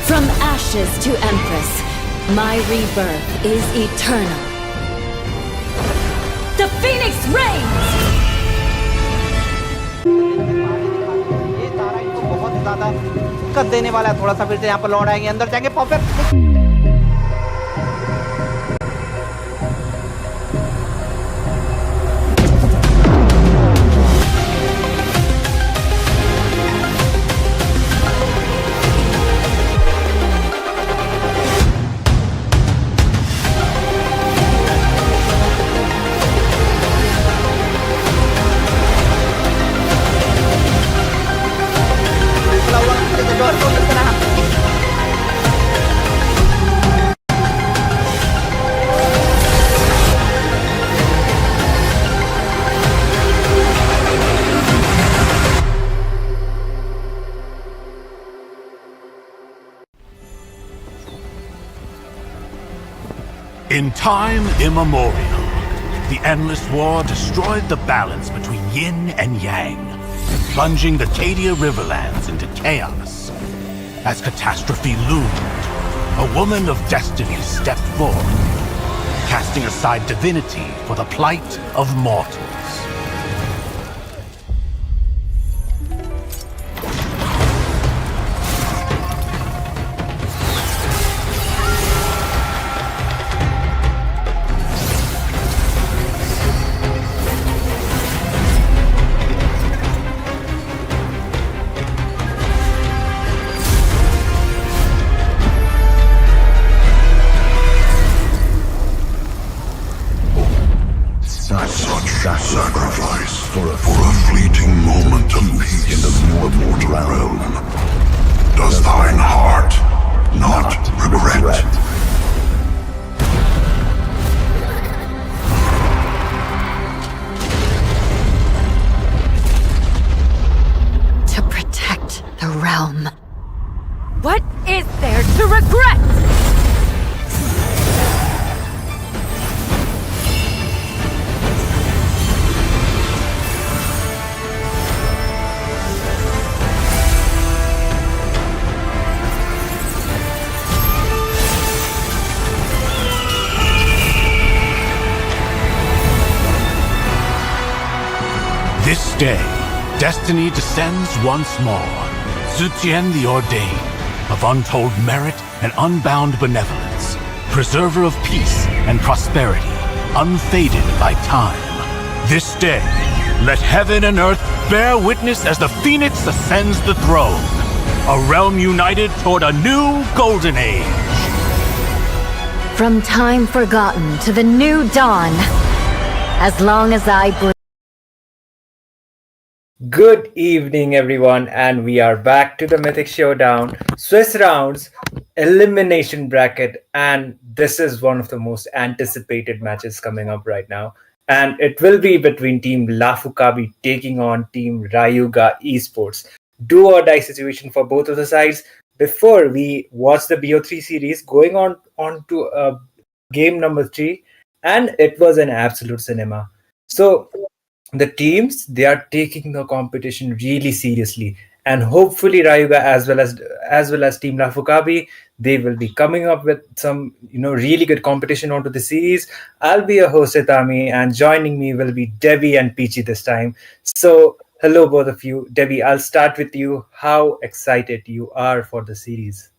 From ashes to empress, My rebirth is eternal. The Phoenix reigns! ये तारा इनको बहुत ही ज्यादा दिक्कत देने वाला है। थोड़ा सा फिर से यहाँ पर लौट आएंगे, अंदर जाएंगे perfect. In time immemorial, the endless war destroyed the balance between yin and yang, plunging the Cadia Riverlands into chaos. As catastrophe loomed, a woman of destiny stepped forth, casting aside divinity for the plight of mortals. Sacrifice for a fleeting moment of peace in the mortal realm. Does thine heart not regret? To protect the realm. What is there to regret? This day, destiny descends once more. Zutian the Ordained, of untold merit and unbound benevolence, preserver of peace and prosperity, unfaded by time. This day, let heaven and earth bear witness as the Phoenix ascends the throne, a realm united toward a new golden age. From time forgotten to the new dawn, as long as I breathe. Good evening, everyone, and we are back to the Mythic Showdown Swiss rounds elimination bracket, and this is one of the most anticipated matches coming up right now, and it will be between Team Lafu Kabi taking on Team Rayuga Esports. Do or die situation for both of the sides. Before we watch the BO3 series, going on to game number 3, and it was an absolute cinema. So the teams, they are taking the competition really seriously, and hopefully Rayuga as well as Team Lafu Kabi, they will be coming up with some really good competition onto the series. I'll be your host Itami, and joining me will be Debbie and Peachy this time. So hello both of you. Debbie, I'll start with you. How excited you are for the series?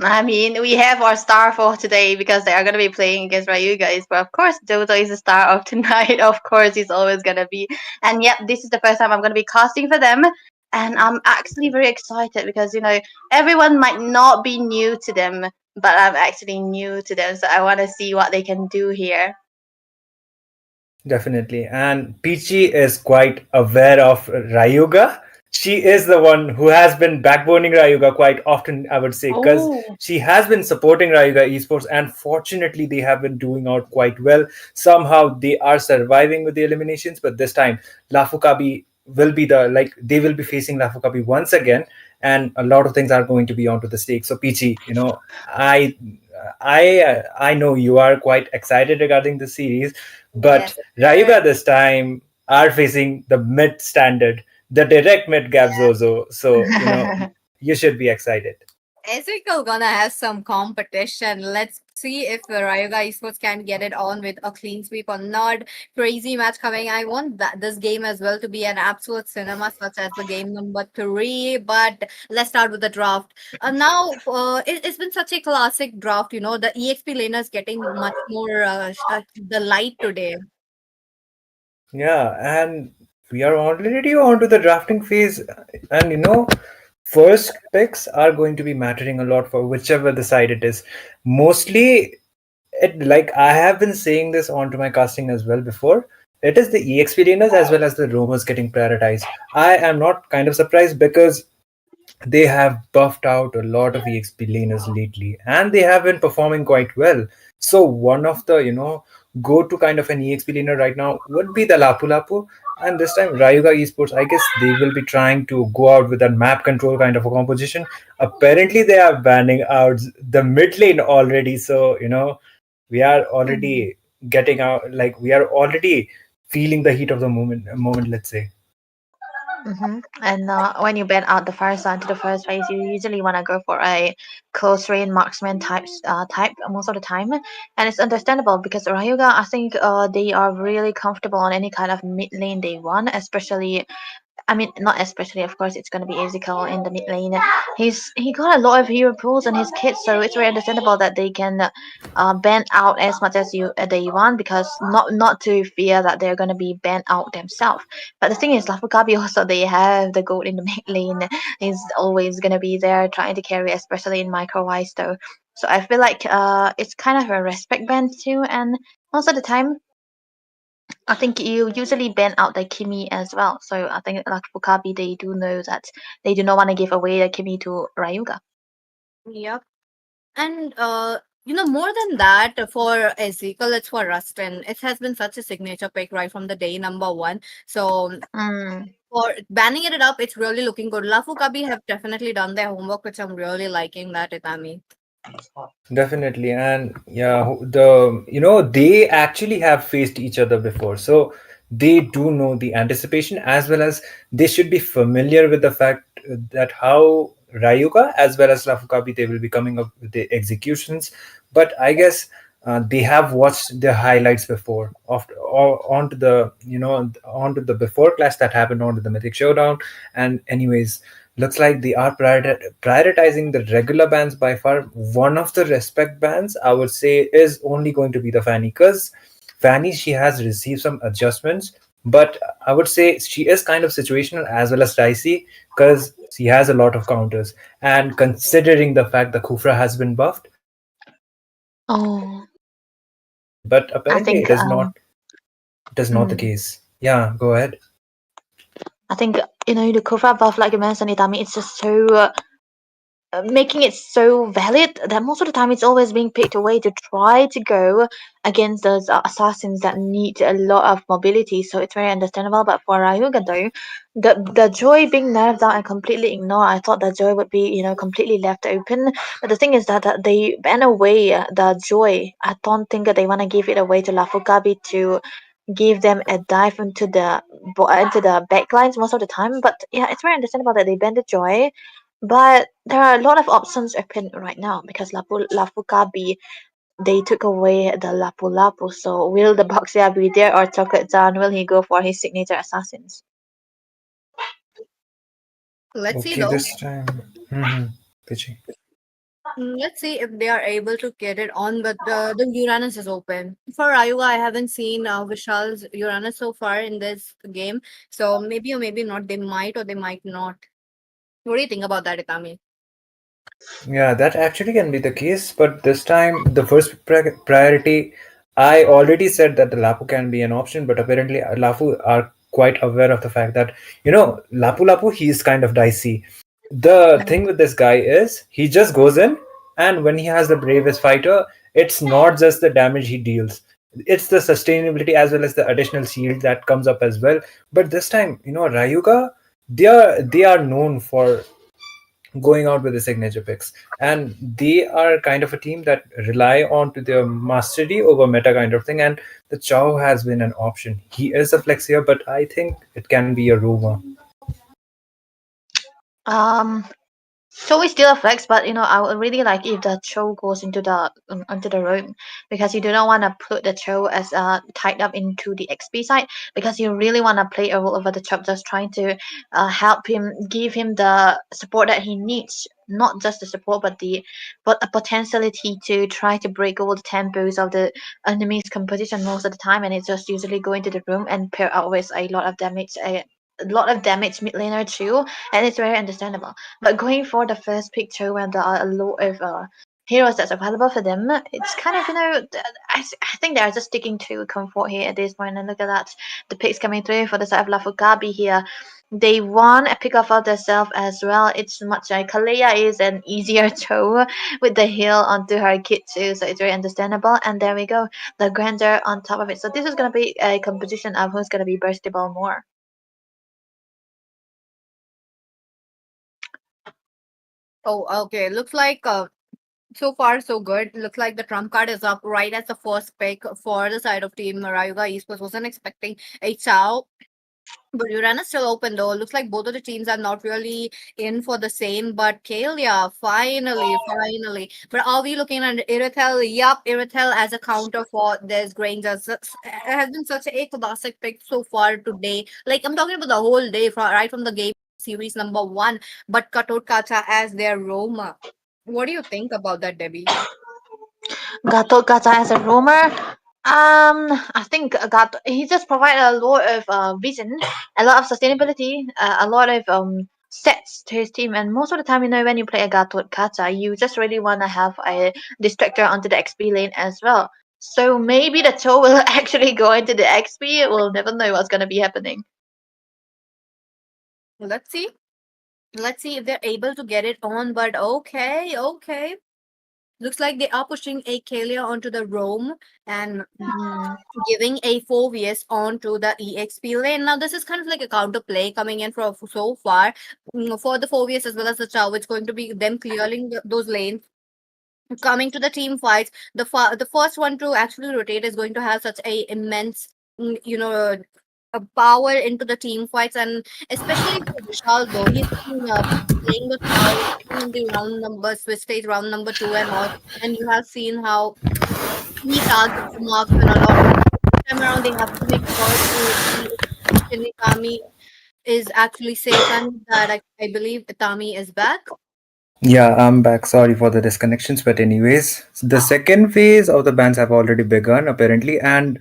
I mean, we have our star for today because they are going to be playing against Rayuga. But of course, Dota is the star of tonight. Of course, he's always going to be. And yep, this is the first time I'm going to be casting for them. And I'm actually very excited because, everyone might not be new to them, but I'm actually new to them. So I want to see what they can do here. Definitely. And Peachy is quite aware of Rayuga. She is the one who has been backboning Rayuga quite often, I would say, because she has been supporting Rayuga Esports, and fortunately they have been doing out quite well. Somehow they are surviving with the eliminations, but this time Lafu Kabi will be they will be facing Lafu Kabi once again, and a lot of things are going to be onto the stake. So Peachy, I know you are quite excited regarding the series, but yes, Rayuga this time are facing the mid standard, the direct mid gap Zozo. So, you should be excited. Ezekiel gonna have some competition. Let's see if Rayuga Esports can get it on with a clean sweep or not. Crazy match coming. I want this game as well to be an absolute cinema, such as the game number 3. But let's start with the draft. Now, it's been such a classic draft. The EXP laners getting much more the light today. Yeah, and we are already on to the drafting phase, and first picks are going to be mattering a lot for whichever the side it is. Mostly, like I have been saying this onto my casting as well before. It is the EXP laners as well as the roamers getting prioritized. I am not kind of surprised because they have buffed out a lot of EXP laners lately, and they have been performing quite well. So one of the go-to kind of an EXP laner right now would be the Lapu Lapu, and this time Rayuga Esports. I guess they will be trying to go out with a map control kind of a composition. Apparently, they are banning out the mid lane already. So we are already getting out. Like we are already feeling the heat of the moment. Moment, let's say. And when you ban out the first line to the first phase, you usually want to go for a close range marksman type most of the time, and it's understandable because Rayuga, I think they are really comfortable on any kind of mid lane they want, especially I mean, not especially, of course, it's gonna be Ezekiel in the mid lane. He got a lot of hero pools on his kit, so it's very understandable that they can ban out as much as they want because not to fear that they're gonna be banned out themselves. But the thing is, Lafu Kabi also they have the gold in the mid lane. He's always gonna be there trying to carry, especially in micro wise though. So I feel like it's kind of a respect ban too, and most of the time I think you usually ban out the Kimi as well. So I think like Fukabi, they do know that they do not want to give away the Kimi to Rayuga. Yep. And more than that, for Ezekiel, it's for Rustin. It has been such a signature pick right from the day number 1. So for banning it up, it's really looking good. Lafu Kabi have definitely done their homework, which I'm really liking that, Itami. Definitely, and yeah, they actually have faced each other before, so they do know the anticipation as well as they should be familiar with the fact that how Rayuga as well as Lafukabi they will be coming up with the executions. But I guess they have watched the highlights before onto the onto the before clash that happened onto the Mythic Showdown, and anyways looks like they are prioritizing the regular bans by far. One of the respect bans, I would say, is only going to be the Fanny because Fanny, she has received some adjustments, but I would say she is kind of situational as well as dicey because she has a lot of counters. And considering the fact that Kufra has been buffed, Oh, but I apparently think it is not the case. Yeah, go ahead. I think the Kufra buff, like you mentioned, Itami, it's just so making it so valid that most of the time it's always being picked away to try to go against those assassins that need a lot of mobility. So it's very understandable. But for Rayuga though, the joy being nerfed out and completely ignored, I thought the joy would be completely left open. But the thing is that they ban away the joy. I don't think that they want to give it away to Lafukabi to give them a dive into the backlines most of the time. But yeah, it's very understandable that they ban the joy, but there are a lot of options open right now because Lapu Kabi they took away the Lapu Lapu. So will the Boxia be there or Chocolate Down? Will he go for his signature assassins? Let's see Okay, though. this time. Mm-hmm. Pitching. Let's see if they are able to get it on, but the Uranus is open. For Rayuga, I haven't seen Vishal's Uranus so far in this game. So maybe or maybe not. They might or they might not. What do you think about that, Itami? Yeah, that actually can be the case, but this time the first priority, I already said that the Lapu can be an option, but apparently Lapu are quite aware of the fact that Lapu Lapu he's kind of dicey. The thing with this guy is he just goes in, and when he has the bravest fighter, it's not just the damage he deals. It's the sustainability as well as the additional shield that comes up as well. But this time, Rayuga, they are known for going out with the signature picks, and they are kind of a team that rely on to their mastery over meta kind of thing, and the Chow has been an option. He is a flex here, but I think it can be a rumor. Um, So it's still a flex, but I would really like if the Cho goes into the room, because you do not want to put the Cho as tied up into the XP side, because you really want to play a role over the top, just trying to help him, give him the support that he needs. Not just the support, but a potentiality to try to break all the tempos of the enemy's composition most of the time, and it's just usually go into the room and pair out with a lot of damage mid laner too, and it's very understandable. But going for the first picture when there are a lot of heroes that's available for them, it's kind of, I think they're just sticking to comfort here at this point. And look at that, the picks coming through for the side of Lafu Kabi here. They want a pick off of themselves as well. It's much like Kalea is an easier toe with the heal onto her kit too, so it's very understandable. And there we go, the grandeur on top of it. So this is gonna be a competition of who's gonna be burstable more. Oh, okay. Looks like so far so good. Looks like the trump card is up right as the first pick for the side of team Rayuga Esports. Wasn't expecting a Chow. But Uran is still open though. Looks like both of the teams are not really in for the same. But Kalia, finally. But are we looking at Irithel? Yup, Irithel as a counter for this Granger. It has been such a classic pick so far today. Like I'm talking about the whole day, right from the game series number 1. But Katot Kacha as their Roma. What do you think about that, Debbie? Gatot Kaca as a roamer. I think Gatot, he just provide a lot of vision, a lot of sustainability, a lot of sets to his team. And most of the time, when you play a Gatot Kaca, you just really want to have a distractor onto the XP lane as well. So maybe the toe will actually go into the XP. We'll never know what's gonna be happening. Let's see. Let's see if they're able to get it on. But okay. Looks like they are pushing a Kalia onto the roam and giving a Phoveus onto the EXP lane. Now, this is kind of like a counter play coming in for so far for the Phoveus as well as the Chow. It's going to be them clearing those lanes. Coming to the team fights, the first one to actually rotate is going to have such a immense, a power into the team fights, and especially for Vishal though, he's been playing the Chow in the round number Swiss stage round number 2 and all, and you have seen how he targets the marksman a lot. This time around, they have to make sure to see if Shinigami is actually safe, and with that I believe Itami is back. Yeah, I'm back. Sorry for the disconnections, but anyways, the second phase of the bans have already begun apparently, and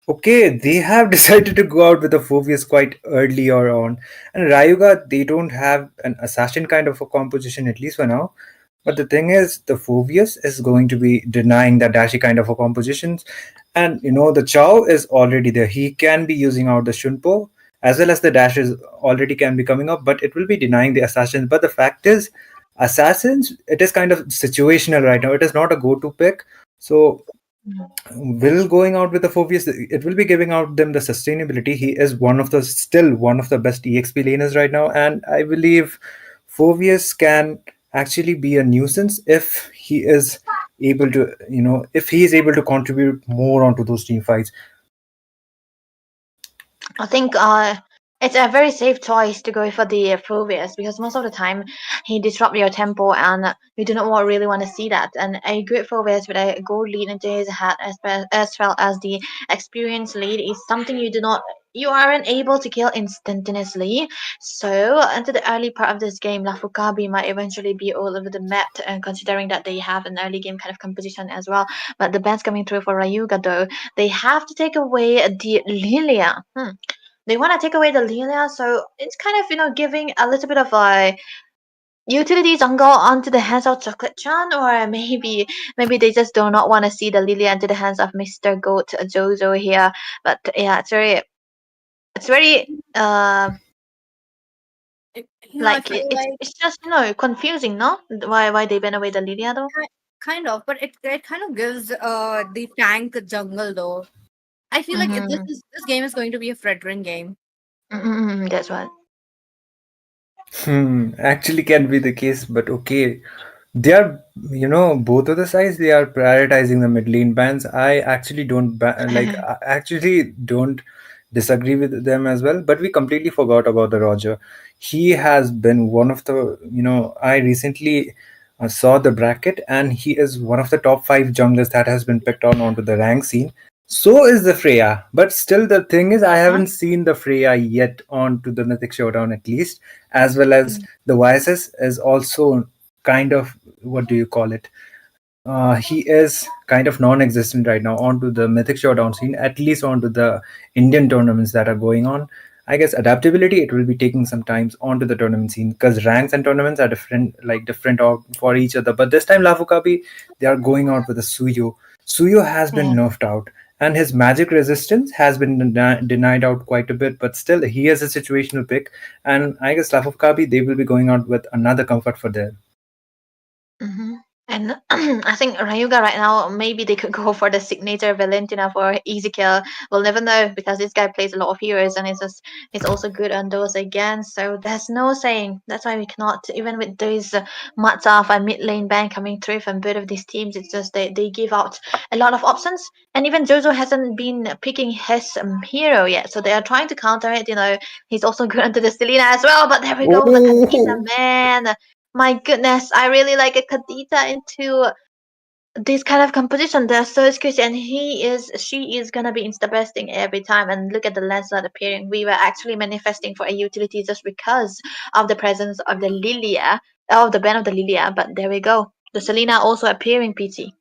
okay, they have decided to go out with the Phoveus quite earlier on. And Rayuga, they don't have an assassin kind of a composition, at least for now. But the thing is, the Phoveus is going to be denying that dashy kind of a compositions. And the Chow is already there. He can be using out the Shunpo, as well as the dashes already can be coming up, but it will be denying the assassins. But the fact is, assassins, it is kind of situational right now. It is not a go-to pick. So will going out with the Phoveus, it will be giving out them the sustainability. He is still one of the best EXP laners right now, and I believe Phoveus can actually be a nuisance if he is able to, contribute more onto those team fights. I think it's a very safe choice to go for the Phoveus, because most of the time he disrupts your tempo, and you do not really want to see that. And a good Phoveus with a gold lead into his hat, as well as the experience lead, is something you aren't able to kill instantaneously. So into the early part of this game, Lafu Kabi might eventually be all over the map, and considering that they have an early game kind of composition as well. But the bans coming through for Rayuga though, they have to take away the Lilia. They want to take away the Lilia, so it's kind of giving a little bit of a utility jungle onto the hands of Chocolate Chan, or maybe they just do not want to see the Lilia into the hands of Mr. Goat Jojo here. But yeah, it's very I feel like it's just confusing, no? Why they ban away the Lilia though? kind of, but it kind of gives the tank jungle though. I feel like this game is going to be a Fredrin game. That's what. Actually can be the case, but okay. They are, both of the sides, they are prioritizing the mid lane bans. I actually don't disagree with them as well. But we completely forgot about the Roger. He has been one of the, I recently saw the bracket, and he is one of the top 5 junglers that has been picked on onto the rank scene. So is the Freya, but still the thing is, I haven't seen the Freya yet onto the Mythic Showdown at least, as well as the YSS is also kind of, what do you call it? He is kind of non-existent right now onto the Mythic Showdown scene, at least onto the Indian tournaments that are going on. I guess adaptability, it will be taking some time onto the tournament scene because ranks and tournaments are different, for each other. But this time, Lafu Kabi, they are going out with a Suyo. Suyo has been nerfed out, and his magic resistance has been denied out quite a bit. But still, he has a situational pick, and I guess Lafu Kabi, they will be going out with another comfort for them. And I think Rayuga right now, maybe they could go for the signature Valentina for Ezekiel. We'll never know because this guy plays a lot of heroes and he's also good on those again. So there's no saying. That's why we cannot, even with those Mataf and mid lane ban coming through from both of these teams, it's just they give out a lot of options. And even Jojo hasn't been picking his hero yet. So they are trying to counter it. He's also good onto the Selena as well. But there we go. The Khadija, man. My goodness, I really like a Khadija into this kind of composition. They're so squishy, and she is gonna be insta-bursting every time. And look at the Lancelot appearing. We were actually manifesting for a utility just because of the presence of the Lilia, of the ban of the Lilia. But there we go. The Selena also appearing, PT.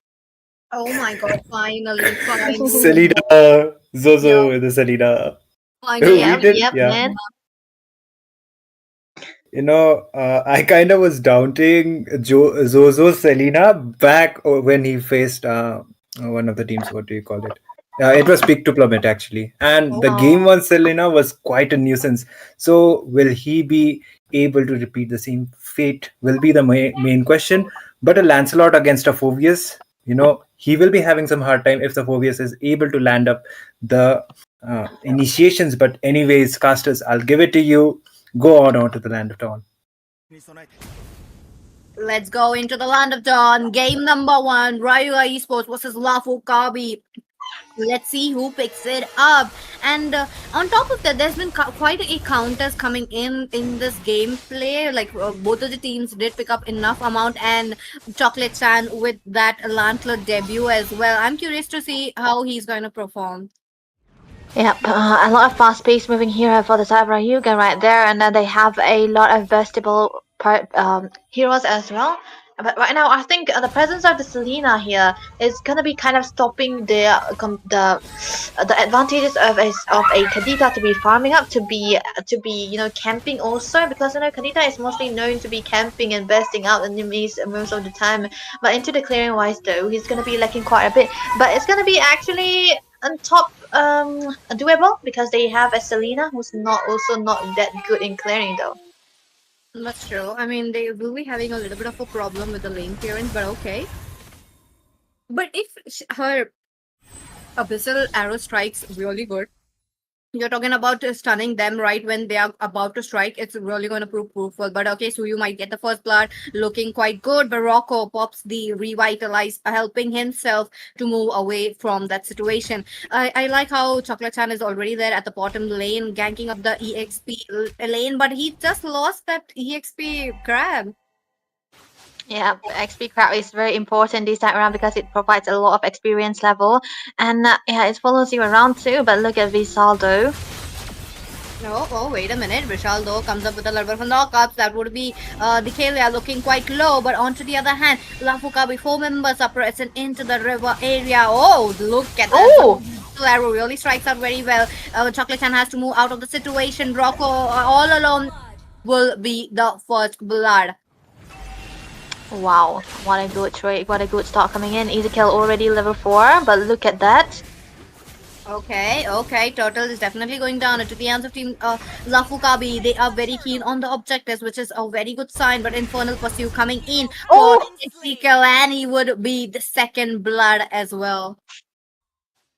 Oh my god, finally. Selena, Zozo with the Selena. Finally. Yep, man. I kind of was doubting Zozo Selena back when he faced one of the teams. What do you call it? It was Peak to Plummet actually. And the game 1 Selena was quite a nuisance. So will he be able to repeat the same fate will be the main question. But a Lancelot against a Phoveus, he will be having some hard time if the Phoveus is able to land up the initiations. But anyways, casters, I'll give it to you. Go on to the Land of Dawn. Let's go into the Land of Dawn. Game number 1, Rayuga Esports versus Lafu Kabi. Let's see who picks it up. And on top of that, there's been quite a counters coming in this gameplay. Like both of the teams did pick up enough amount, and Chocolate Chan with that Lantler debut as well. I'm curious to see how he's going to perform. Yep, a lot of fast pace moving here for the side of Rayuga right there, and then they have a lot of burstable heroes as well. But right now, I think the presence of the Selena here is gonna be kind of stopping the advantages of a Khadija to be farming up, to be camping also, because Khadija is mostly known to be camping and bursting out enemies most of the time. But into the clearing wise though, he's gonna be lacking quite a bit. But it's gonna be actually on top doable because they have a Selena who's not that good in clearing though. That's true. I mean, they will be having a little bit of a problem with the lane clearance, but okay. But if her Abyssal Arrow strikes really good, you're talking about stunning them right when they are about to strike, it's really going to prove fruitful. But okay, so you might get the first blood, looking quite good. But Rocco pops the revitalize, helping himself to move away from that situation. I like how Chocolate Chan is already there at the bottom lane, ganking up the EXP lane, but he just lost that EXP grab. Yeah, the XP crowd is very important this time around because it provides a lot of experience level, and it follows you around too. But look at Visaldo. Oh, wait a minute. Vishaldo comes up with a little bit of knockups. That would be the Kalia looking quite low. But onto the other hand, Lafu Kabi 4 members are present into the river area. Oh, look at that. Oh! Arrow really strikes out very well. Chocolate Chan has to move out of the situation. Rocco all alone will be the first blood. Wow, what a good trade, what a good start coming in. Ezekiel already level 4, but look at that. Okay, Turtle is definitely going down into the hands of team Lafu Kabi. They are very keen on the objectives, which is a very good sign. But Infernal Pursuit coming in for Ezekiel, and he would be the second blood as well.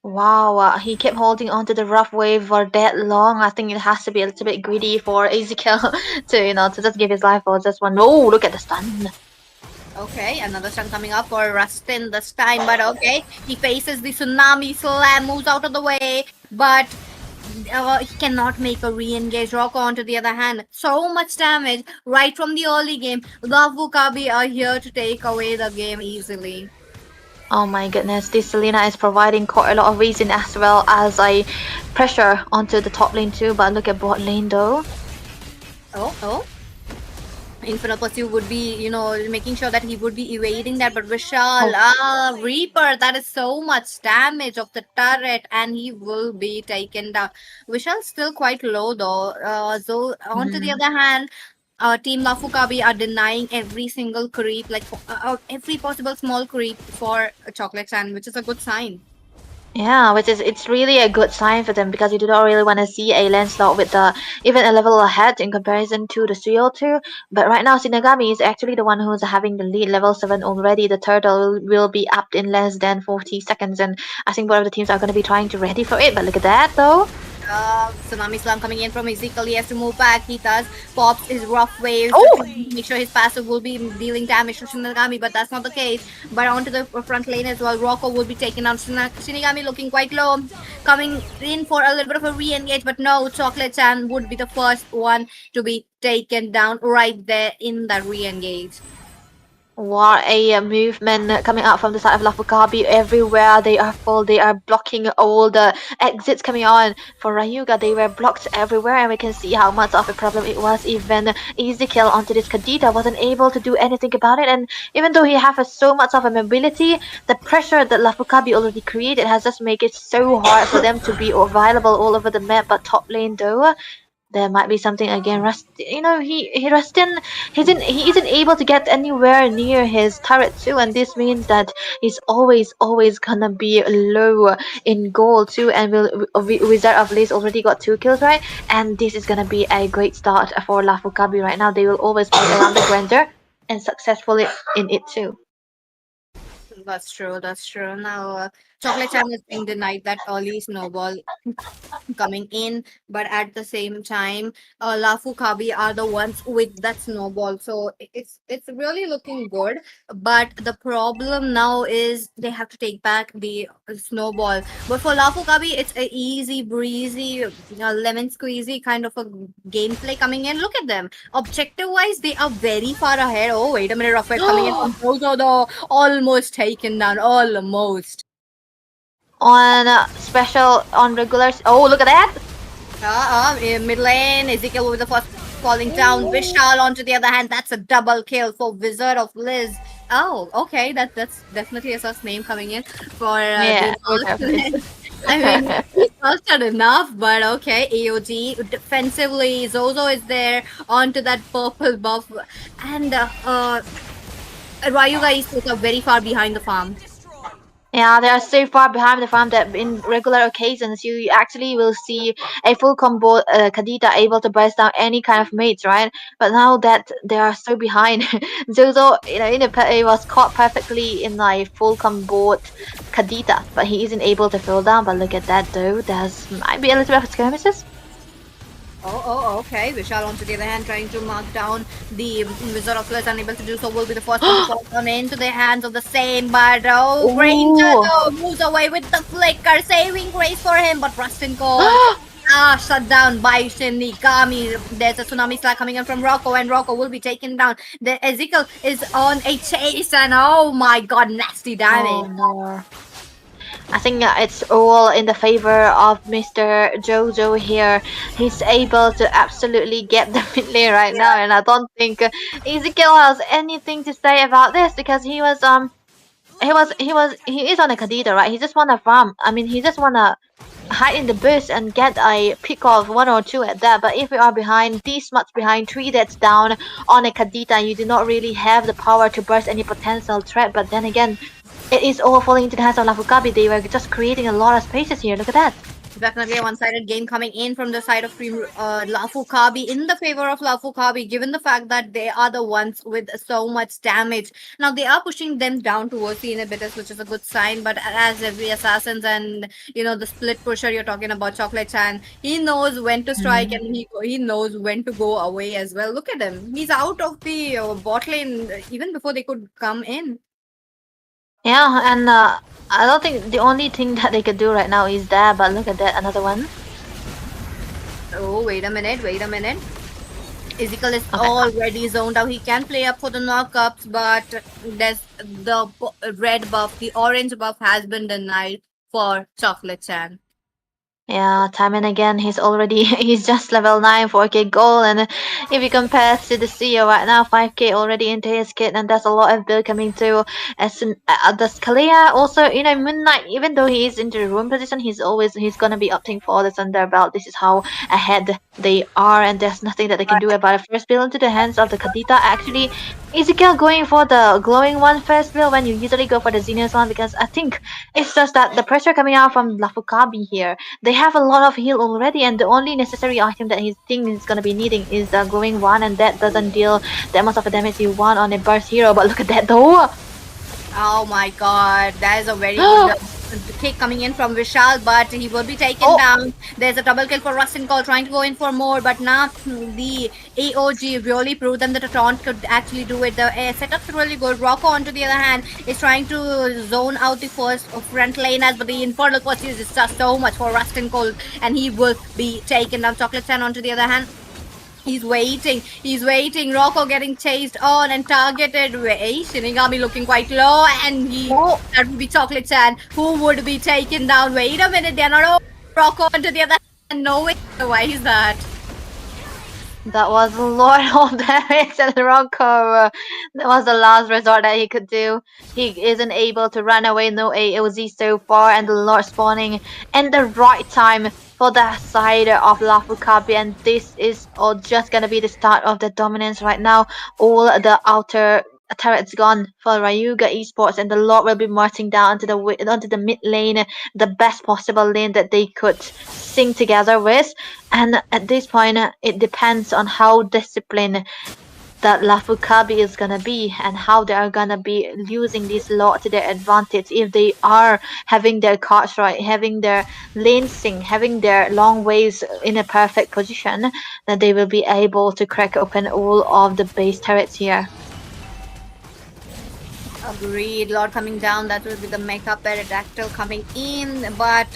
Wow, he kept holding on to the rough wave for that long. I think it has to be a little bit greedy for Ezekiel to just give his life for just one. Oh, look at the stun. Okay, another stun coming up for Rustin this time, but okay, he faces the tsunami slam, moves out of the way, but he cannot make a re-engage. Rocco, on to the other hand, so much damage right from the early game. Lafu Kabi are here to take away the game easily. Oh my goodness, this Selena is providing quite a lot of reason as well as a pressure onto the top lane too. But look at bot lane though. Oh. Infinite Pursuit would be, making sure that he would be evading that. But Vishal, Reaper, that is so much damage of the turret, and he will be taken down. Vishal's still quite low though. So on to the other hand, Team Lafu Kabi are denying every single creep, like every possible small creep for Chocolate Chan, which is a good sign. Yeah, it's really a good sign for them because you do not really want to see a Lancelot with even a level ahead in comparison to the CO2. But right now, Shinigami is actually the one who's having the lead, level 7 already. The turtle will be up in less than 40 seconds, and I think both of the teams are going to be trying to ready for it. But look at that though. Tsunami Slam coming in from Ezekiel. He has to move back. He does pops his rough waves Oh! to make sure his passive will be dealing damage to Shinigami, but that's not the case. But onto the front lane as well, Rocco will be taking down Shinigami, looking quite low. Coming in for a little bit of a re-engage, but no, Chocolate Chan would be the first one to be taken down right there in that re-engage. What a movement coming out from the side of Lafu Kabi. Everywhere they are full, they are blocking all the exits coming on. For Rayuga, they were blocked everywhere, and we can see how much of a problem it was. Even Ezekiel onto this Kadita wasn't able to do anything about it, and even though he has so much of a mobility, the pressure that Lafu Kabi already created has just made it so hard for them to be available all over the map. But top lane though, there might be something again. Rustin, he isn't able to get anywhere near his turret too, and this means that he's always gonna be low in goal too. And Wizard of Liz already got 2 kills, right? And this is gonna be a great start for Lafu Kabi right now. They will always play around the grandeur and successfully in it too. That's true. Now, Chocolate Chan is being denied that early snowball coming in, but at the same time, Lafu Kabi are the ones with that snowball. So it's really looking good. But the problem now is they have to take back the snowball. But for Lafu Kabi, it's a easy breezy, lemon squeezy kind of a gameplay coming in. Look at them. Objective wise, they are very far ahead. Oh, wait a minute, Rafael coming in from Bozo though, almost taken down, almost. On special, on regulars. Oh, look at that! In mid lane, Ezekiel with the first falling down. Vishal onto the other hand, that's a double kill for Wizard of Liz. Oh, okay, that's definitely a first name coming in for Yeah, the I mean, he's faster enough, but okay. AOG defensively, Zozo is there onto that purple buff, and Rayuga is very far behind the farm. Yeah, they are so far behind the farm that in regular occasions you actually will see a full combo Kadita able to burst down any kind of mates, right? But now that they are so behind, Zozo, in the pet was caught perfectly in a full combo Kadita, but he isn't able to fall down. But look at that though, there's might be a little bit of skirmishes. Okay. Vishal, on to the other hand, trying to mark down the Wizard of Liz, unable to do so, will be the first one to fall down into the hands of the same. But Granger though moves away with the flicker, saving grace for him. But Rustin goes shut down by Shinigami. There's a tsunami slide coming in from Rocco, and Rocco will be taken down. The Ezekiel is on a chase, and oh my god, nasty damage. Oh no. I think it's all in the favor of Mr. Jojo here. He's able to absolutely get the mid lane right now, and I don't think Ezekiel has anything to say about this because he is on a Kadita, right? He just wanna farm. I mean, he just wanna hide in the bush and get a pick of 1 or 2 at that. But if we are behind, this much behind, 3 deaths down on a Kadita, you do not really have the power to burst any potential threat. But then again, it is all falling into the hands of Lafu Kabi. They were just creating a lot of spaces here. Look at that. Definitely a one-sided game coming in from the side of Lafu Kabi in the favor of Lafu Kabi, given the fact that they are the ones with so much damage. Now they are pushing them down towards the inhibitors, which is a good sign. But as every assassins and the split pusher you're talking about, Chocolate Chan, he knows when to strike and he knows when to go away as well. Look at him; he's out of the bot lane even before they could come in. Yeah, and I don't think the only thing that they could do right now is that, but look at that, another one. Oh, wait a minute. Ezekiel is already zoned out. He can play up for the knockups, but there's the red buff, the orange buff has been denied for Chocolate Chan. Yeah, time and again, he's just level 9, 4k gold, and if you compare to the CEO right now, 5k already into his kit, and there's a lot of build coming through. As the Scalia also, Moon Knight, even though he is into the room position, he's gonna be opting for the Thunder Belt. This is how ahead they are, and there's nothing that they can do about it. First build into the hands of the Kadita. Actually, Ezekiel going for the glowing one first build when you usually go for the Xenius one, because I think it's just that the pressure coming out from Lafu Kabi here, they have a lot of heal already, and the only necessary item that his team is gonna be needing is the glowing one, and that doesn't deal that much of a damage you want on a burst hero. But look at that though. Oh my god, that is a very good kick coming in from Vishal, but he will be taken down. There's a double kill for Rustin Call trying to go in for more, but now the AOG really proved them that a taunt could actually do it. The setup's really good. Rocco, on to the other hand, is trying to zone out the first front laners, but the Infernal Pursuit is just so much for Rustin Cole, and he will be taken down. Chocolate Chan, on to the other hand, he's waiting. Rocco getting chased on and targeted. Shinigami looking quite low, and that would be Chocolate Chan who would be taken down. Wait a minute, they're not Rocco onto the other hand. No way. Why is that? That was a lot of damage, and Rocco, that was the last resort that he could do. He isn't able to run away, no AOZ so far, and the Lord spawning in the right time for the side of Lafu Kabi, and this is all just gonna be the start of the dominance right now. All the outer turrets gone for Rayuga Esports, and the Lord will be marching down onto the mid lane, the best possible lane that they could sing together with. And at this point, it depends on how disciplined that Lafu Kabi is gonna be, and how they are gonna be using this lot to their advantage. If they are having their cards right, having their lane sync, having their long waves in a perfect position, then they will be able to crack open all of the base turrets here. Agreed. Lord coming down, that will be the Mecha Pterodactyl coming in, but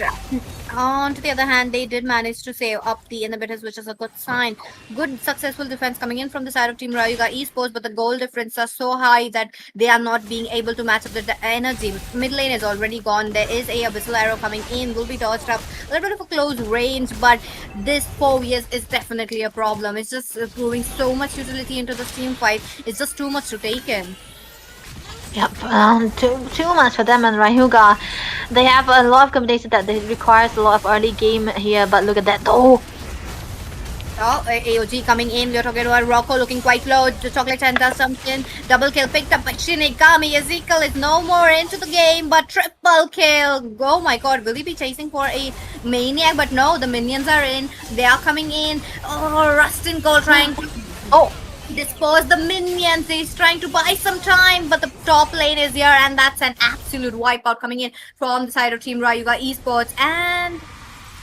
on to the other hand, they did manage to save up the inhibitors, which is a good sign. Good successful defense coming in from the side of Team Rayuga Esports, but the goal difference are so high that they are not being able to match up the energy. Mid lane is already gone. There is a abyssal arrow coming in, will be dodged up. A little bit of a close range, but this 4 years is definitely a problem. It's just proving so much utility into the team fight. It's just too much to take in. Yep, too much for them and Rayuga. They have a lot of combination that requires a lot of early game here, but look at that though. Oh, AOG coming in. We're talking about Rocco looking quite low. The Chocolate Chan does something. Double kill picked up by Shinigami. Ezekiel is no more into the game, but triple kill. Oh my god, will he be chasing for a maniac? But no, the minions are in. They are coming in. Oh, Rustin Cole trying to dispose the minions. He's trying to buy some time, but the top lane is here, and that's an absolute wipeout coming in from the side of Team Rayuga Esports, and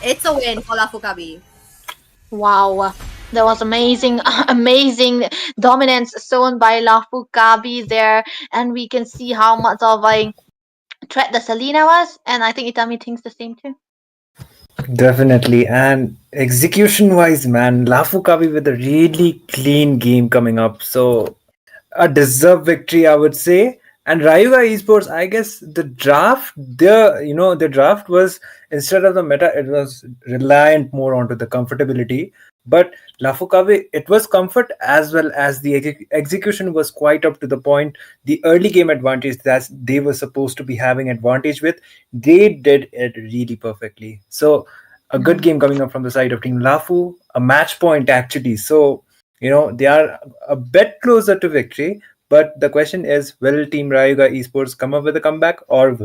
it's a win for Lafu Kabi. Wow, that was amazing, amazing dominance shown by Lafu Kabi there, and we can see how much of a threat the Selena was, and I think Itami thinks the same too. Definitely. And execution wise, man, Lafu Kabi with a really clean game coming up. So a deserved victory, I would say. And Rayuga Esports, I guess the draft was, instead of the meta, it was reliant more onto the comfortability. But Lafu Kabi, it was comfort as well as the execution was quite up to the point. The early game advantage that they were supposed to be having advantage with, they did it really perfectly. So a good game coming up from the side of Team Lafu, a match point actually. So they are a bit closer to victory. But the question is, will Team Rayuga Esports come up with a comeback, or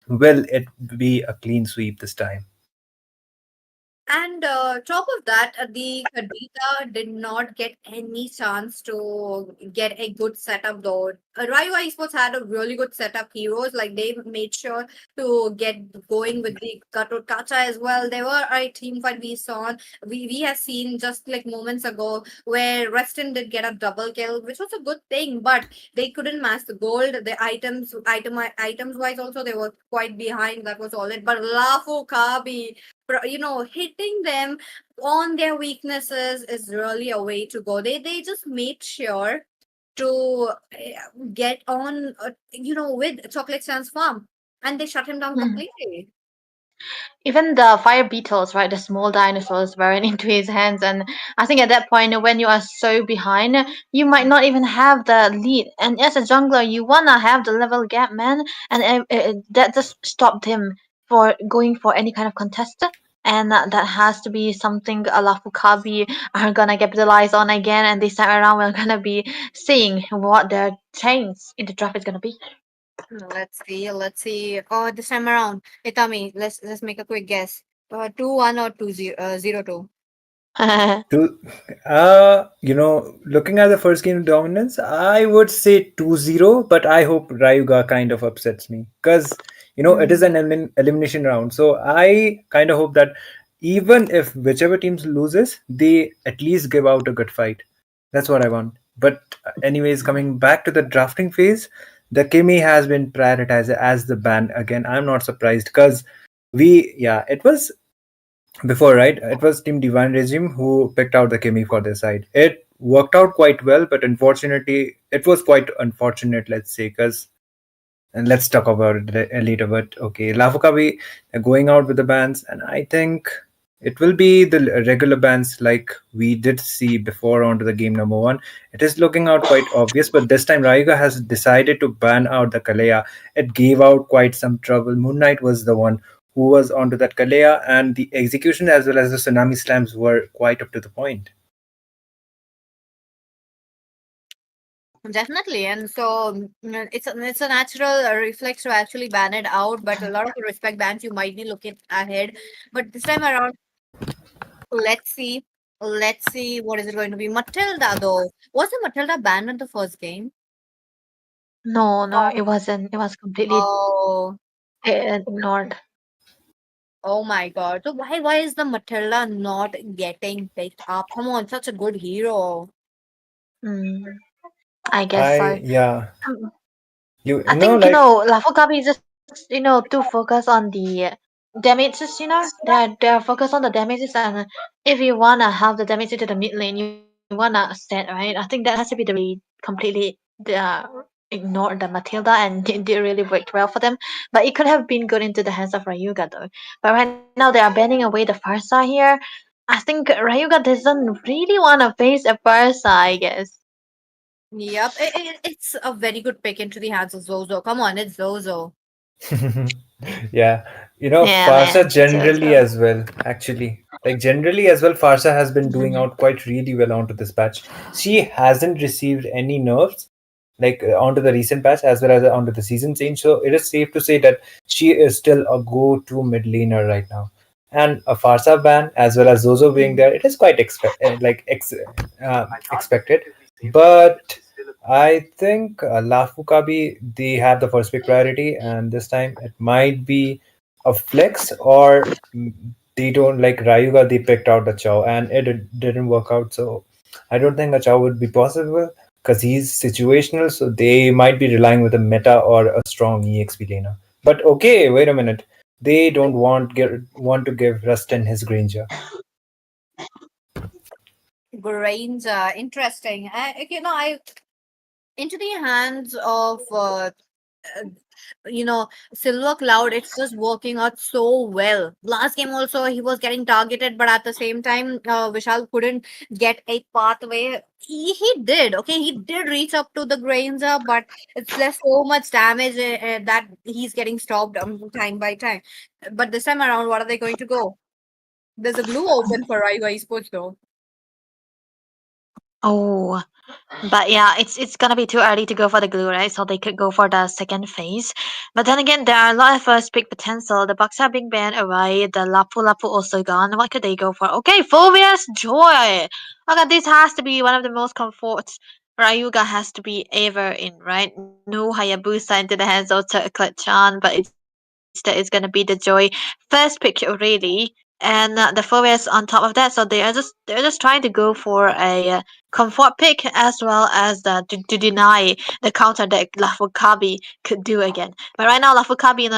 will it be a clean sweep this time? And top of that, the Kadita did not get any chance to get a good setup though. Rayuga Esports had a really good setup heroes. Like they made sure to get going with the Cutthroat Kacha as well. There were a team fight we saw. We have seen just like moments ago where Reston did get a double kill, which was a good thing, but they couldn't match the gold. The items wise also they were quite behind. That was all it. But Lafu Kabi, hitting them on their weaknesses is really a way to go. They just made sure to get on, with Chocolate Sands Farm, and they shut him down completely. Even the fire beetles, right, the small dinosaurs were into his hands, and I think at that point, when you are so behind, you might not even have the lead. And as a jungler, you wanna have the level gap, man, and that just stopped him for going for any kind of contest. And that has to be something Lafu Kabi are gonna capitalize on again. And this time around, we're gonna be seeing what their change in the draft is gonna be. Let's see. Let's see. Oh, this time around, Itami. Let's make a quick guess. 2-1 or 0-2. To, looking at the first game dominance, I would say 2-0, but I hope Rayuga kind of upsets me because, it is an elimination round. So I kind of hope that even if whichever team loses, they at least give out a good fight. That's what I want. But anyways, coming back to the drafting phase, the Kimi has been prioritized as the ban again. I'm not surprised because it was before, right? It was Team Divine Regime who picked out the Kimi for their side. It worked out quite well, but unfortunately, it was quite unfortunate, let's say, because. And let's talk about it later. But okay, Lafu Kabi going out with the bans, and I think it will be the regular bans like we did see before onto the game number one. It is looking out quite obvious, but this time Rayuga has decided to ban out the Kalea. It gave out quite some trouble. Moon Knight was the one who was onto that Kalea, and the execution as well as the tsunami slams were quite up to the point. Definitely, and so it's a natural reflex to actually ban it out. But a lot of the respect bans you might be looking ahead. But this time around, let's see. Let's see what is it going to be. Matilda though, was the Matilda banned in the first game? No, it wasn't. It was completely Oh, ignored. oh my God! So why is the Matilda not getting picked up? Come on, such a good hero. Mm, I guess so. Yeah, Um, you I know, think like Lafu Kabi is just too focused on the damages. They're focused on the damages, and if you wanna have the damage into the mid lane, you wanna set right. I think that has to be the reason why they completely ignored the Matilda, and it did really worked well for them. But it could have been good into the hands of Rayuga though. But right now they are banning away the Farsa here. I think Rayuga doesn't really wanna face a Farsa, I guess. Yep, it's a very good pick into the hands of Zozo. Come on, it's Zozo. yeah, Yeah, Farsa man. generally as well, actually. Like, generally as well, Farsa has been doing out quite really well onto this patch. She hasn't received any nerfs, like onto the recent patch as well as onto the season change. So it is safe to say that she is still a go-to mid laner right now. And a Farsa ban as well as Zozo being there, it is quite expected. But I think Lafu Kabi, they have the first pick priority, and this time it might be a flex, or they don't like Rayuga. They picked out the Chow, and didn't work out. So I don't think a Chow would be possible because he's situational. So they might be relying with a meta or a strong EXP laner. But okay, wait a minute. They don't want to give Rustin his Granger. Granger, interesting. I into the hands of Silver Cloud, it's just working out so well. Last game also he was getting targeted, but at the same time, Vishal couldn't get a pathway. He did, okay, he did reach up to the Granger, but it's less so much damage that he's getting stopped time by time. But this time around, what are they going to go? There's a glue open for Raiga Esports though. Oh, but yeah, it's gonna be too early to go for the glue, right? So they could go for the second phase. But then again, there are a lot of first pick potential. The Bucks are being banned away. The Lapu Lapu also gone. What could they go for? Okay, Phobia's Joy. Okay, this has to be one of the most Rayuga has to be ever in, right? No Hayabusa into the hands of Chan, but instead it's gonna be the Joy first pick already, and the Fouriers on top of that. So they're just trying to go for a comfort pick as well as to deny the counter that Lafu Kabi could do again. But right now Lafu Kabi,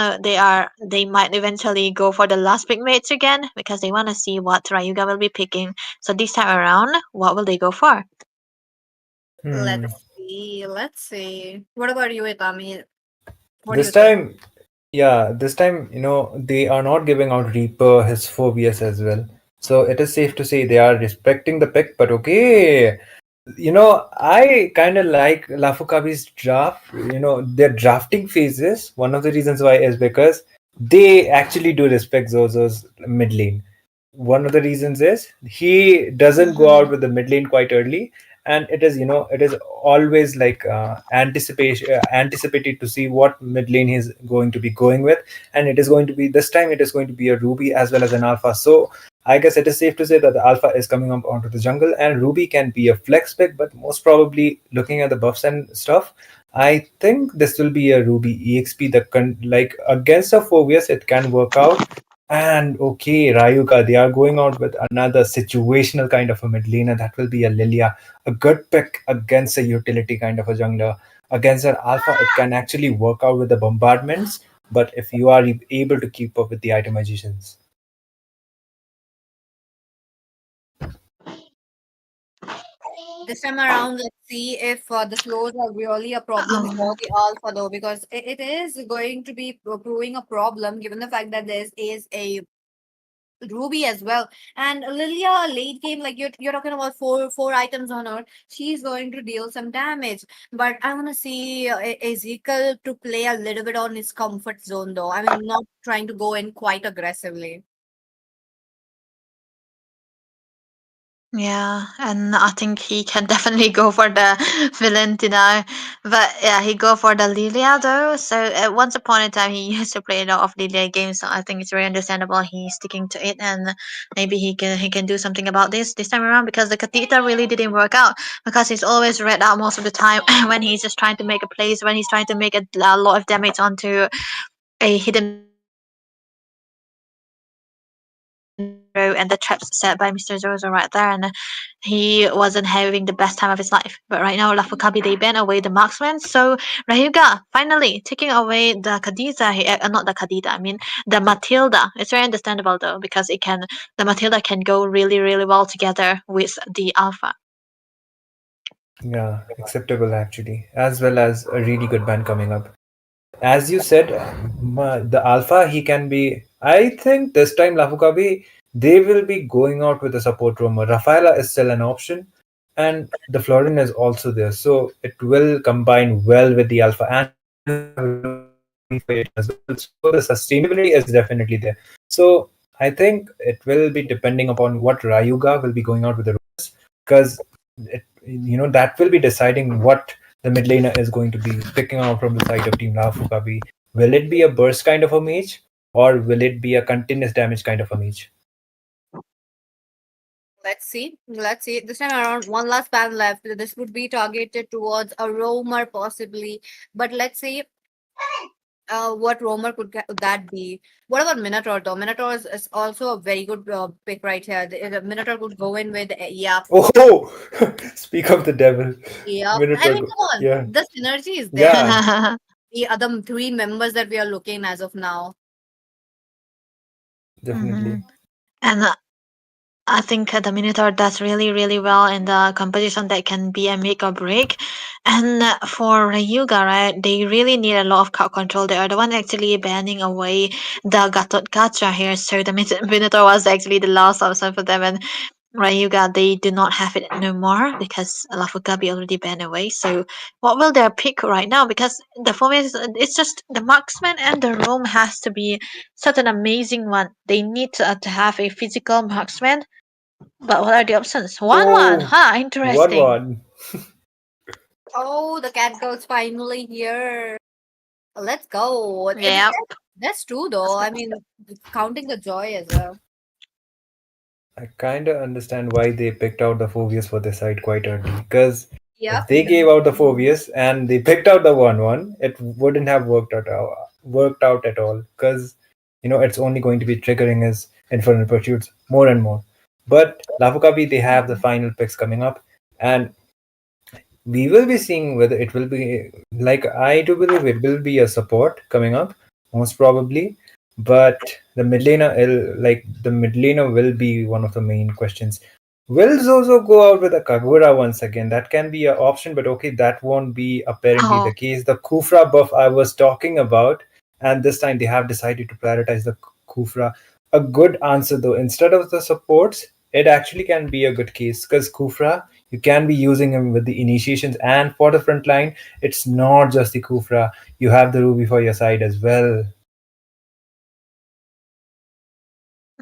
they might eventually go for the last pick mates again because they want to see what Rayuga will be picking. So this time around, what will they go for? Hmm. Let's see. Let's see. What about you, Itami? What do you This think? time, yeah, this time, they are not giving out Reaper his phobias as well. So it is safe to say they are respecting the pick, but okay. I kind of like Lafukabi's draft. Their drafting phases. One of the reasons why is because they actually do respect Zozo's mid lane. One of the reasons is he doesn't go out with the mid lane quite early, and it is always like anticipated to see what mid lane he's going to be going with, and it is going to be this time. It is going to be a Ruby as well as an Alpha. So I guess it is safe to say that the Alpha is coming up onto the jungle, and Ruby can be a flex pick, but most probably looking at the buffs and stuff, I think this will be a Ruby EXP that can, like, against a Phobius, it can work out. And okay, Rayuga, they are going out with another situational kind of a mid laner. That will be a Lilia, a good pick against a utility kind of a jungler. Against an Alpha, it can actually work out with the bombardments, but if you are able to keep up with the itemizations. This time around, let's see if the slows are really a problem for the alpha, though, because it is going to be proving a problem given the fact that there is a Ruby as well. And Lilia late game, like you're talking about four items on her, she's going to deal some damage. But I want to see Ezekiel to play a little bit on his comfort zone, though. I mean, not trying to go in quite aggressively. Yeah, and I think he can definitely go for the Valentina, but yeah, he go for the Lilia though. So once upon a time, he used to play a lot of Lilia games. So I think it's very understandable he's sticking to it, and maybe he can do something about this time around because the Katita really didn't work out because he's always read out most of the time when he's just trying to make a place when he's trying to make a lot of damage onto a hidden row and the traps set by Mr. Zozo right there, and he wasn't having the best time of his life. But right now, Lafu Kabi they ban away the marksman, so Rayuga finally taking away the Khadija, not the Khadija, I mean the Matilda. It's very understandable though because the Matilda can go really well together with the Alpha. Yeah, acceptable actually, as well as a really good band coming up. As you said, the Alpha, he can be. I think this time Lafukabi, they will be going out with a support roamer. Rafaela is still an option, and the Florin is also there, so it will combine well with the Alpha, and as well. So the sustainability is definitely there. So I think it will be depending upon what Rayuga will be going out with the roamers, because that will be deciding what the mid laner is going to be picking out from the side of Team Lafu Kabi. Will it be a burst kind of a mage, or will it be a continuous damage kind of a mage? Let's see. Let's see. This time around, one last ban left. This would be targeted towards a roamer, possibly. But let's see what roamer could that be. What about Minotaur, though? Minotaur is also a very good pick right here. The Minotaur could go in with, yeah. Oh, speak of the devil. Yeah. I mean, Minotaur. come on. Yeah, The synergy is there. yeah, The other three members that we are looking as of now. definitely. And I think the Minotaur does really, really well in the competition that can be a make or break. And for Rayuga, right, they really need a lot of crowd control. They are the one actually banning away the Gatot Gacha here. So the Minotaur was actually the last option for them. And Rayuga, they do not have it no more because Lafu Kabi already banned away. So what will they pick right now? Because the formation, it's just the marksman and the roam has to be such an amazing one. They need to have a physical marksman, but what are the options? 1-1. Oh, Huh, one interesting. one. Oh, the cat girl's finally here. Let's go. Yep. That's true, though. I mean, counting the joy as well. I kind of understand why they picked out the Phobius for their side quite early, because Yep. If they gave out the Phobius and they picked out the 1/1, it wouldn't have worked out at all, because it's only going to be triggering his Infernal Pursuits more and more. But Lafu Kabi, they have the final picks coming up, and we will be seeing whether it will be, like, I do believe it will be a support coming up, most probably. But the mid laner, the mid laner will be one of the main questions. Will Zozo go out with a Kagura once again? That can be an option, but okay, that won't be apparently the case. The Kufra buff I was talking about, and this time they have decided to prioritize the Kufra. A good answer though, instead of the supports, it actually can be a good case, because Kufra, you can be using him with the initiations, and for the front line, it's not just the Kufra. You have the Ruby for your side as well.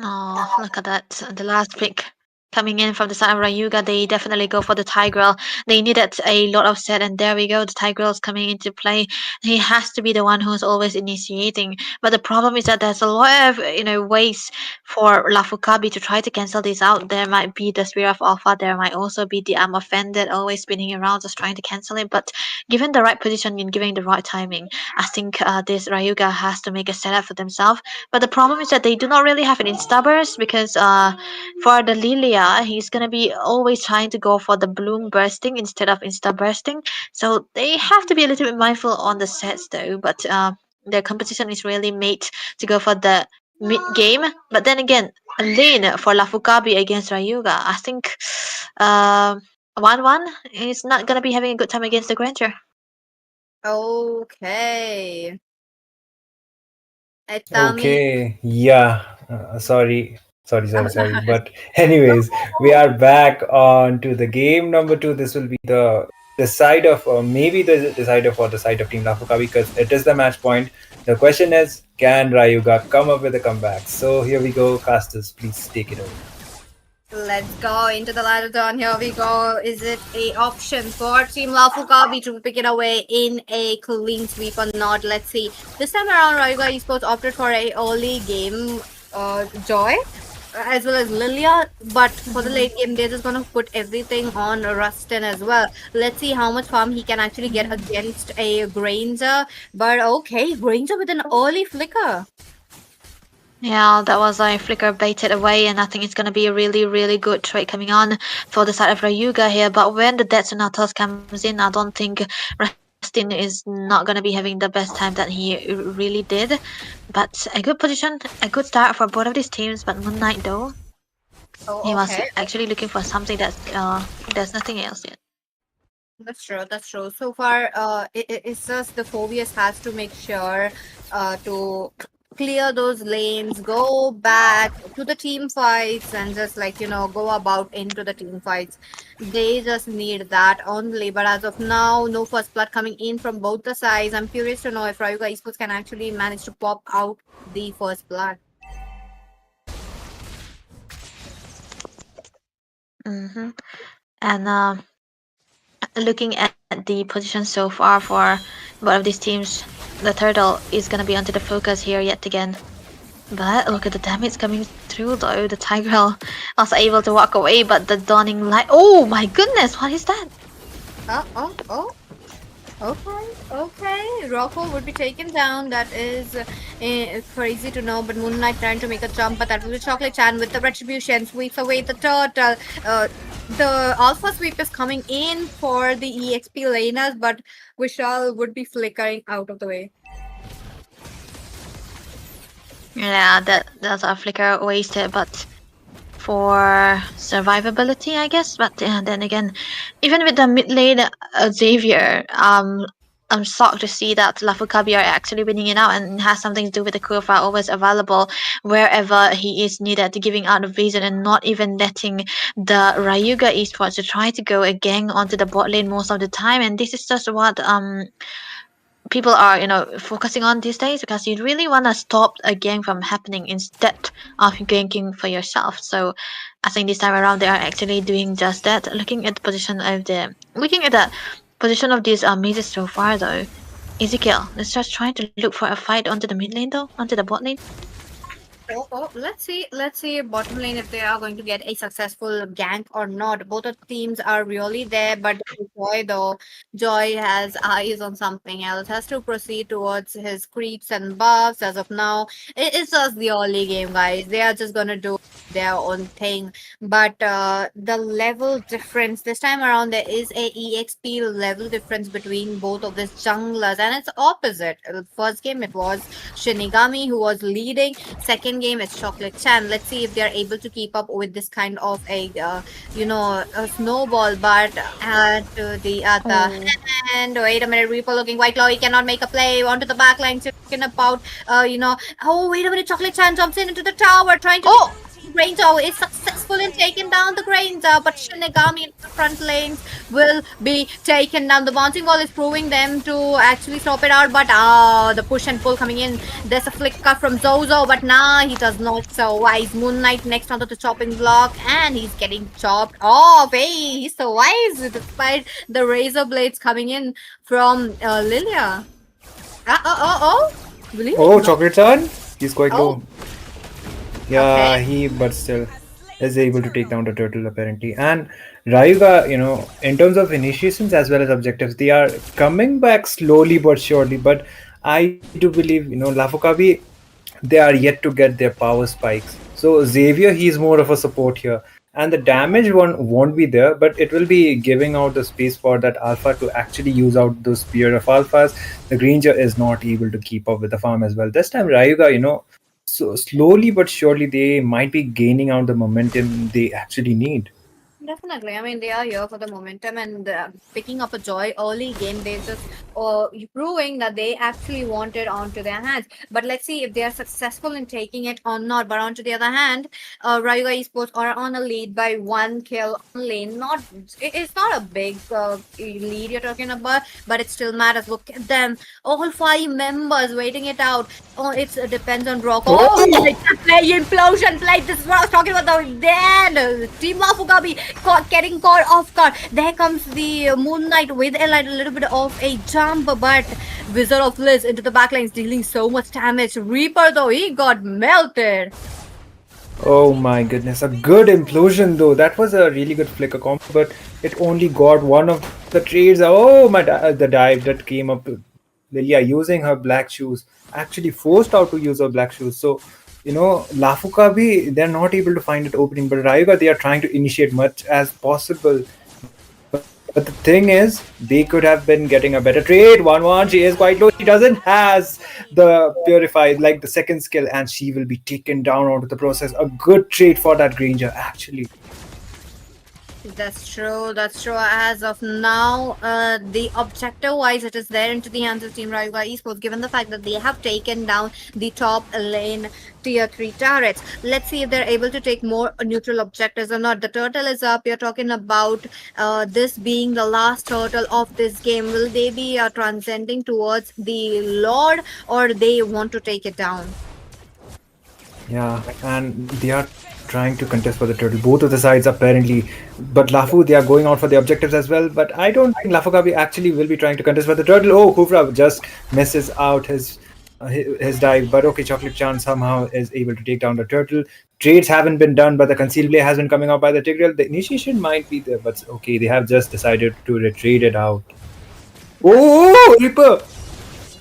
Oh, look at that. The last pick coming in from the side of Rayuga, they definitely go for the Tigreal. They needed a lot of set, and there we go. The Tigreal is coming into play. He has to be the one who's always initiating. But the problem is that there's a lot of ways for Lafu Kabi to try to cancel this out. There might be the Spear of Alpha. There might also be the Arm of Vended always spinning around, just trying to cancel it. But given the right position and given the right timing, I think this Rayuga has to make a setup for themselves. But the problem is that they do not really have an insta burst, because for the Lilia, he's gonna be always trying to go for the bloom bursting instead of insta bursting. So they have to be a little bit mindful on the sets though. But their composition is really made to go for the mid game. But then again, a lane for Lafu Kabi against Rayuga, I think 1-1 is not gonna be having a good time against the grandeur. Okay. Okay, yeah. Sorry. But anyways, we are back on to the game number 2. This will be the decider, or maybe the decider for the side of Team Lafuka, because it is the match point. The question is, can Rayuga come up with a comeback? So here we go, casters. Please take it over. Let's go into the ladder turn. Here we go. Is it a option for Team Lafu Kabi to pick it away in a clean sweep or not? Let's see. This time around, Rayuga Esports opted for a early game Joy as well as Lilia, but for the late game, they're just gonna put everything on Rustin as well. Let's see how much farm he can actually get against a Granger. But okay, Granger with an early flicker. Yeah, that was a flicker baited away, and I think it's going to be a really, really good trade coming on for the side of Rayuga here. But when the Death Sonatas comes in, I don't think Rustin is not going to be having the best time that he really did. But a good position, a good start for both of these teams. But Moon Knight, though, he was actually looking for something that there's nothing else yet. That's true. That's true. So far, it's just the Phobius has to make sure to clear those lanes, go back to the team fights, and just go about into the team fights. They just need that only. But as of now, no first blood coming in from both the sides. I'm curious to know if Rayuga Esports can actually manage to pop out the first blood. And looking at the position so far for both of these teams, the turtle is gonna be onto the focus here yet again. But look at the damage coming through though. The Tigreal was able to walk away, but the dawning light. Oh my goodness, what is that? Okay. Rocco would be taken down. That is crazy to know. But Moon Knight trying to make a jump, but that will be Chocolate Chan with the retribution. Sweeps away the turtle. The Alpha Sweep is coming in for the EXP laners, but Vishal would be flickering out of the way. Yeah, that's a flicker wasted, but for survivability, I guess. But then again, even with the mid lane Xavier, I'm shocked to see that Lafu Kabi are actually winning it out, and has something to do with the Kurfa always available wherever he is needed, giving out the vision and not even letting the Rayuga Esports to try to go a gang onto the bot lane most of the time. And this is just what people are focusing on these days, because you really want to stop a gang from happening instead of ganking for yourself. So I think this time around they are actually doing just that. Looking at the position of these mages so far though, Ezekiel, let's just try to look for a fight onto the mid lane though, onto the bot lane. Let's see bottom lane if they are going to get a successful gank or not. Both of the teams are really there, but Joy though, Joy has eyes on something else. Has to proceed towards his creeps and buffs. As of now, it's just the early game, guys. They are just gonna do their own thing. But the level difference this time around, there is a EXP level difference between both of these junglers, and it's opposite. First game it was Shinigami who was leading. Second game it's Chocolate Chan. Let's see if they're able to keep up with this kind of a a snowball. But to the other hand, wait a minute, Reaper looking quite low. He cannot make a play onto the back line. Talking about oh wait a minute, Chocolate Chan jumps into the tower trying to. Grandeur is successful in taking down the Grandeur, but Shinigami in the front lanes will be taken down. The bouncing ball is proving them to actually stop it out, but the push and pull coming in. There's a flicker from Zozo, but nah, he does not survive. Moon Knight next onto the chopping block, and he's getting chopped off. Hey, he's so wise despite the razor blades coming in from Lilia. Really? Oh, Chocolate Chan? He's quite low. Yeah, Okay. but still is able to take down the turtle apparently. And Rayuga, in terms of initiations as well as objectives, they are coming back slowly but surely. But I do believe, Lafu Kabi, they are yet to get their power spikes. So Xavier, he's more of a support here. And the damage one won't be there, but it will be giving out the space for that alpha to actually use out those spear of alphas. The Granger is not able to keep up with the farm as well. This time Rayuga, so slowly but surely they might be gaining out the momentum they actually need. Definitely. I mean, they are here for the momentum and picking up a Joy early game. They just proving that they actually want it onto their hands. But let's see if they are successful in taking it or not. But onto the other hand, Rayuga Esports are on a lead by 1 kill on lane. It's not a big lead you're talking about, but it still matters. Look at them, all 5 members waiting it out. Oh, it depends on Rock. Oh, like the play implosion play. This is what I was talking about. Then Team Lafu Kabi getting caught off guard. There comes the Moon Knight with a little bit of a jump, but Wizard of Liz into the backlines dealing so much damage. Reaper though, he got melted. Oh my goodness, a good implosion though. That was a really good flicker combo, but it only got one of the trades. Oh my, the dive that came up. Lilia using her black shoes, actually forced out to use her black shoes. So, Lafu Kabi, they're not able to find it opening, but Rayuga, they are trying to initiate much as possible. But the thing is, they could have been getting a better trade. 1-1, she is quite low. She doesn't has the purified, like the second skill, and she will be taken down out of the process. A good trade for that Granger, actually. That's true. That's true. As of now, the objective-wise, it is there into the hands of Team Rayuga Esports, given the fact that they have taken down the top lane tier 3 turrets. Let's see if they're able to take more neutral objectives or not. The turtle is up. You're talking about this being the last turtle of this game. Will they be transcending towards the Lord, or they want to take it down? Yeah, and they are trying to contest for the turtle. Both of the sides apparently, but Lafu, they are going out for the objectives as well. But I don't think Lafu Kabi actually will be trying to contest for the turtle. Oh, Kufra just misses out his dive. But okay, Chocolate Chan somehow is able to take down the turtle. Trades haven't been done, but the concealed play has been coming out by the Tigreal. The initiation might be there, but okay, they have just decided to retreat it out. Oh, Reaper!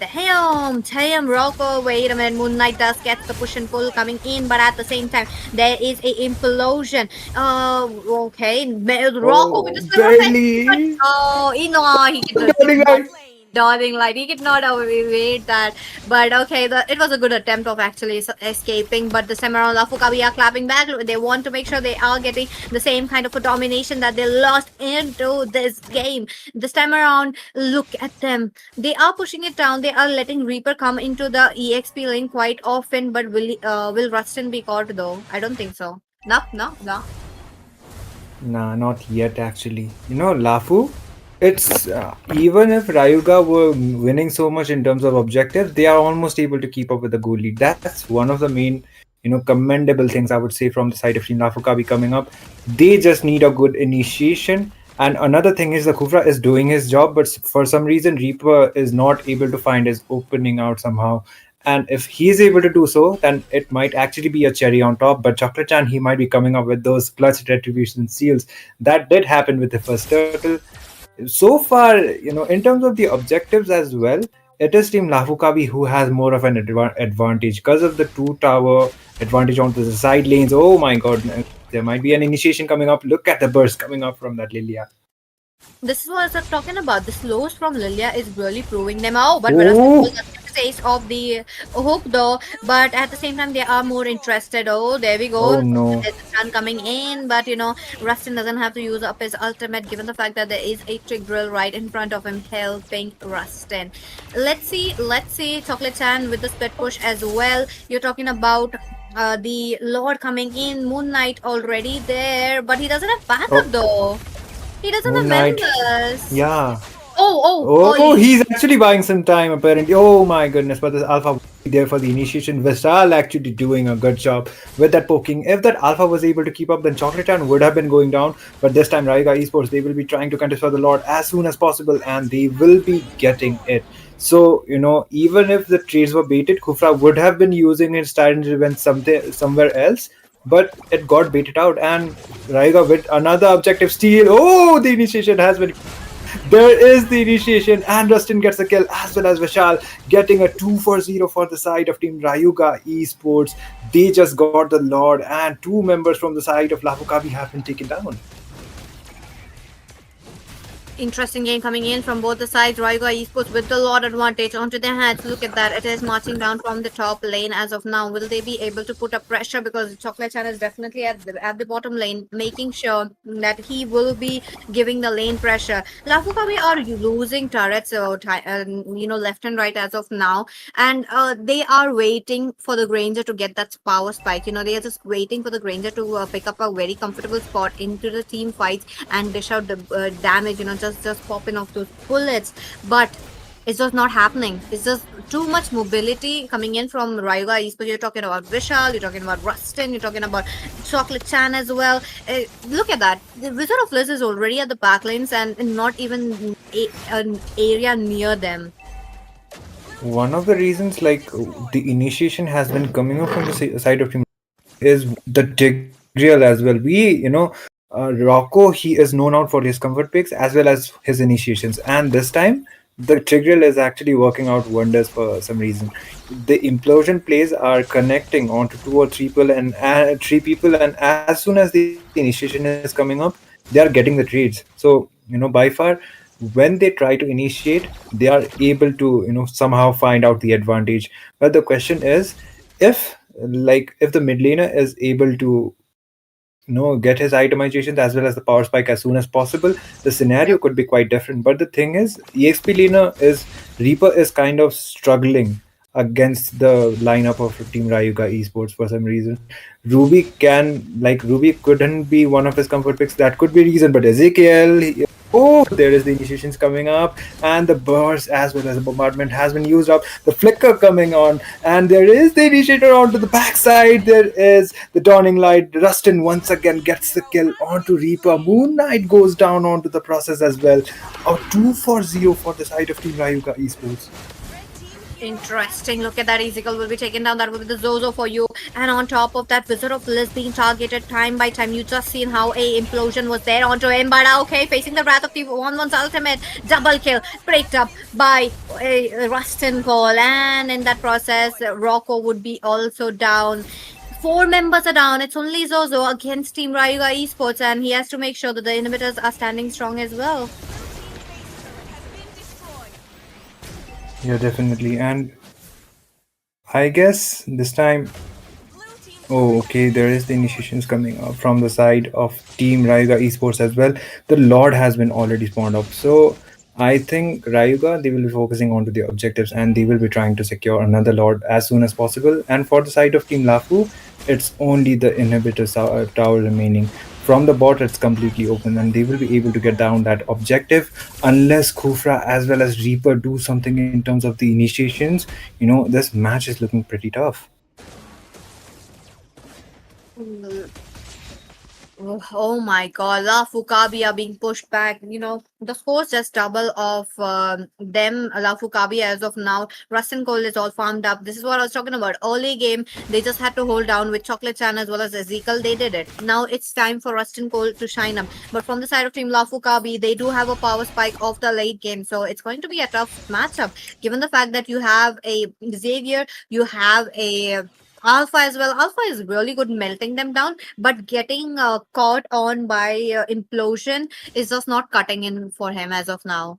Damn, Rocco. Wait a minute. Moon Knight does get the push and pull coming in, but at the same time, there is a implosion. Okay. Rocco with the barely. Oh, he can Darling light. He could not evade that. But okay, it was a good attempt of actually escaping. But this time around, Lafu Kabi are clapping back. They want to make sure they are getting the same kind of a domination that they lost into this game. This time around, look at them. They are pushing it down. They are letting Reaper come into the EXP lane quite often. But will Rustin be caught though? I don't think so. No. Nah, not yet actually. Lafu, it's even if Rayuga were winning so much in terms of objectives, they are almost able to keep up with the goal lead. That's one of the main, commendable things I would say from the side of Team Lafu Kabi coming up. They just need a good initiation. And another thing is the Kufra is doing his job, but for some reason Reaper is not able to find his opening out somehow. And if he's able to do so, then it might actually be a cherry on top. But Chocolate Chan, he might be coming up with those clutch retribution seals. That did happen with the first turtle. So far, in terms of the objectives as well, it is Team Lafu Kabi who has more of an advantage because of the two tower advantage onto the side lanes. Oh my god, there might be an initiation coming up. Look at the burst coming up from that Lilia. This is what I'm talking about. The slows from Lilia is really proving them out. But Oh. taste of the hook though, but at the same time they are more interested. Oh, there we go. Oh no. There's a sun coming in, but Rustin doesn't have to use up his ultimate given the fact that there is a trick drill right in front of him helping Rustin. Let's see Chocolate Chan with the split push as well. You're talking about the Lord coming in, Moon Knight already there, but he doesn't have backup though. He doesn't Moon have Knight. members. Yeah. Oh, He's actually buying some time apparently. Oh my goodness, but this Alpha will be there for the initiation. Vishal actually doing a good job with that poking. If that Alpha was able to keep up, then Chocolate Chan would have been going down. But this time, Rayuga Esports, they will be trying to contest for the Lord as soon as possible, and they will be getting it. So, even if the trades were baited, Kufra would have been using his strategy event somewhere else. But it got baited out, and Rayuga with another objective steal. Oh, the initiation has been. There is the initiation, and Rustin gets a kill as well as Vishal getting a 2-for-0 for the side of Team Rayuga Esports. They just got the Lord, and two members from the side of Lafu Kabi have been taken down. interesting game coming in from both the sides. Rayuga Esports with the Lord advantage onto their hands. Look at that. It is marching down from the top lane as of now. Will they be able to put up pressure? Because Chocolate Chan is definitely at the bottom lane, making sure that he will be giving the lane pressure. Lafu Kabi are losing turrets, left and right as of now. And they are waiting for the Granger to get that power spike. They are just waiting for the Granger to pick up a very comfortable spot into the team fights and dish out the damage, just popping off those bullets. But it's just not happening. It's just too much mobility coming in from Rayuga Esports. You're talking about Vishal, you're talking about Rustin, you're talking about Chocolate Chan as well. Look at that. The Wizard of Liz is already at the back lanes and not even an area near them. One of the reasons, the initiation has been coming up from the side of Team is the Tigreal as well. Rocco, he is known out for his comfort picks as well as his initiations, and this time the Tigreal is actually working out wonders for some reason. The implosion plays are connecting onto 2 or 3 people, and as soon as the initiation is coming up, they are getting the trades. So by far, when they try to initiate, they are able to somehow find out the advantage. But the question is, if the mid laner is able to get his itemizations as well as the power spike as soon as possible, the scenario could be quite different. But the thing is, EXP laner is Reaper is kind of struggling against the lineup of Team Rayuga Esports for some reason. Ruby couldn't be one of his comfort picks. That could be reason, but Ezekiel. There is the initiations coming up, and the burst as well as the bombardment has been used up. The flicker coming on, and there is the initiator onto the backside. There is the dawning light. Rustin once again gets the kill onto Reaper. Moon Knight goes down onto the process as well. A 2-for-0 for the side of Team Rayuga Esports. Interesting. Look at that. Ezekiel will be taken down. That will be the Zozo for you. And on top of that, Wizard of Liz being targeted time by time. You just seen how a implosion was there onto him. But okay, facing the wrath of the 1-1's ultimate. Double kill. Breaked up by a Rustin call. And in that process, Rocco would be also down. 4 members are down. It's only Zozo against Team Rayuga Esports. And he has to make sure that the inhibitors are standing strong as well. Yeah, definitely. And I guess this time, there is the initiations coming up from the side of Team Rayuga Esports as well. The Lord has been already spawned up. So I think Rayuga, they will be focusing on to the objectives, and they will be trying to secure another Lord as soon as possible. And for the side of Team Lafu, it's only the inhibitor tower remaining. From the bot, it's completely open, and they will be able to get down that objective unless Kufra as well as Reaper do something in terms of the initiations. This match is looking pretty tough. Oh my God, Lafu Kabi are being pushed back. The score's just double of them, Lafu Kabi as of now. Rustin Cole is all farmed up. This is what I was talking about. Early game, they just had to hold down with Chocolate Chan as well as Ezekiel. They did it. Now it's time for Rustin Cole to shine up. But from the side of Team Lafu Kabi, they do have a power spike of the late game. So it's going to be a tough matchup, given the fact that you have a Xavier, you have a Alpha as well. Alpha is really good melting them down, but getting caught on by implosion is just not cutting in for him as of now.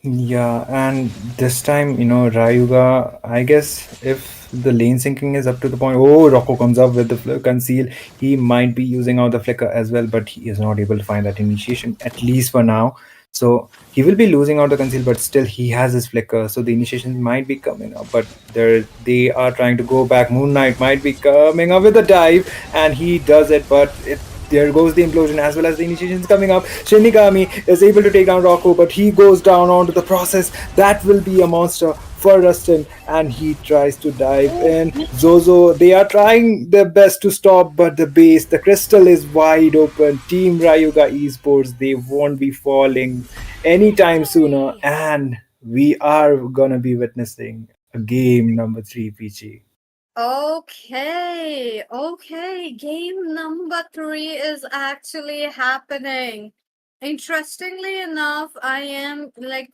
Yeah, and this time, Rayuga, I guess if the lane sinking is up to the point, oh, Rocco comes up with the conceal. He might be using out the flicker as well, but he is not able to find that initiation, at least for now. So he will be losing out the conceal, but still he has his flicker. So the initiation might be coming up, but they are trying to go back. Moon Knight might be coming up with a dive, and he does it, but there goes the implosion as well as the initiations coming up. Shinigami is able to take down Rocco, but he goes down onto the process. That will be a monster for Rustin, and he tries to dive in. Zozo, they are trying their best to stop, but the base, the crystal is wide open. Team Rayuga Esports, they won't be falling anytime sooner, and we are gonna be witnessing a game number 3, Peachy. Okay, okay. Game number 3 is actually happening. Interestingly enough, I am like,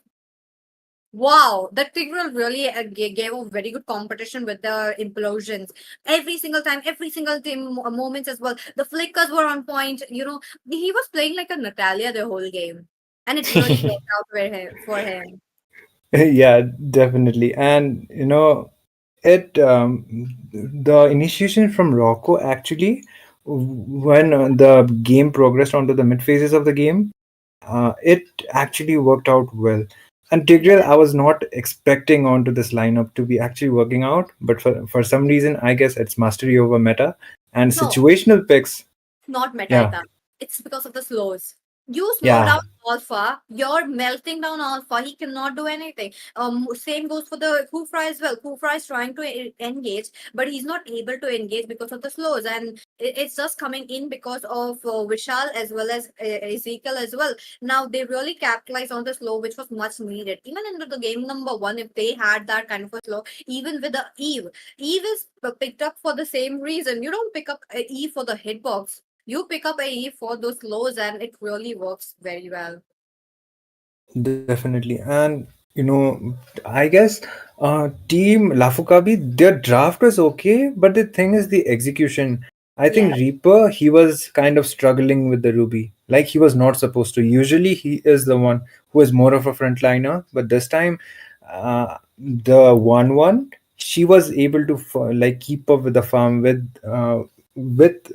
wow, the Tigreal really gave a very good competition with the implosions. Every single time, every single team moments as well. The flickers were on point. He was playing like a Natalia the whole game, and it really worked out for him. Yeah, definitely. And it the initiation from Rocco actually, when the game progressed onto the mid phases of the game, it actually worked out well. And Tigreal, I was not expecting onto this lineup to be actually working out, but for some reason, I guess it's mastery over meta and No, situational picks. not meta Yeah, attack. It's because of the slows. You slow yeah, down Alpha, you're melting down Alpha. He cannot do anything. Same goes for the Kufra as well. Kufra is trying to engage, but he's not able to engage because of the slows, and it's just coming in because of Vishal as well as Ezekiel as well. Now they really capitalize on the slow, which was much needed. Even into the game number 1, if they had that kind of a slow, even with the Eve is picked up for the same reason. You don't pick up a Eve for the hitbox, you pick up AE for those lows, and it really works very well. definitely. And I guess team Lafukabi, their draft was okay, but the thing is the execution. I Yeah. think Reaper, he was kind of struggling with the Ruby. Like he was not supposed to. Usually he is the one who is more of a frontliner, but this time the 1-1, she was able to like keep up with the farm with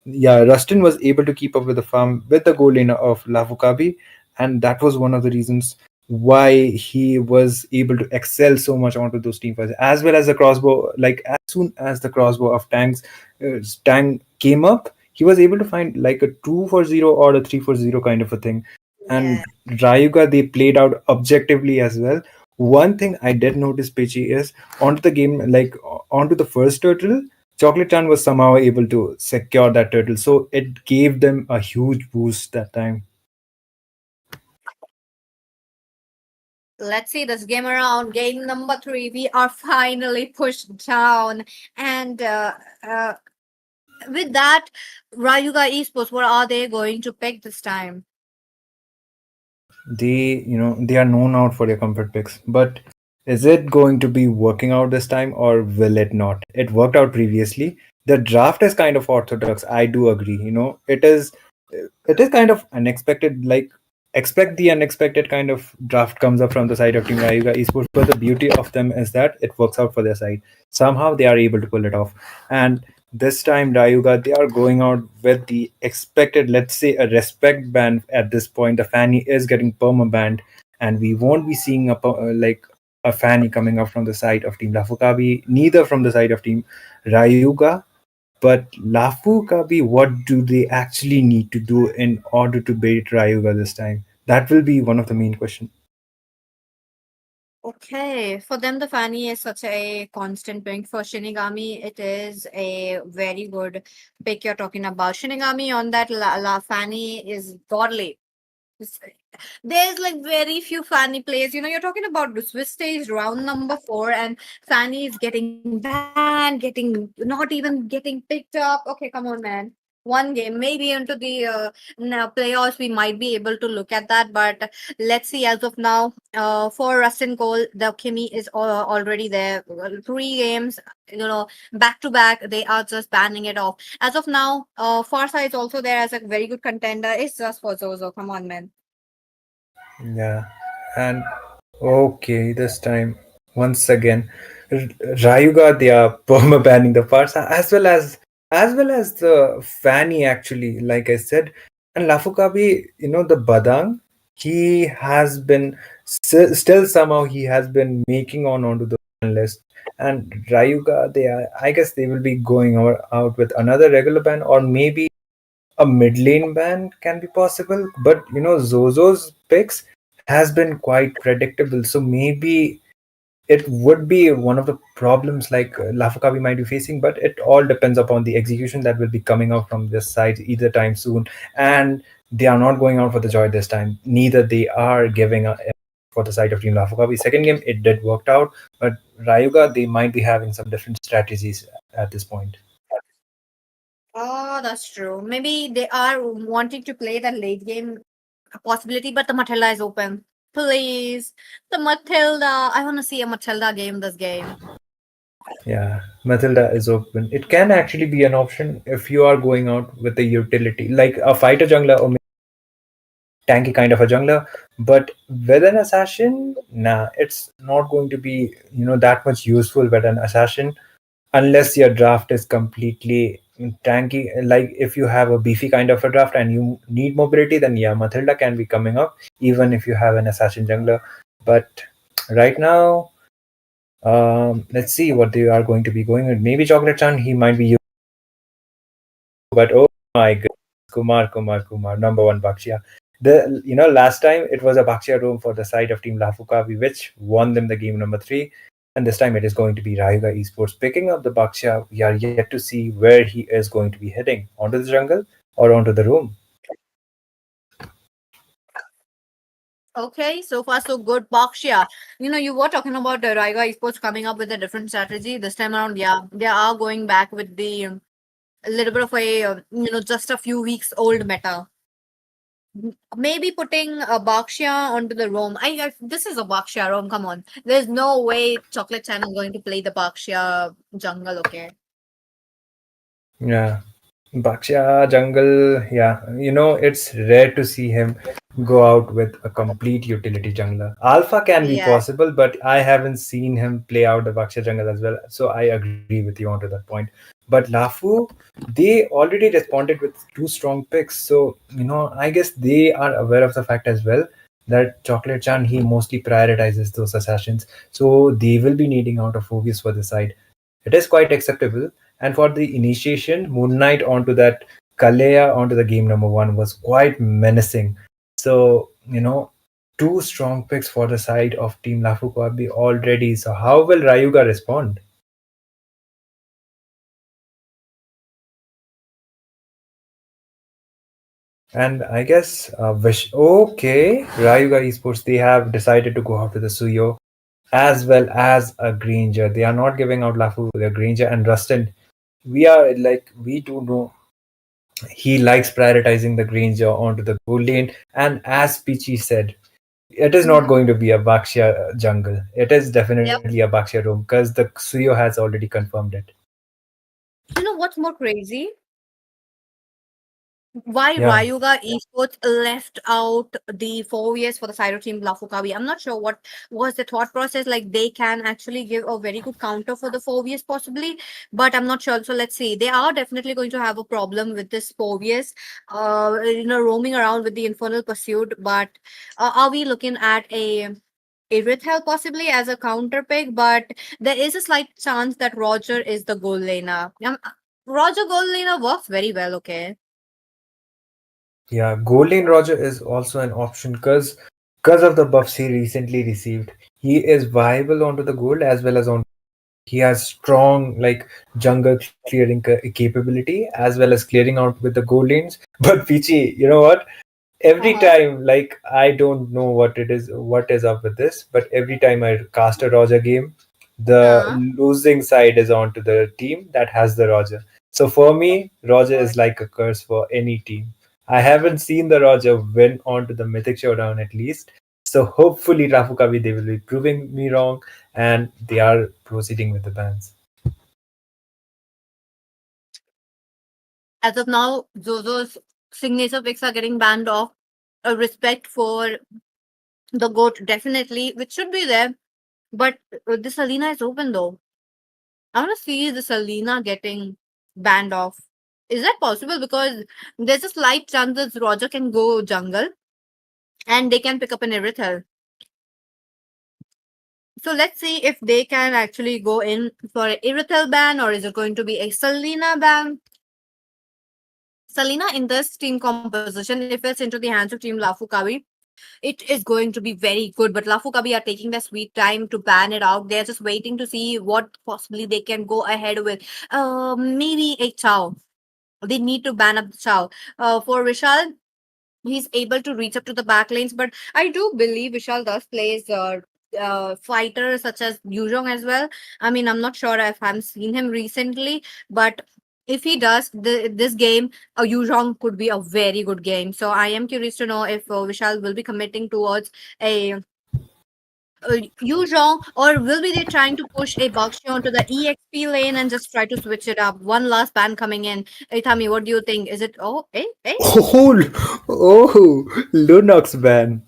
yeah, Rustin was able to keep up with the farm with the goal lane of Lavukabi, and that was one of the reasons why he was able to excel so much onto those team fights, as well as the crossbow. Like as soon as the crossbow of Tang came up, he was able to find like a 2-for-0 or a 3-for-0 kind of a thing. Yeah. And Rayuga, they played out objectively as well. One thing I did notice, Pechi, is onto the game, like onto the first turtle, Chocolate Chan was somehow able to secure that turtle, so it gave them a huge boost that time. Let's see this game around. Game number 3, we are finally pushed down. And with that, Rayuga Esports, what are they going to pick this time? They are known out for their comfort picks, but is it going to be working out this time or will it not? It worked out previously. The draft is kind of orthodox. I do agree. It is kind of unexpected. Like expect the unexpected kind of draft comes up from the side of Team Rayuga Esports. But the beauty of them is that it works out for their side. Somehow they are able to pull it off. And this time, Rayuga, they are going out with the expected, let's say, a respect ban at this point. The Fanny is getting perma banned, and we won't be seeing like a Fanny coming up from the side of Team Lafukabi, neither from the side of Team Rayuga. But Lafu Kabi, what do they actually need to do in order to beat Rayuga this time? That will be one of the main questions. Okay, for them, the Fanny is such a constant pick. For Shinigami, it is a very good pick you're talking about. Shinigami on that La Fanny is godly. It's- There's like very few Fanny plays. You know, you're talking about the Swiss stage round number 4, and Fanny is getting banned, getting not even getting picked up. Okay, come on, man. One game, maybe into the playoffs, we might be able to look at that. But let's see. As of now, for Rustin Cole, the Kimi is already there. 3 games, back to back. They are just banning it off. As of now, Farsa is also there as a very good contender. It's just for Zozo. Come on, man. Yeah, and okay, this time once again, Rayuga they are perma banning the Farsa as well as the Fanny actually, like I said, and Lafu Kabi, the Badang, he has been still somehow he has been making onto the ban list, and Rayuga they are I guess they will be going out with another regular ban or maybe a mid lane ban can be possible, but Zozo's picks has been quite predictable. So maybe it would be one of the problems like Lafakabi might be facing, but it all depends upon the execution that will be coming out from this side either time soon. And they are not going out for the joy this time. Neither they are giving for the side of Team Lafakabi. Second game, it did worked out, but Rayuga, they might be having some different strategies at this point. Oh, that's true. Maybe they are wanting to play that late game possibility, but the Matilda is open. Please, the Matilda. I want to see a Matilda game this game. Yeah, Matilda is open. It can actually be an option if you are going out with a utility, like a fighter jungler or maybe tanky kind of a jungler. But with an assassin, nah, it's not going to be that much useful with an assassin unless your draft is completely tanky. Like if you have a beefy kind of a draft and you need mobility, then yeah, Matilda can be coming up even if you have an assassin jungler. But right now, let's see what they are going to be going with. Maybe Chocolate Chan, he might be, but oh my goodness, Kumar, number one Bakshia. Last time it was a Bakshia room for the side of Team Lafukavi, which won them the game number 3. And this time it is going to be Rayuga Esports picking up the Bakshia. We are yet to see where he is going to be heading, onto the jungle or onto the room. Okay, so far so good. Bakshia. You were talking about the Raiga Esports coming up with a different strategy. This time around, yeah, they are going back with the a little bit of a, just a few weeks old meta. Maybe putting a Bakshia onto the roam. This is a Bakshia roam. Come on. There's no way Chocolate Chan is going to play the Bakshia jungle, okay? Yeah. Bakshia jungle, yeah, it's rare to see him go out with a complete utility jungler. Alpha can be Yeah. possible, but I haven't seen him play out the Bakshia jungle as well. So I agree with you onto that point. But Lafu, they already responded with 2 strong picks. So, I guess they are aware of the fact as well that Chocolate Chan, he mostly prioritizes those assassins. So they will be needing out a focus for the side. It is quite acceptable. And for the initiation, Moon Knight onto that Kalea onto the game number 1 was quite menacing. So, 2 strong picks for the side of Team Lafu Kabi already. So, how will Rayuga respond? And I guess, okay, Rayuga Esports, they have decided to go after the Suyo as well as a Granger. They are not giving out Lafu, the Granger and Rustin. We do know he likes prioritizing the Granger onto the gold lane. And as Pichi said, it is not Mhm. going to be a Bakshia jungle. It is Yep. definitely a Bakshia room because the Suyo has already confirmed it. You know what's more crazy? Why Yeah. Rayuga Esports left out the 4 years for the Cyro team Lafukabi. I'm not sure what was the thought process. Like they can actually give a very good counter for the 4 years possibly, but I'm not sure. So let's see. They are definitely going to have a problem with this 4 years, roaming around with the Infernal Pursuit. But are we looking at a Irithel possibly as a counter pick? But there is a slight chance that Roger is the goal laner. Roger goal laner works very well. Okay. Yeah, gold lane Roger is also an option because because of the buffs he recently received, he is viable onto the gold as well as on. He has strong like jungle clearing capability as well as clearing out with the gold lanes. But Pichi, you know what? Every Uh-huh. time, like I don't know what is up with this, but every time I cast a Roger game, the Uh-huh. losing side is onto the team that has the Roger. So for me, Roger is like a curse for any team. I haven't seen the Roger win onto the Mythic Showdown at least. So hopefully Lafu Kabi they will be proving me wrong and they are proceeding with the bans. As of now, Zozo's signature picks are getting banned off. A respect for the goat, definitely, which should be there. But the Selena is open though. I want to see the Selena getting banned off. Is that possible? Because there's a slight chance that Roger can go jungle and they can pick up an Irithel. So let's see if they can actually go in for an Irithel ban, or is it going to be a Selena ban? Selena in this team composition, if it's into the hands of Team Lafu Kabi, it is going to be very good. But Lafu Kabi are taking their sweet time to ban it out. They're just waiting to see what possibly they can go ahead with. Maybe a Chow. They need to ban up the Chow. For Vishal, he's able to reach up to the back lanes, but I do believe Vishal does plays fighters such as Yuzhong as well. I mean, I'm not sure if I've seen him recently, but if he does, this game, Yuzhong could be a very good game. So I am curious to know if Vishal will be committing towards a Yuzhong, or will be they trying to push a Bakshi onto the EXP lane and just try to switch it up? One last ban coming in. Itami, what do you think? Is it Oh, oh, Lunox ban.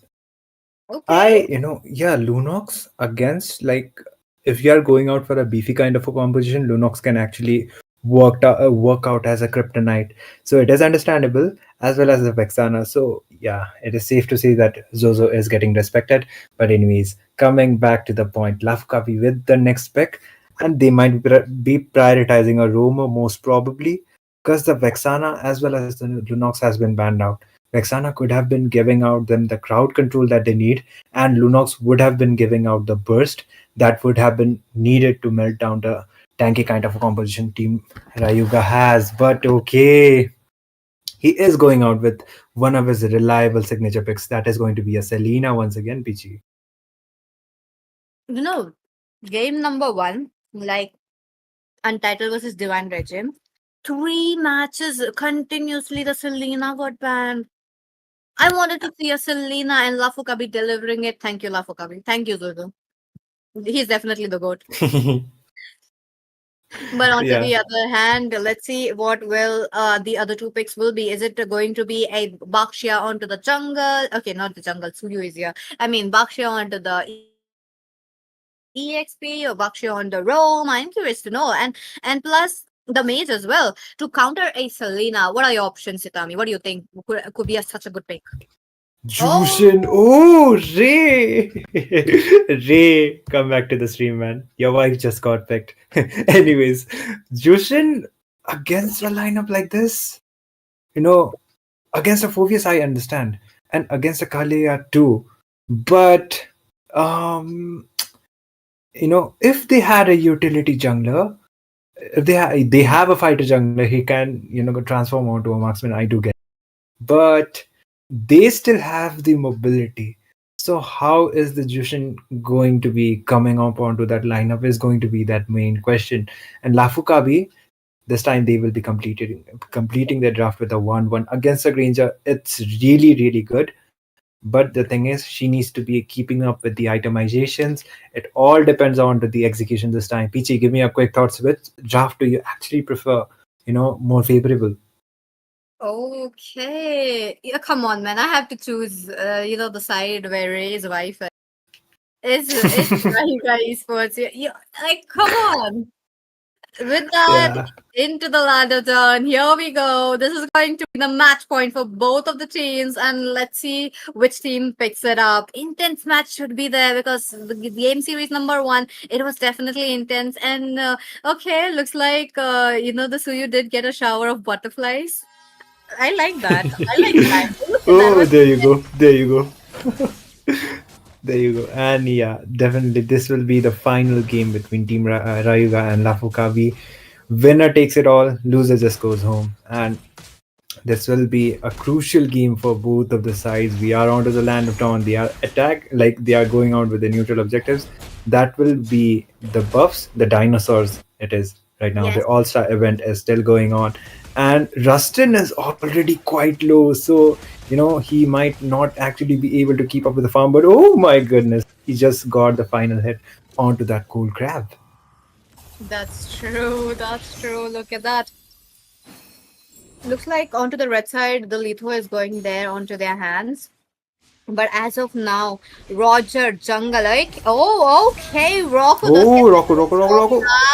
Okay. Yeah, Lunox against like if you are going out for a beefy kind of a composition, Lunox can actually work out as a kryptonite. So it is understandable as well as the Vexana. So yeah, it is safe to say that Zozo is getting respected. But anyways, coming back to the point, Lafkavi with the next pick, and they might be prioritizing a roamer most probably because the Vexana as well as the Lunox has been banned out. Vexana could have been giving out them the crowd control that they need, and Lunox would have been giving out the burst that would have been needed to melt down the tanky kind of a composition team Rayuga has. But okay, he is going out with one of his reliable signature picks. That is going to be a Selena once again, PG. You know, game number one, like Untitled versus Divine Regime, 3 matches continuously the Selena got banned. I wanted to see a Selena and Lafu Kabi delivering it. Thank you, Lafu Kabi. Thank you, Zozo. He's definitely the GOAT. But on to Yeah. the other hand, let's see what will the other two picks will be. Is it going to be a Bakshia onto the jungle? Okay, not the jungle. Suyu is here. I mean, Bakshia onto the EXP or Bakshia on the roam. I'm curious to know. And plus the mage as well to counter a Selena. What are your options, Itami? What do you think could be such a good pick? Jushin. Oh, Oh, Ray. Ray, come back to the stream, man. Your wife just got picked. Anyways, Jushin against a lineup like this, you know, against a Phobius, I understand, and against a Kalia too. But, um, if they had a utility jungler, if they have a fighter jungler, he can, transform onto a marksman. I do get, but they still have the mobility. So how is the Jushin going to be coming up onto that lineup is going to be that main question. And Lafukabi, this time they will be completing their draft with a 1-1 against a Granger. It's really, really good. But the thing is, she needs to be keeping up with the itemizations. It all depends on the execution this time. Peachy, give me a quick thoughts. Which draft do you actually prefer? More favorable. okay. Yeah, come on, man. I have to choose, the side where Ray's wife is Rayuga Esports. Yeah, like, come on. With that, Yeah. into the ladder turn. Here we go. This is going to be the match point for both of the teams, and let's see which team picks it up. Intense match should be there because the game series number one, it was definitely intense. And okay, looks like the Suyu did get a shower of butterflies. I like that. I like that. Look at that. Oh, there you go. There you go. There you go. And yeah, definitely this will be the final game between Team Rayuga and Lafu Kabi. Winner takes it all, loser just goes home. And this will be a crucial game for both of the sides. We are onto the land of Dawn. They are attack like they are going out with the neutral objectives. That will be the buffs, the dinosaurs. It is right now. The Yes. All Star event is still going on, and Rustin is already quite low. So he might not actually be able to keep up with the farm. But oh my goodness, he just got the final hit onto that cool crab. That's true. That's true. Look at that. Looks like onto the red side, the Litho is going there onto their hands. But as of now, Roger Jungle, like, oh, okay, Rocco. Oh, Rocco. But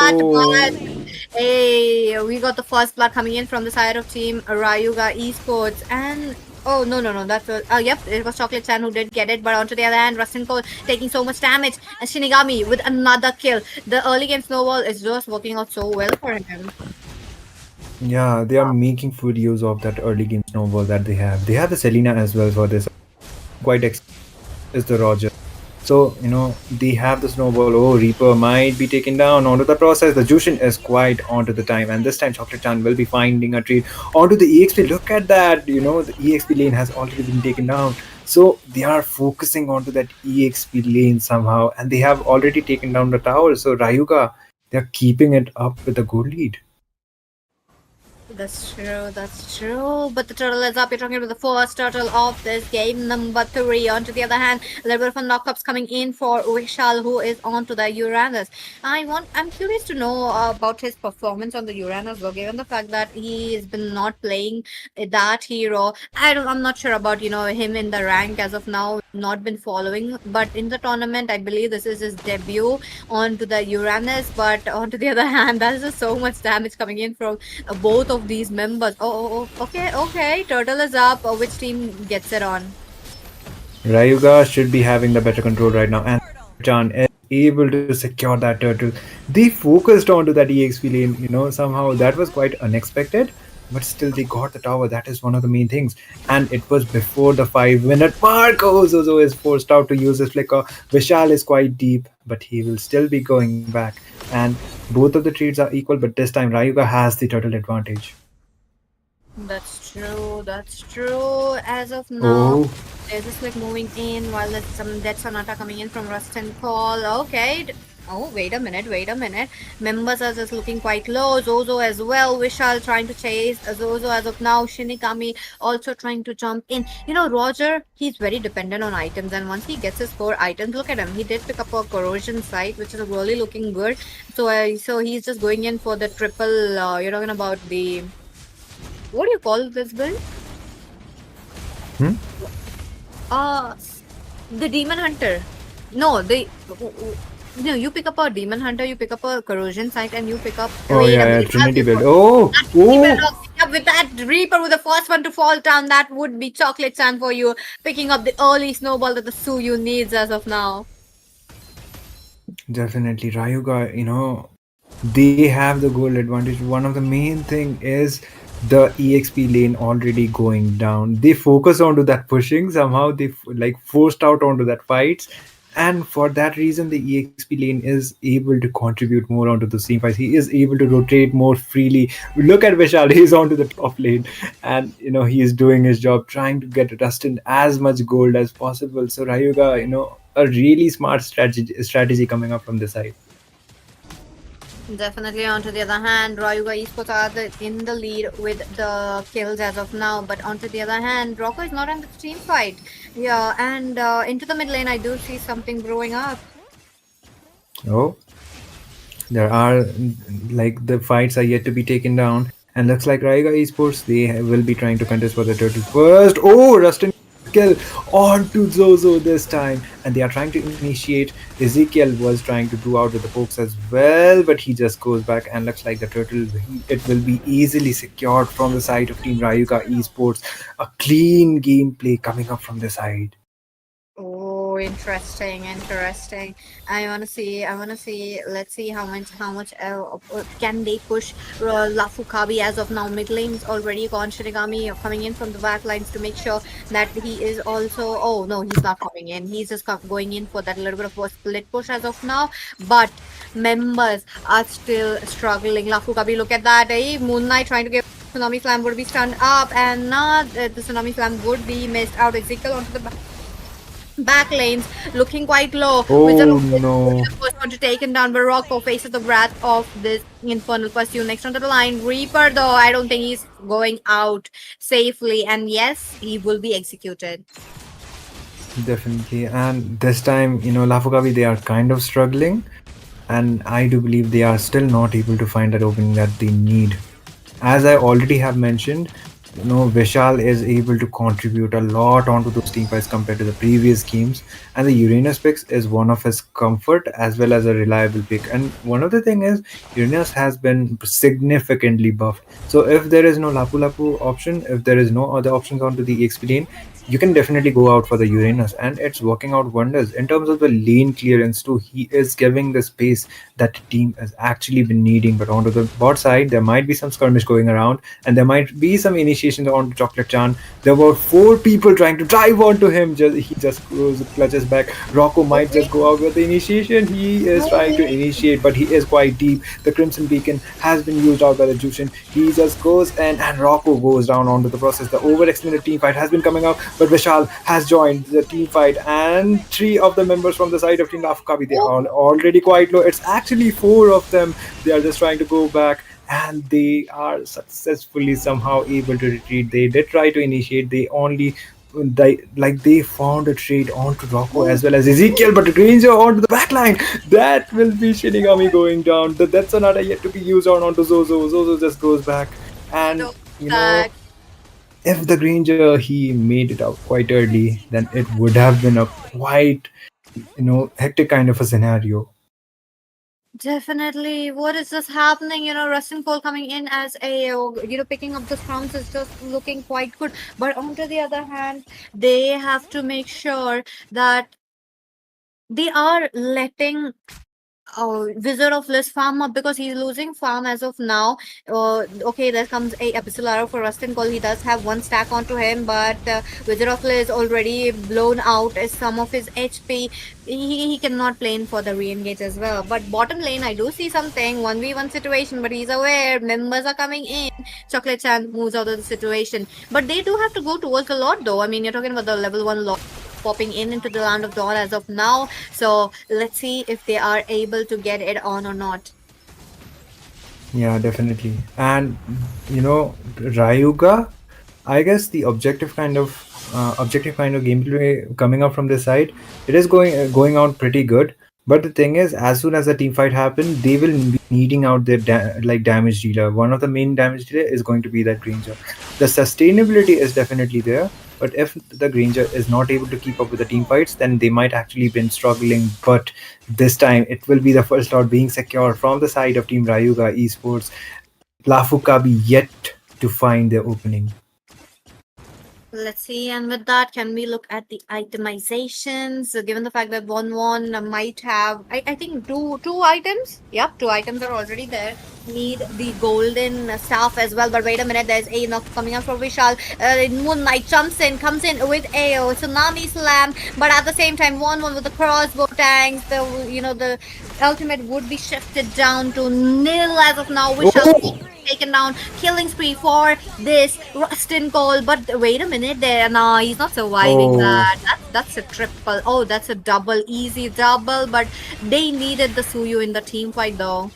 Oh. hey, we got the first blood coming in from the side of team Rayuga Esports, and oh no, that's yep, it was Chocolate Chan who did get it, but onto the other hand, Rustin Cole taking so much damage, and Shinigami with another kill. The early game snowball is just working out so well for him. Yeah, they are making full use of that early game snowball that they have. They have the Selena as well for this. Quite is the Roger. So, they have the snowball. Oh, Reaper might be taken down onto the process. The Jushin is quite onto the time. And this time, Chocolate Chan will be finding a treat onto the EXP. Look at that. The EXP lane has already been taken down. So, they are focusing onto that EXP lane somehow. And they have already taken down the tower. So, Rayuga, they're keeping it up with a good lead. That's true. But the turtle is up. You're talking about the first turtle of this game, number 3. On to the other hand, a little bit of a knockups coming in for Vishal, who is on to the Uranus. I'm curious to know about his performance on the Uranus, though, given the fact that he has been not playing that hero. I'm not sure about him in the rank as of now. Not been following, but in the tournament, I believe this is his debut onto the Uranus. But onto the other hand, there's just so much damage coming in from both of these members. Okay. Turtle is up. Which team gets it on? Rayuga should be having the better control right now, and Chan is able to secure that turtle. They focused onto that EXP lane, somehow that was quite unexpected, but still they got the tower. That is one of the main things, and it was before the 5-minute mark. Oh, Zozo is forced out to use his flicker. Vishal is quite deep, but he will still be going back, and both of the trades are equal, but this time Rayuga has the turtle advantage. That's true. As of now, they're just like moving in while there's some Dead Sonata coming in from Rust and Call. Okay. Oh, wait a minute. Members are just looking quite low. Zozo as well. Vishal trying to chase Zozo as of now. Shinigami also trying to jump in. Roger, he's very dependent on items, and once he gets his 4 items, look at him. He did pick up a corrosion site, which is really looking good. So he's just going in for the triple. You're talking about the, what do you call this build? The Demon Hunter. No, you pick up a Demon Hunter, you pick up a Corrosion Site, and you pick up... Trinity build. Oh! With that Reaper with the first one to fall down, that would be Chocolate Chan for you. Picking up the early snowball that the Suyu needs as of now. Definitely. Rayuga, they have the goal advantage. One of the main thing is the EXP lane already going down. They focus onto that pushing. Somehow they forced out onto that fights. And for that reason, the EXP lane is able to contribute more onto the team fights. He is able to rotate more freely. Look at Vishal, he's onto the top lane. And, he is doing his job, trying to get Rustin as much gold as possible. So Rayuga, a really smart strategy coming up from the side. Definitely. Onto the other hand, Rayuga Esports are in the lead with the kills as of now. But onto the other hand, Rocco is not in the team fight. Yeah, and into the mid lane, I do see something brewing up. Oh, there are the fights are yet to be taken down, and looks like Rayuga Esports, they will be trying to contest for the turtle first. Oh, Rustin kill onto Zozo this time, and they are trying to initiate. Ezekiel was trying to do out with the pokes as well, but he just goes back, and looks like the turtle, it will be easily secured from the side of Team Rayuga Esports. A clean gameplay coming up from the side. Oh, interesting. I wanna see. Let's see how much can they push Lafu Kabi as of now. Mid lane is already gone. Shinigami coming in from the back lines to make sure that he is also. Oh no, he's not coming in. He's just going in for that little bit of a split push as of now. But members are still struggling. Lafu Kabi, look at that. Moon Knight trying to get Tsunami Slam would be stunned up, and not the Tsunami Slam would be missed out. Ezekiel onto the back lanes, looking quite low. Wizard Oh of Bliss no. was going to taken down, but Rocco faces the wrath of this infernal pursuit. Next onto the line, Reaper, though, I don't think he's going out safely, and yes, he will be executed. Definitely. And this time, Lafu Kabi, they are kind of struggling. And I do believe they are still not able to find that opening that they need. As I already have mentioned, Vishal is able to contribute a lot onto those team fights compared to the previous games, and the Uranus picks is one of his comfort as well as a reliable pick. And one of the thing is Uranus has been significantly buffed. So if there is no Lapu Lapu option, if there is no other options onto the EXP lane, you can definitely go out for the Uranus, and it's working out wonders in terms of the lane clearance too. He is giving the space that the team has actually been needing. But onto the bot side, there might be some skirmish going around, and there might be some initiations onto Chocolate Chan. There were 4 people trying to drive onto him. He just goes, clutches back. Rocco might just go out with the initiation. He is trying to initiate, but he is quite deep. The Crimson Beacon has been used out by the Jushin. He just goes and Rocco goes down onto the process. The overextended team fight has been coming out, but Vishal has joined the team fight, and 3 of the members from the side of Team Lafu Kabi, they are already quite low. It's actually 4 of them. They are just trying to go back, and they are successfully somehow able to retreat. They did try to initiate. They found a trade onto Rocco as well as Ezekiel, but Granger onto the backline. That will be Shinigami going down. That's another yet to be used onto Zozo. Zozo just goes back, and if the Granger he made it out quite early, then it would have been a quite hectic kind of a scenario. Definitely. What is just happening? Rustin Cole coming in as a, picking up the scrums is just looking quite good. But on to the other hand, they have to make sure that they are letting Wizard of Bliss farm up, because he's losing farm as of now. Okay, there comes a Abyssal Arrow for Rustin Cole. He does have 1 stack onto him, but Wizard of Bliss already blown out as some of his HP. He cannot play in for the re-engage as well. But bottom lane, I do see something 1v1 situation, but he's aware members are coming in. Chocolate Chan moves out of the situation, but they do have to go towards the Lord, though. I mean, you're talking about the level 1 Lord popping into the Land of Dawn as of now. So let's see if they are able to get it on or not. Yeah, definitely. And Rayuga, I guess the objective kind of gameplay coming up from this side, it is going out pretty good. But the thing is, as soon as the team fight happens, they will be needing out their damage dealer. One of the main damage dealer is going to be that Granger. The sustainability is definitely there, but if the Granger is not able to keep up with the team fights, then they might actually been struggling. But this time, it will be the first lot being secured from the side of Team Rayuga Esports. Lafu Kabi yet to find their opening. Let's see, and with that, can we look at the itemizations? Given the fact that one might have, I think two items. Yep, 2 items are already there. Need the golden staff as well, but wait a minute, there's a knock coming up from Vishal. Moon Knight comes in with a tsunami slam, but at the same time, one with the crossbow tanks. The ultimate would be shifted down to nil as of now. Vishal taken down, killing spree for this Rustin Cole, but wait a minute there. No, he's not surviving that. That's a triple. Oh, that's a double, easy double, but they needed the Suyu in the team fight though.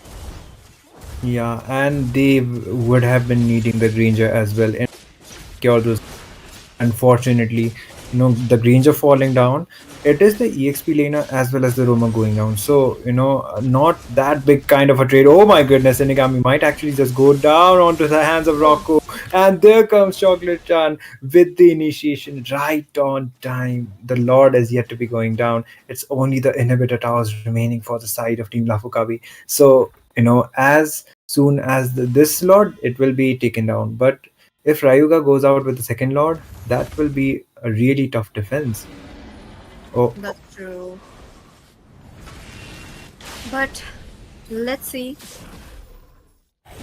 Yeah, and they would have been needing the Granger as well. And those, unfortunately, the Granger falling down, it is the EXP laner as well as the Roma going down. So, not that big kind of a trade. Oh my goodness, Inigami might actually just go down onto the hands of Rocco. And there comes Chocolate Chan with the initiation right on time. The Lord is yet to be going down. It's only the inhibitor towers remaining for the side of Team Lafu Kabi. So, as soon as this Lord, it will be taken down. But if Rayuga goes out with the second Lord, that will be a really tough defense. Oh, True. But let's see.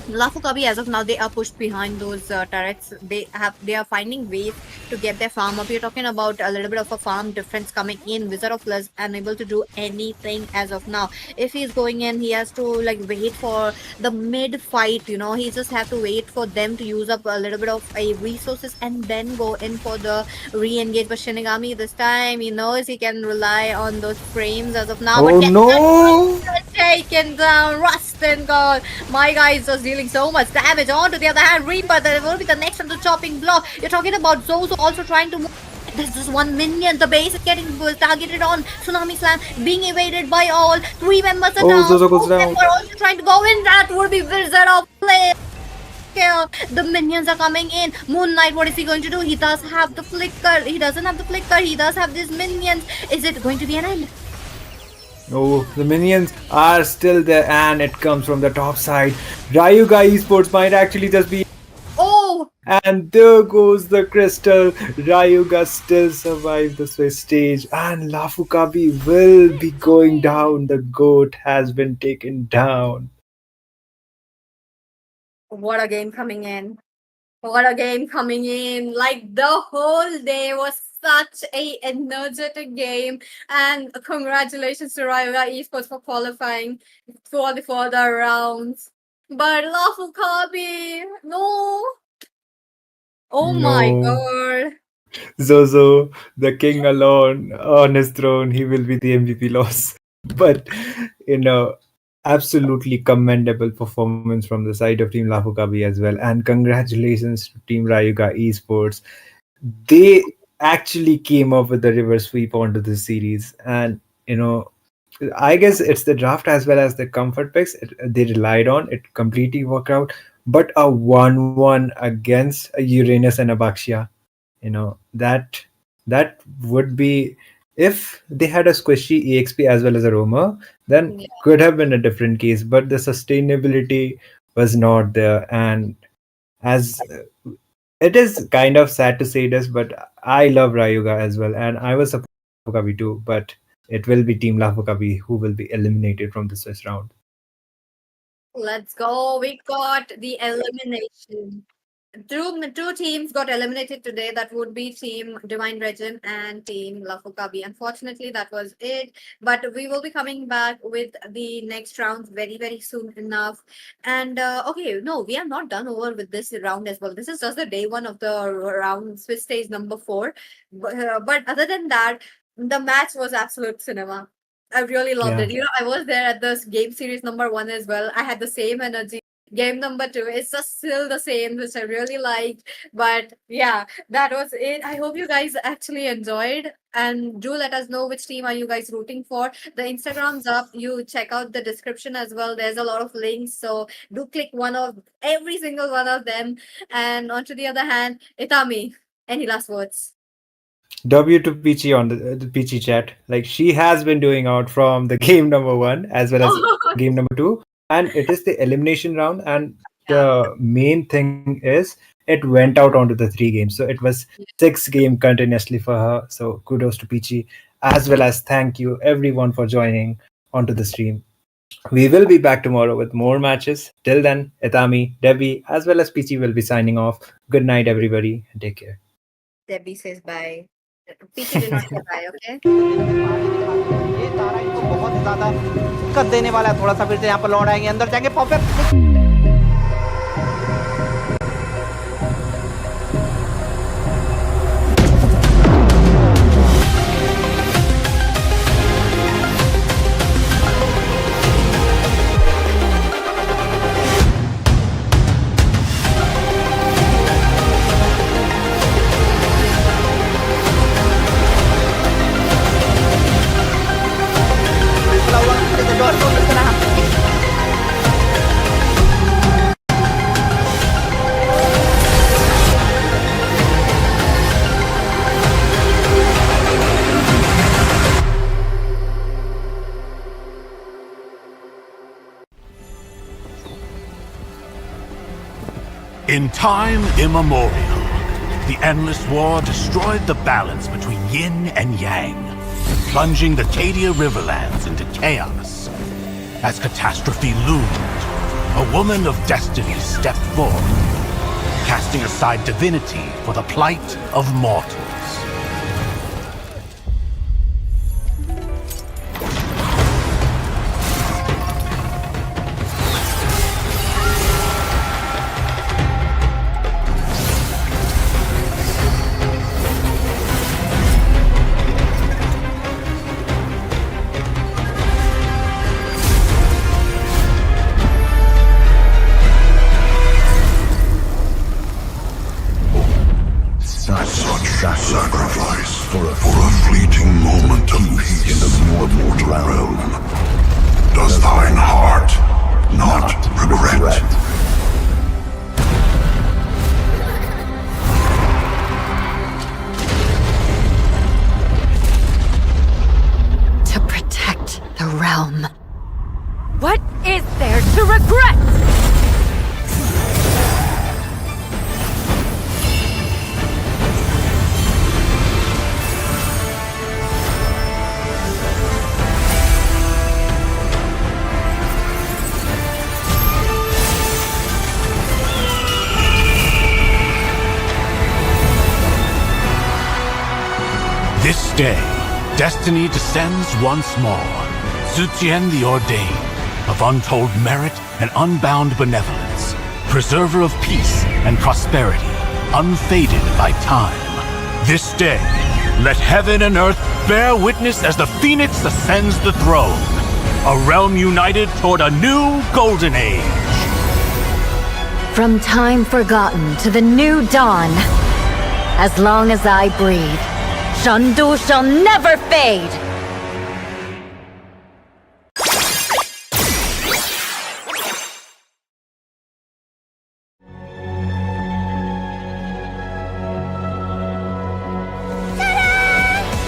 Lafu Kabi, as of now, they are pushed behind those turrets. They are finding ways to get their farm up. You're talking about a little bit of a farm difference coming in. Wizard of Less unable to do anything as of now. If he's going in, he has to like wait for the mid fight. He just have to wait for them to use up a little bit of a resources and then go in for the re-engage. But Shinigami this time, he knows he can rely on those frames as of now. Oh But no! taken down, Rust and God. My guy is just dealing so much damage. On to the other hand, Reaper, that will be the next on the chopping block. You're talking about Zozo also trying to move. There's just one minion. The base is getting targeted on. Tsunami Slam being evaded by all. 3 members are down. Zozo goes Both down. are also trying to go in. That would be Wizard of Play. The minions are coming in. Moon Knight, what is he going to do? He does have the flicker. He doesn't have the flicker. He does have these minions. Is it going to be an end? Oh, the minions are still there and it comes from the top side. Rayuga Esports might actually just be... Oh! And there goes the crystal. Rayuga still survived the Swiss stage and Lafu Kabi will be going down. The goat has been taken down. What a game coming in. What a game coming in. Like the whole day was such a energetic game. And congratulations to Rayuga Esports for qualifying for the further rounds. But Lafu Kabi, no. Oh my No. god. Zozo, the king alone on his throne, he will be the MVP loss. But, absolutely commendable performance from the side of Team Lafu Kabi as well. And congratulations to Team Rayuga Esports. They actually came up with the reverse sweep onto the series. And, I guess it's the draft as well as the comfort picks they relied on. It completely worked out. But a 1-1 against a Uranus and a Baxia, that would be, if they had a squishy EXP as well as a roamer, then could have been a different case. But the sustainability was not there. And as it is kind of sad to say this, but I love Rayuga as well. And I was supporting Lafu Kabi too, but it will be Team Lafu Kabi who will be eliminated from the Swiss round. Let's go. We got the elimination. Two teams got eliminated today. That would be Team Divine Regime and Team Lafu Kabi. Unfortunately, that was it. But we will be coming back with the next round very, very soon enough. And okay, no, we are not done over with this round as well. This is just the day one of the round, Swiss stage number 4. But other than that, the match was absolute cinema. I really loved it. I was there at this game series number 1 as well. I had the same energy. Game number 2 is just still the same, which I really liked. But yeah, that was it. I hope you guys actually enjoyed. And do let us know which team are you guys rooting for. The Instagram's up. You check out the description as well. There's a lot of links. So do click every single one of them. And onto the other hand, Itami, any last words? W to Peachy on the Peachy chat. Like, she has been doing out from the game number 1 as well as game number 2. And it is the elimination round. And the main thing is it went out onto the 3 games. So it was 6 games continuously for her. So kudos to Peachy, as well as thank you everyone for joining onto the stream. We will be back tomorrow with more matches. Till then, Itami, Debbie, as well as Peachy will be signing off. Good night, everybody, and take care. Debbie says bye. Peachy did not say bye, okay? ये तारा इनको बहुत ही ज्यादा दिक्कत देने वाला है. थोड़ा सा फिर से यहाँ पर लौट आएंगे, अंदर जाएंगे pop In time immemorial, the endless war destroyed the balance between yin and yang. plunging the Cadia Riverlands into chaos. As catastrophe loomed, a woman of destiny stepped forth, casting aside divinity for the plight of mortals. Sacrifice for a fleeting moment of peace in the mortal realm. Does thine heart not regret? To protect the realm. What is there to regret? This day, destiny descends once more. Zutian the Ordained, of untold merit and unbound benevolence, preserver of peace and prosperity, unfaded by time. This day, let heaven and earth bear witness as the phoenix ascends the throne, a realm united toward a new golden age. From time forgotten to the new dawn, as long as I breathe, Shandu shall never fade!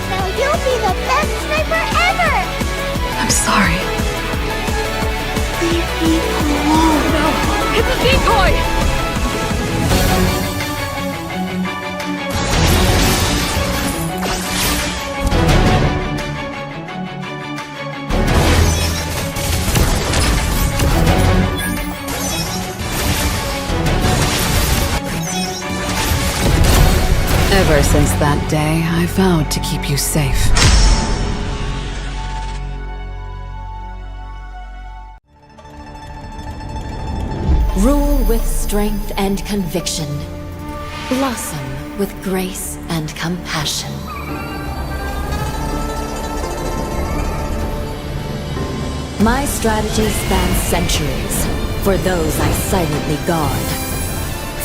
Now you'll be the best sniper ever! I'm sorry. Leave me alone. No! It's a decoy! Ever since that day, I vowed to keep you safe. Rule with strength and conviction. Blossom with grace and compassion. My strategy spans centuries for those I silently guard.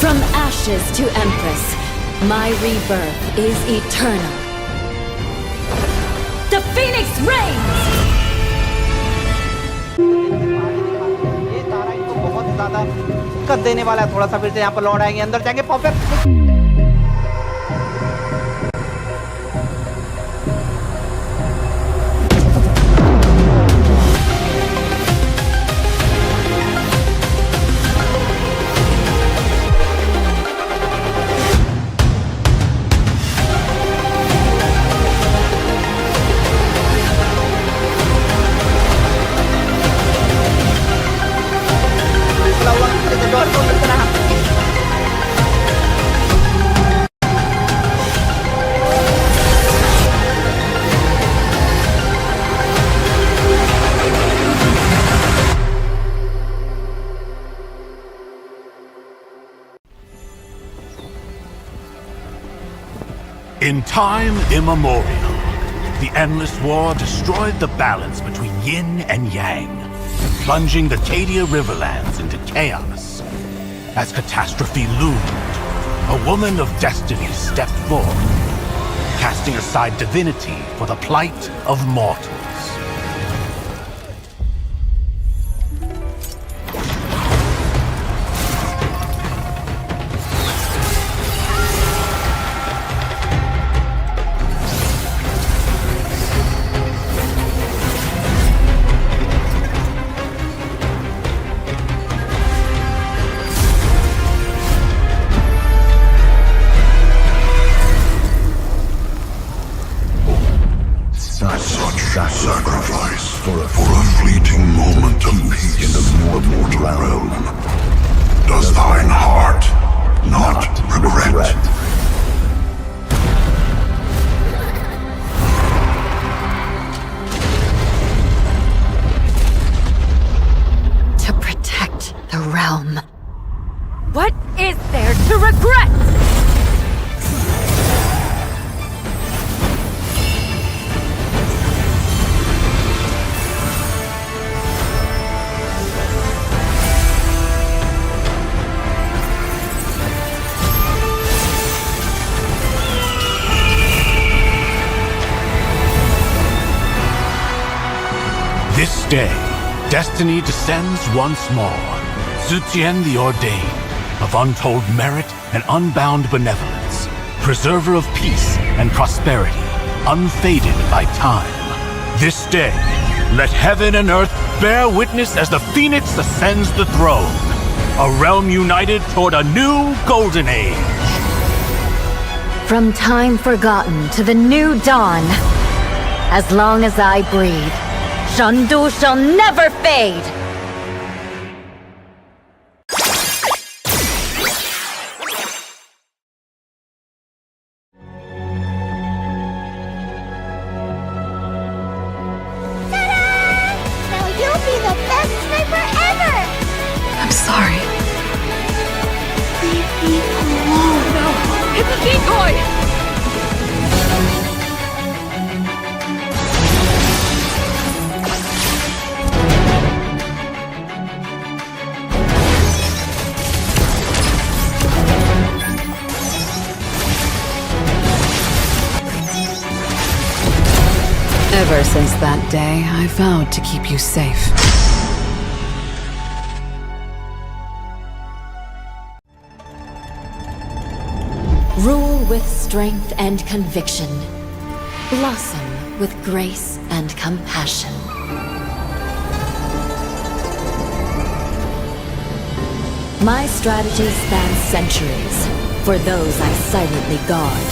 From ashes to empress, my rebirth is eternal. The Phoenix reigns! ये तारा इनको बहुत ज्यादा दिक्कत देने वाला है। थोड़ा सा फिर से यहाँ पर लौट आएंगे, अंदर जाएंगे popup. In time immemorial, the endless war destroyed the balance between yin and yang, plunging the Cadia Riverlands into chaos. As catastrophe loomed, a woman of destiny stepped forth, casting aside divinity for the plight of mortals. This day, destiny descends once more. Zutian the Ordained, of untold merit and unbound benevolence, preserver of peace and prosperity, unfaded by time. This day, let heaven and earth bear witness as the Phoenix ascends the throne, a realm united toward a new golden age. From time forgotten to the new dawn, as long as I breathe, Shandu shall never fade! Now you'll be the best sniper ever! I'm sorry. Leave me alone. No! Hit the decoy! Ever since that day, I vowed to keep you safe. Rule with strength and conviction. Blossom with grace and compassion. My strategy spans centuries for those I silently guard.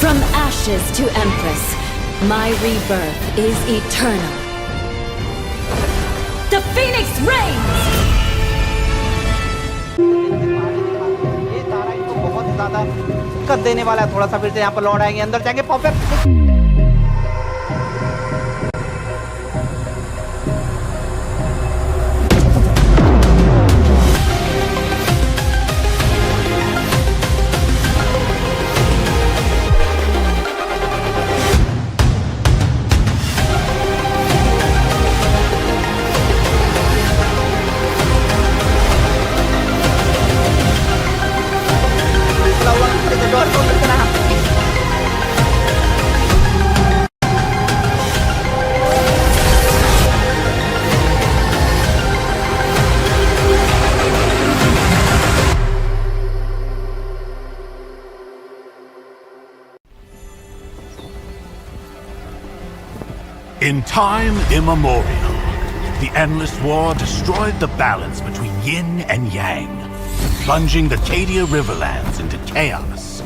From ashes to empress, my rebirth is eternal. The Phoenix reigns! ये तारा इनको बहुत ही ज्यादा दिक्कत देने वाला है। थोड़ा सा फिर से यहाँ पर लौट आएंगे, अंदर जाएंगे popup. In time immemorial, the endless war destroyed the balance between yin and yang, plunging the Cadia Riverlands into chaos.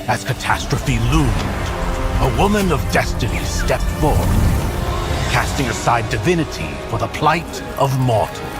As catastrophe loomed, a woman of destiny stepped forth, casting aside divinity for the plight of mortals.